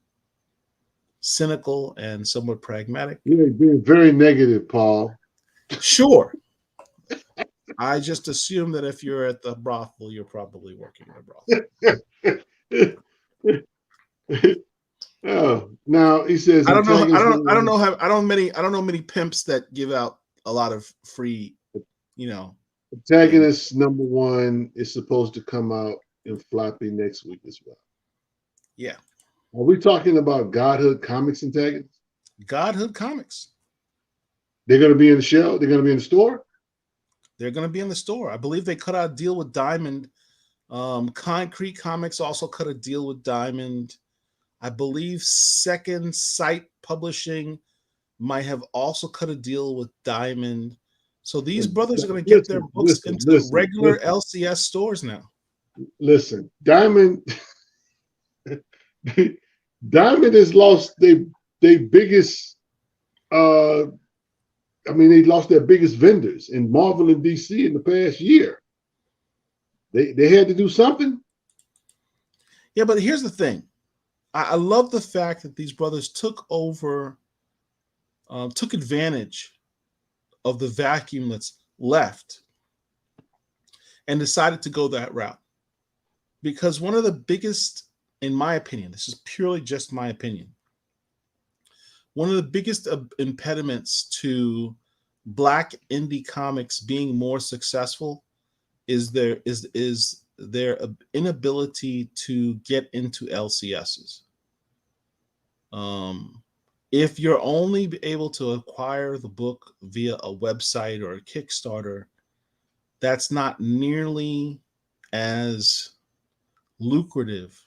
cynical and somewhat pragmatic. You're being very negative, Paul. Sure. I just assume that if you're at the brothel, you're probably working at a brothel. Oh, now he says, I don't know many pimps that give out a lot of free you know. Antagonist #1 is supposed to come out in floppy next week as well. Yeah. Are we talking about Godhood Comics antagonists? Godhood Comics. They're going to be in the show? They're going to be in the store? They're going to be in the store. I believe they cut out a deal with Diamond. Concrete Comics also cut a deal with Diamond. I believe Second Sight Publishing might have also cut a deal with Diamond. So these brothers are going to get their books into regular LCS stores now. Listen, Diamond has lost their biggest they lost their biggest vendors in Marvel and DC in the past year. They had to do something. Yeah, but here's the thing. I love the fact that these brothers took advantage of the vacuum that's left and decided to go that route. Because one of the biggest, in my opinion, this is purely just my opinion, one of the biggest impediments to Black indie comics being more successful is their inability to get into LCSs. If you're only able to acquire the book via a website or a Kickstarter, that's not nearly as lucrative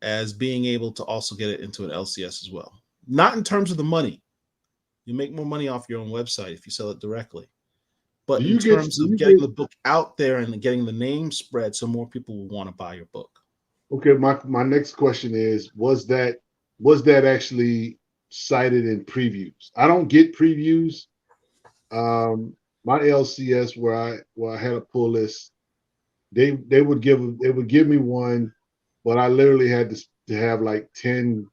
as being able to also get it into an LCS as well. Not in terms of the money. You make more money off your own website if you sell it directly. But in terms of getting the book out there and getting the name spread so more people will want to buy your book. Okay, my next question is, was that actually cited in previews? I don't get previews. My LCS where I had a pull list, they would give me one, but I literally had to have like 10,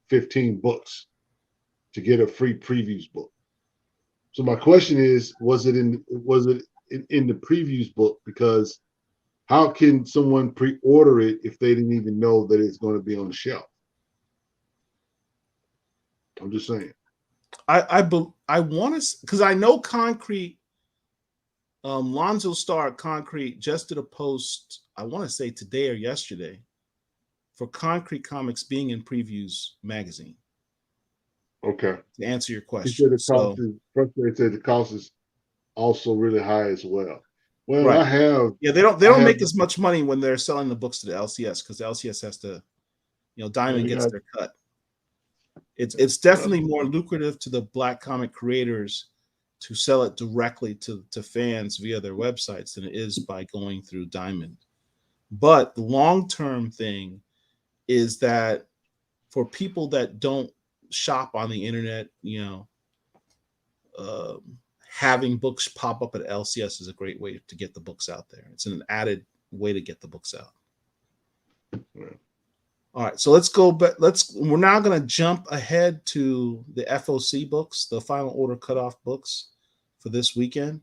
15 books to get a free previews book. So my question is, was it in the previews book? Because how can someone pre-order it if they didn't even know that it's going to be on the shelf? I'm just saying. I want to, because I know Concrete, Lonzo Starr at Concrete just did a post, I want to say today or yesterday, for Concrete Comics being in Previews magazine. Okay. To answer your question. He said the cost is also really high as well. Well, right. I have. Yeah, they don't make as much money when they're selling the books to the LCS because the LCS has to, Diamond gets their cut. It's definitely more lucrative to the Black comic creators to sell it directly to fans via their websites than it is by going through Diamond. But the long-term thing is that for people that don't shop on the internet, having books pop up at LCS is a great way to get the books out there. It's an added way to get the books out. Right. All right, so let's go. But we're now going to jump ahead to the FOC books, the final order cutoff books for this weekend,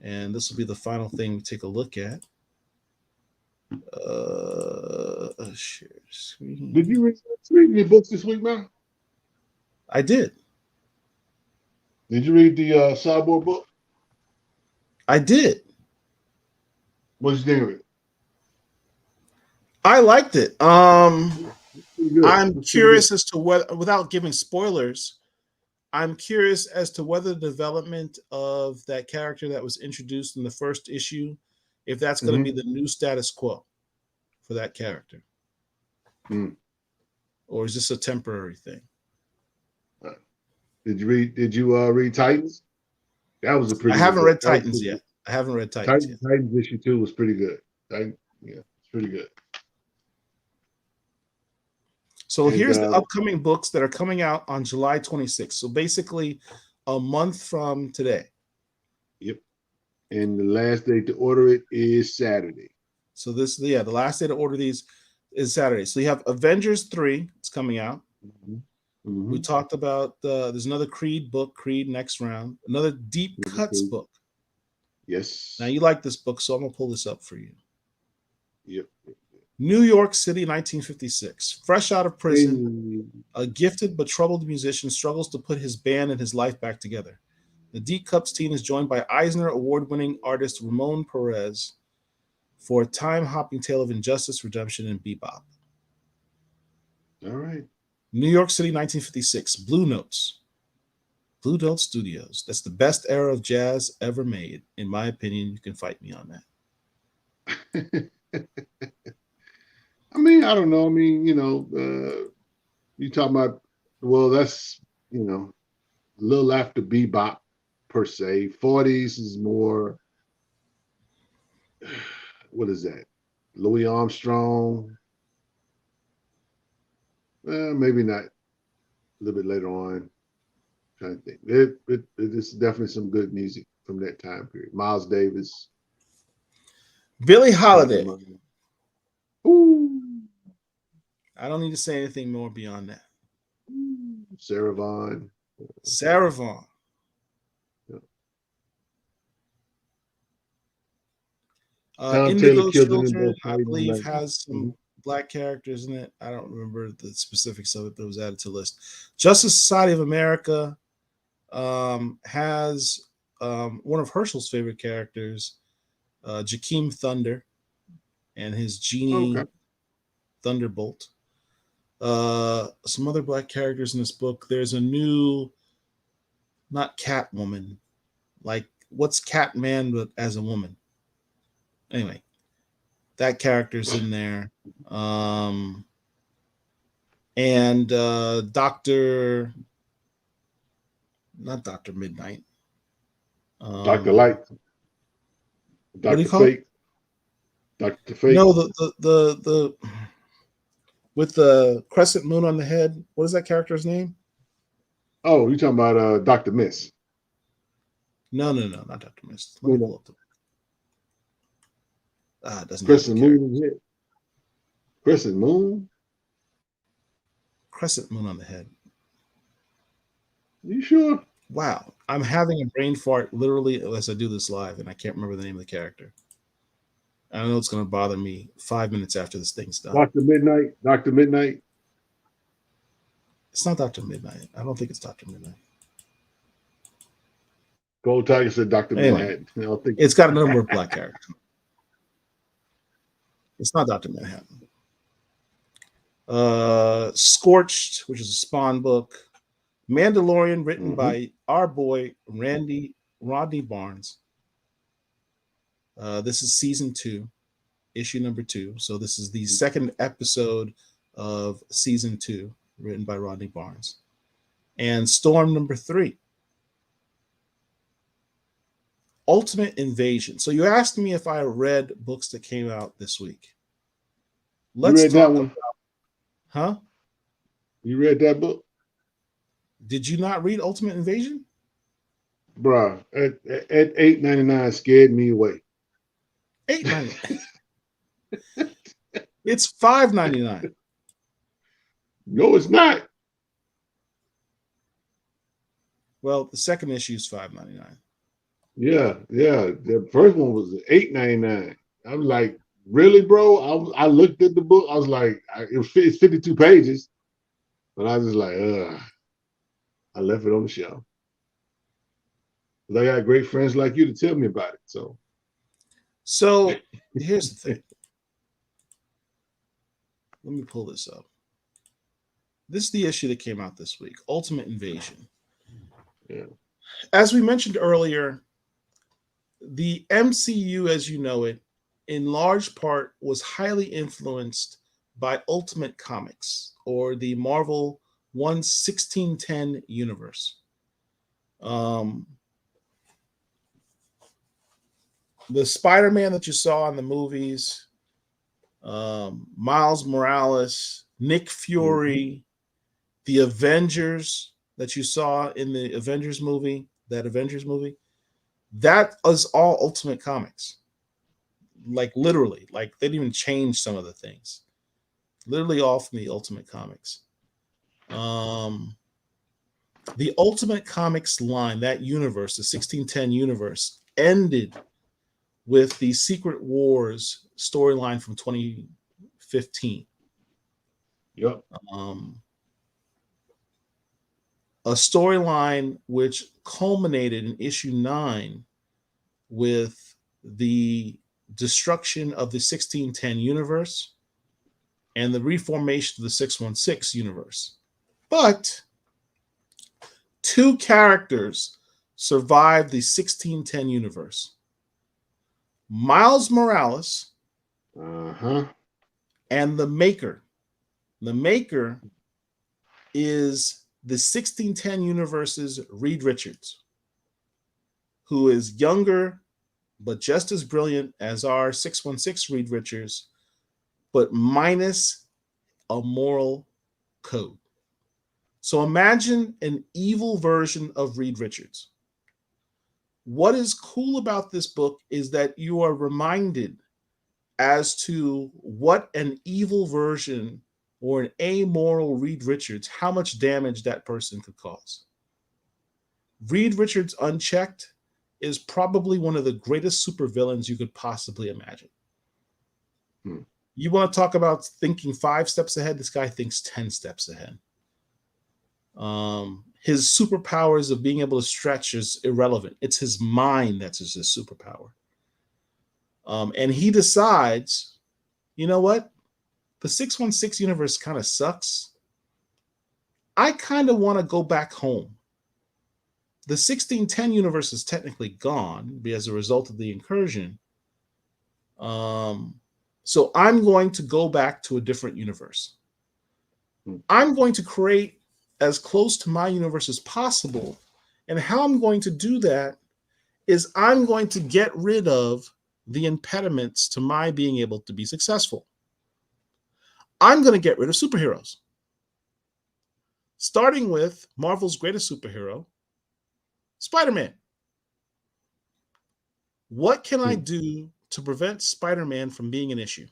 and this will be the final thing we take a look at. Share screen. Did you read any books this week, man? I did. Did you read the Cyborg book? I did. What did you think of it? I liked it. I'm curious as to whether, without giving spoilers, I'm curious as to whether the development of that character that was introduced in the first issue, if that's going to be the new status quo for that character. Or is this a temporary thing? Did you read Titans? That was a pretty. I haven't read Titans yet. I haven't read Titans yet. Titans issue 2 was pretty good. It's pretty good. So here's the upcoming books that are coming out on July 26th. So basically a month from today. Yep. And the last day to order it is Saturday. So the last day to order these is Saturday. So you have Avengers 3. It's coming out. We talked about there's another Creed book, Creed Next Round, another Deep Cuts book. Yes. Now you like this book, so I'm gonna pull this up for you. Yep. New York City, 1956. Fresh out of prison, a gifted but troubled musician struggles to put his band and his life back together. The D Cups team is joined by Eisner Award-winning artist Ramon Perez for a time-hopping tale of injustice, redemption, and bebop. All right. New York City, 1956. Blue Notes. Blue Note Studios. That's the best era of jazz ever made. In my opinion, you can fight me on that. I mean, I don't know. I mean, you talking about, well, that's, a little after bebop per se. 40s is more, what is that? Louis Armstrong. Maybe not. A little bit later on. Trying to think. It is definitely some good music from that time period. Miles Davis. Billie Holiday. Ooh. I don't need to say anything more beyond that. Sarah Vaughan. Sarah Vaughan. Indigo Children, I believe, has some black characters in it. I don't remember the specifics of it, but it was added to the list. Justice Society of America has one of Herschel's favorite characters, Jakeem Thunder, and his genie Thunderbolt. Some other black characters in this book. There's a new, not Catwoman, like what's Catman but as a woman. Anyway, that character's in there. And not Dr. Midnight. Dr. Light. Dr. Fate. Dr. Fate. No, the with the crescent moon on the head. What is that character's name? Oh, you're talking about Dr. Miss. No, not Dr. Miss. Let me pull up the doesn't Crescent Moon. Crescent Moon? Crescent moon on the head. You sure? Wow. I'm having a brain fart literally as I do this live, and I can't remember the name of the character. I know it's going to bother me 5 minutes after this thing's done. Dr. Midnight? Dr. Midnight? It's not Dr. Midnight. I don't think it's Dr. Midnight. Gold Tiger said Dr. Anyway, Midnight. It's got a number of black characters. It's not Dr. Manhattan. Scorched, which is a Spawn book. Mandalorian, written by our boy Rodney Barnes. This is season 2, issue number 2. So this is the second episode of season 2, written by Rodney Barnes. And Storm number 3. Ultimate Invasion. So you asked me if I read books that came out this week. Let's talk that one. Huh? You read that book? Did you not read Ultimate Invasion? Bruh, at $8.99 scared me away. $8.99. It's $5.99. No, it's not. Well, the second issue is $5.99. Yeah. The first one was $8.99. I was like, really, bro? I looked at the book. I was like, it's 52 pages, but I was just like, I left it on the shelf. I got great friends like you to tell me about it. So here's the thing. Let me pull this up. This is the issue that came out this week, Ultimate Invasion. Yeah. As we mentioned earlier, the MCU, as you know it, in large part was highly influenced by Ultimate Comics, or the Marvel 1/1610 universe. The Spider-Man that you saw in the movies, Miles Morales, Nick Fury, the Avengers that you saw in the Avengers movie, that is all Ultimate Comics. Like literally, like they didn't even change some of the things. Literally all from the Ultimate Comics. The Ultimate Comics line, that universe, the 1610 universe, ended with the Secret Wars storyline from 2015. Yep. A storyline which culminated in issue 9 with the destruction of the 1610 universe and the reformation of the 616 universe. But 2 characters survived the 1610 universe. Miles Morales and the Maker. The Maker is the 1610 universe's Reed Richards, who is younger but just as brilliant as our 616 Reed Richards, but minus a moral code. So imagine an evil version of Reed Richards. What is cool about this book is that you are reminded as to what an evil version or an amoral Reed Richards, how much damage that person could cause. Reed Richards unchecked is probably one of the greatest supervillains you could possibly imagine. You want to talk about thinking 5 steps ahead? This guy thinks 10 steps ahead. His superpowers of being able to stretch is irrelevant. It's his mind that's his superpower. And he decides, you know what? The 616 universe kind of sucks. I kind of want to go back home. The 1610 universe is technically gone as a result of the incursion. So I'm going to go back to a different universe. I'm going to create as close to my universe as possible. And how I'm going to do that is I'm going to get rid of the impediments to my being able to be successful. I'm going to get rid of superheroes. Starting with Marvel's greatest superhero, Spider-Man. What can I do to prevent Spider-Man from being an issue?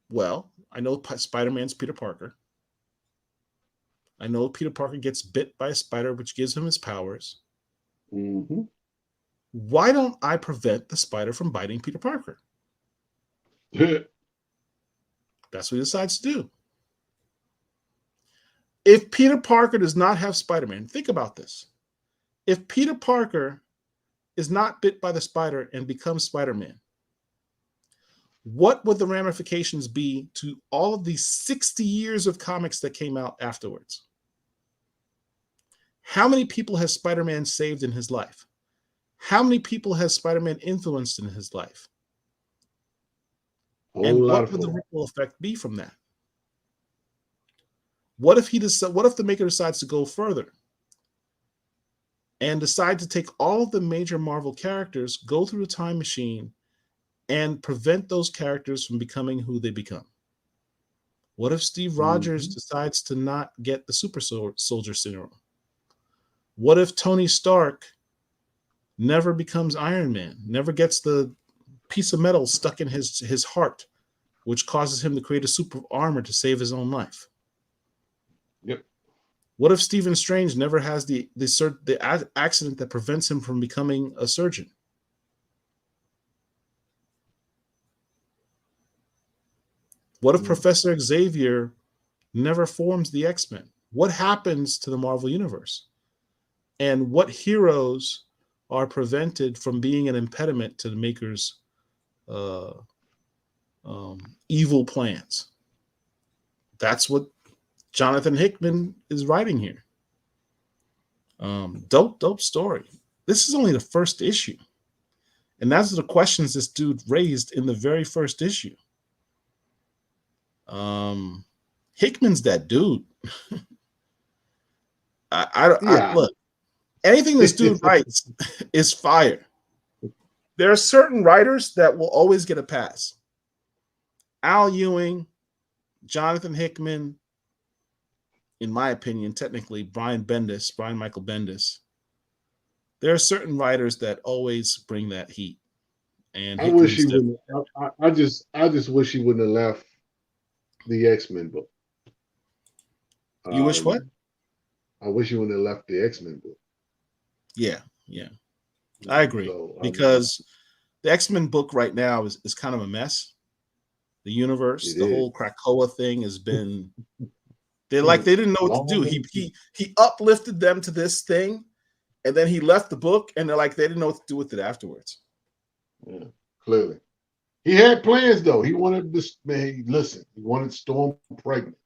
Well, I know Spider-Man's Peter Parker. I know Peter Parker gets bit by a spider, which gives him his powers. Why don't I prevent the spider from biting Peter Parker? That's what he decides to do. If Peter Parker does not have Spider-Man, think about this. If Peter Parker is not bit by the spider and becomes Spider-Man, what would the ramifications be to all of these 60 years of comics that came out afterwards? How many people has Spider-Man saved in his life? How many people has Spider-Man influenced in his life? And what would the ripple effect be from that? What if the Maker decides to go further and decide to take all of the major Marvel characters, go through the time machine, and prevent those characters from becoming who they become? What if Steve Rogers decides to not get the super soldier syndrome? What if Tony Stark never becomes Iron Man, never gets the piece of metal stuck in his heart, which causes him to create a super armor to save his own life? Yep. What if Stephen Strange never has the accident that prevents him from becoming a surgeon? What if Professor Xavier never forms the X-Men? What happens to the Marvel Universe? And what heroes are prevented from being an impediment to the Maker's evil plans? That's what Jonathan Hickman is writing here. Dope story. This is only the first issue. And that's the questions this dude raised in the very first issue. Hickman's that dude. Look, anything this dude writes is fire. There are certain writers that will always get a pass. Al Ewing, Jonathan Hickman, in my opinion, technically Brian Michael Bendis. There are certain writers that always bring that heat. And I wish he wouldn't. I just wish he wouldn't have left the X-Men book. You wish what? I wish he wouldn't have left the X-Men book. Yeah. I agree. Because the X-Men book right now is kind of a mess. The universe, the whole Krakoa thing has been They didn't know what to do. Long. He uplifted them to this thing, and then he left the book, and they didn't know what to do with it afterwards. Yeah, clearly. He had plans though. He wanted this man. Listen, he wanted Storm pregnant.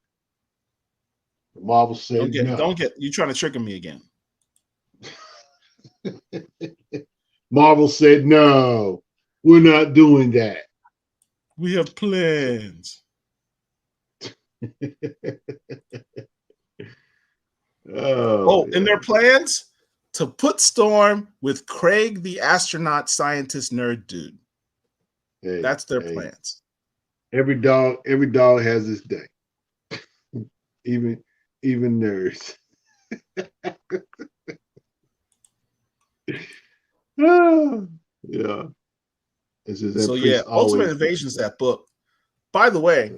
Marvel said no. You're trying to trick me again. Marvel said no. We're not doing that. We have plans. And their plans to put Storm with Craig, the astronaut scientist nerd dude. Hey, that's their plans. Every dog has its day. even nerds. Yeah. Ultimate Invasion is that book. By the way,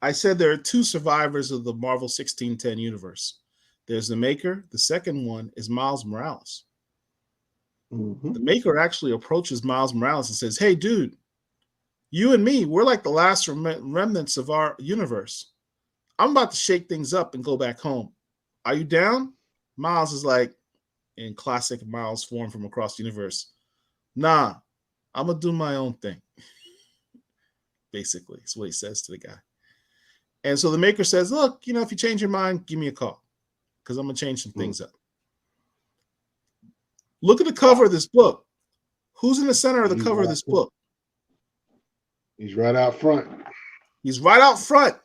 I said there are two survivors of the Marvel 1610 universe. There's the Maker. The second one is Miles Morales. Mm-hmm. The Maker actually approaches Miles Morales and says, "Hey, dude, you and me, we're like the last remnants of our universe. I'm about to shake things up and go back home. Are you down?" Miles is like, in classic Miles form from across the universe, "Nah, I'm going to do my own thing." Basically, that's what he says to the guy. And so the Maker says, "Look, if you change your mind, give me a call, because I'm going to change some things up." Look at the cover of this book. Who's in the center of the cover of this book? He's right out front. He's right out front.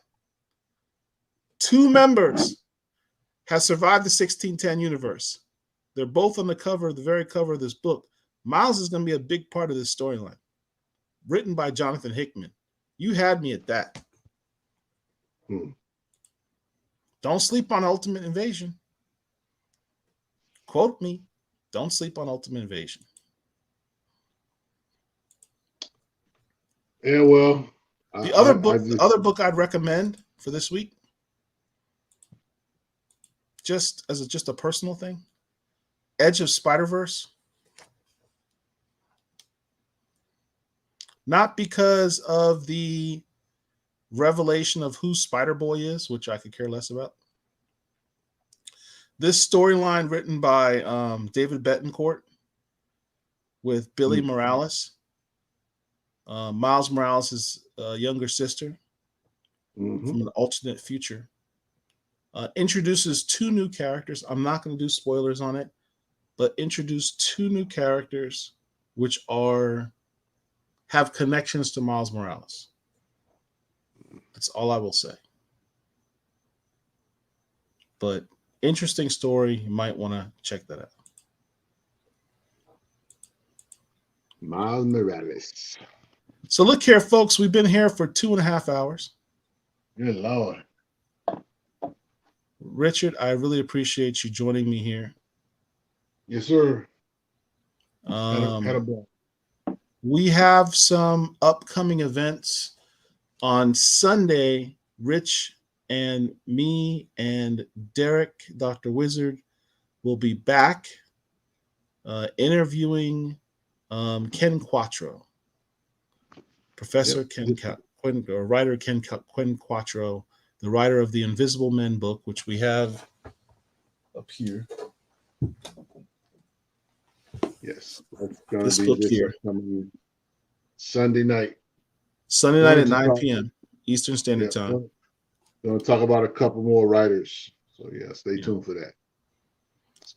Two members have survived the 1610 universe. They're both on the very cover of this book. Miles is going to be a big part of this storyline. Written by Jonathan Hickman. You had me at that. Don't sleep on Ultimate Invasion. Quote me. Don't sleep on Ultimate Invasion. Yeah, well, the other book I'd recommend for this week, just as a personal thing, Edge of Spider-Verse. Not because of the revelation of who Spider-Boy is, which I could care less about. This storyline written by David Betancourt with Billy Morales. Miles Morales' younger sister from an alternate future. Introduces two new characters. I'm not going to do spoilers on it, but introduce two new characters which have connections to Miles Morales. That's all I will say. But interesting story. You might want to check that out. Miles Morales. So look here, folks. We've been here for 2.5 hours. Good Lord. Richard, I really appreciate you joining me here. Yes, sir. Had a ball. We have some upcoming events. On Sunday, Rich and me and Derek, Dr. Wizard, will be back interviewing Ken Quattro. Professor Ken Quinn, or writer Ken Quattro, the writer of the Invisible Men book, which we have up here. Yes. This book here. Sunday night. Sunday night at 9 p.m. Eastern Standard Time. Going to talk about a couple more writers. So, stay tuned for that.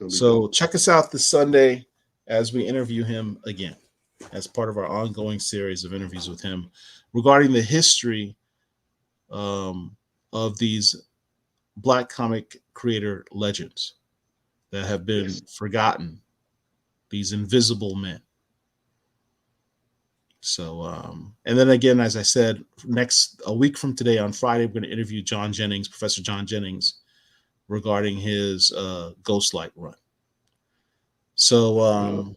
So, check us out this Sunday as we interview him again as part of our ongoing series of interviews with him regarding the history of these Black comic creator legends that have been forgotten, these invisible men. So, and then again, as I said, a week from today on Friday, we're going to interview Professor John Jennings, regarding his Ghostlight run. So,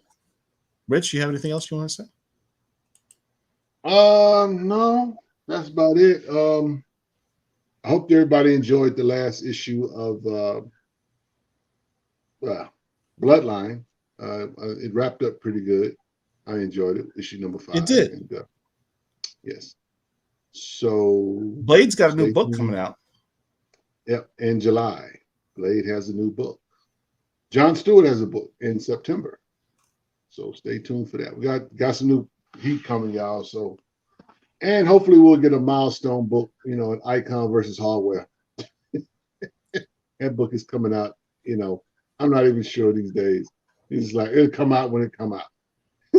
Rich, you have anything else you want to say? No, that's about it. I hope everybody enjoyed the last issue of Bloodline. It wrapped up pretty good. I enjoyed it. Issue number 5. It did. And, yes. So Blade's got a new book coming out. Yep, in July. Blade has a new book. Jon Stewart has a book in September. So stay tuned for that. We got some new heat coming, y'all. So, and hopefully we'll get a milestone book, an Icon versus Hardware. That book is coming out, I'm not even sure these days. It's like it'll come out when it come out.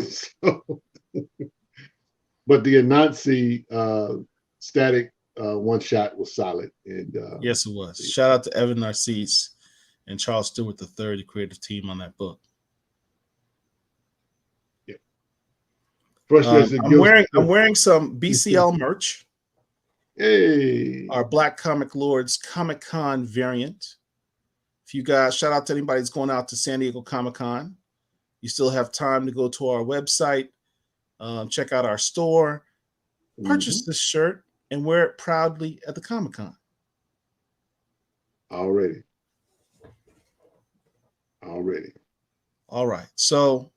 So, but the Anansi static one shot was solid. And yes, it was. Shout out to Evan Narcisse and Charles Stewart III, the creative team on that book. Yeah. I'm wearing some BCL merch. Hey, our Black Comic Lords Comic-Con variant. If you guys, shout out to anybody that's going out to San Diego Comic-Con. You still have time to go to our website, check out our store, purchase this shirt, and wear it proudly at the Comic-Con. Already. All right. So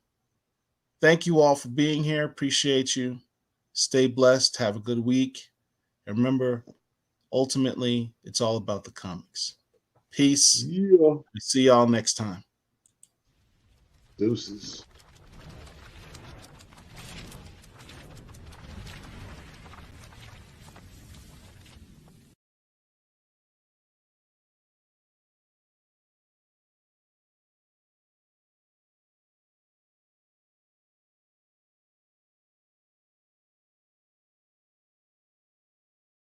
thank you all for being here. Appreciate you. Stay blessed. Have a good week. And remember, ultimately, it's all about the comics. Peace. Yeah. See y'all next time. Deuces.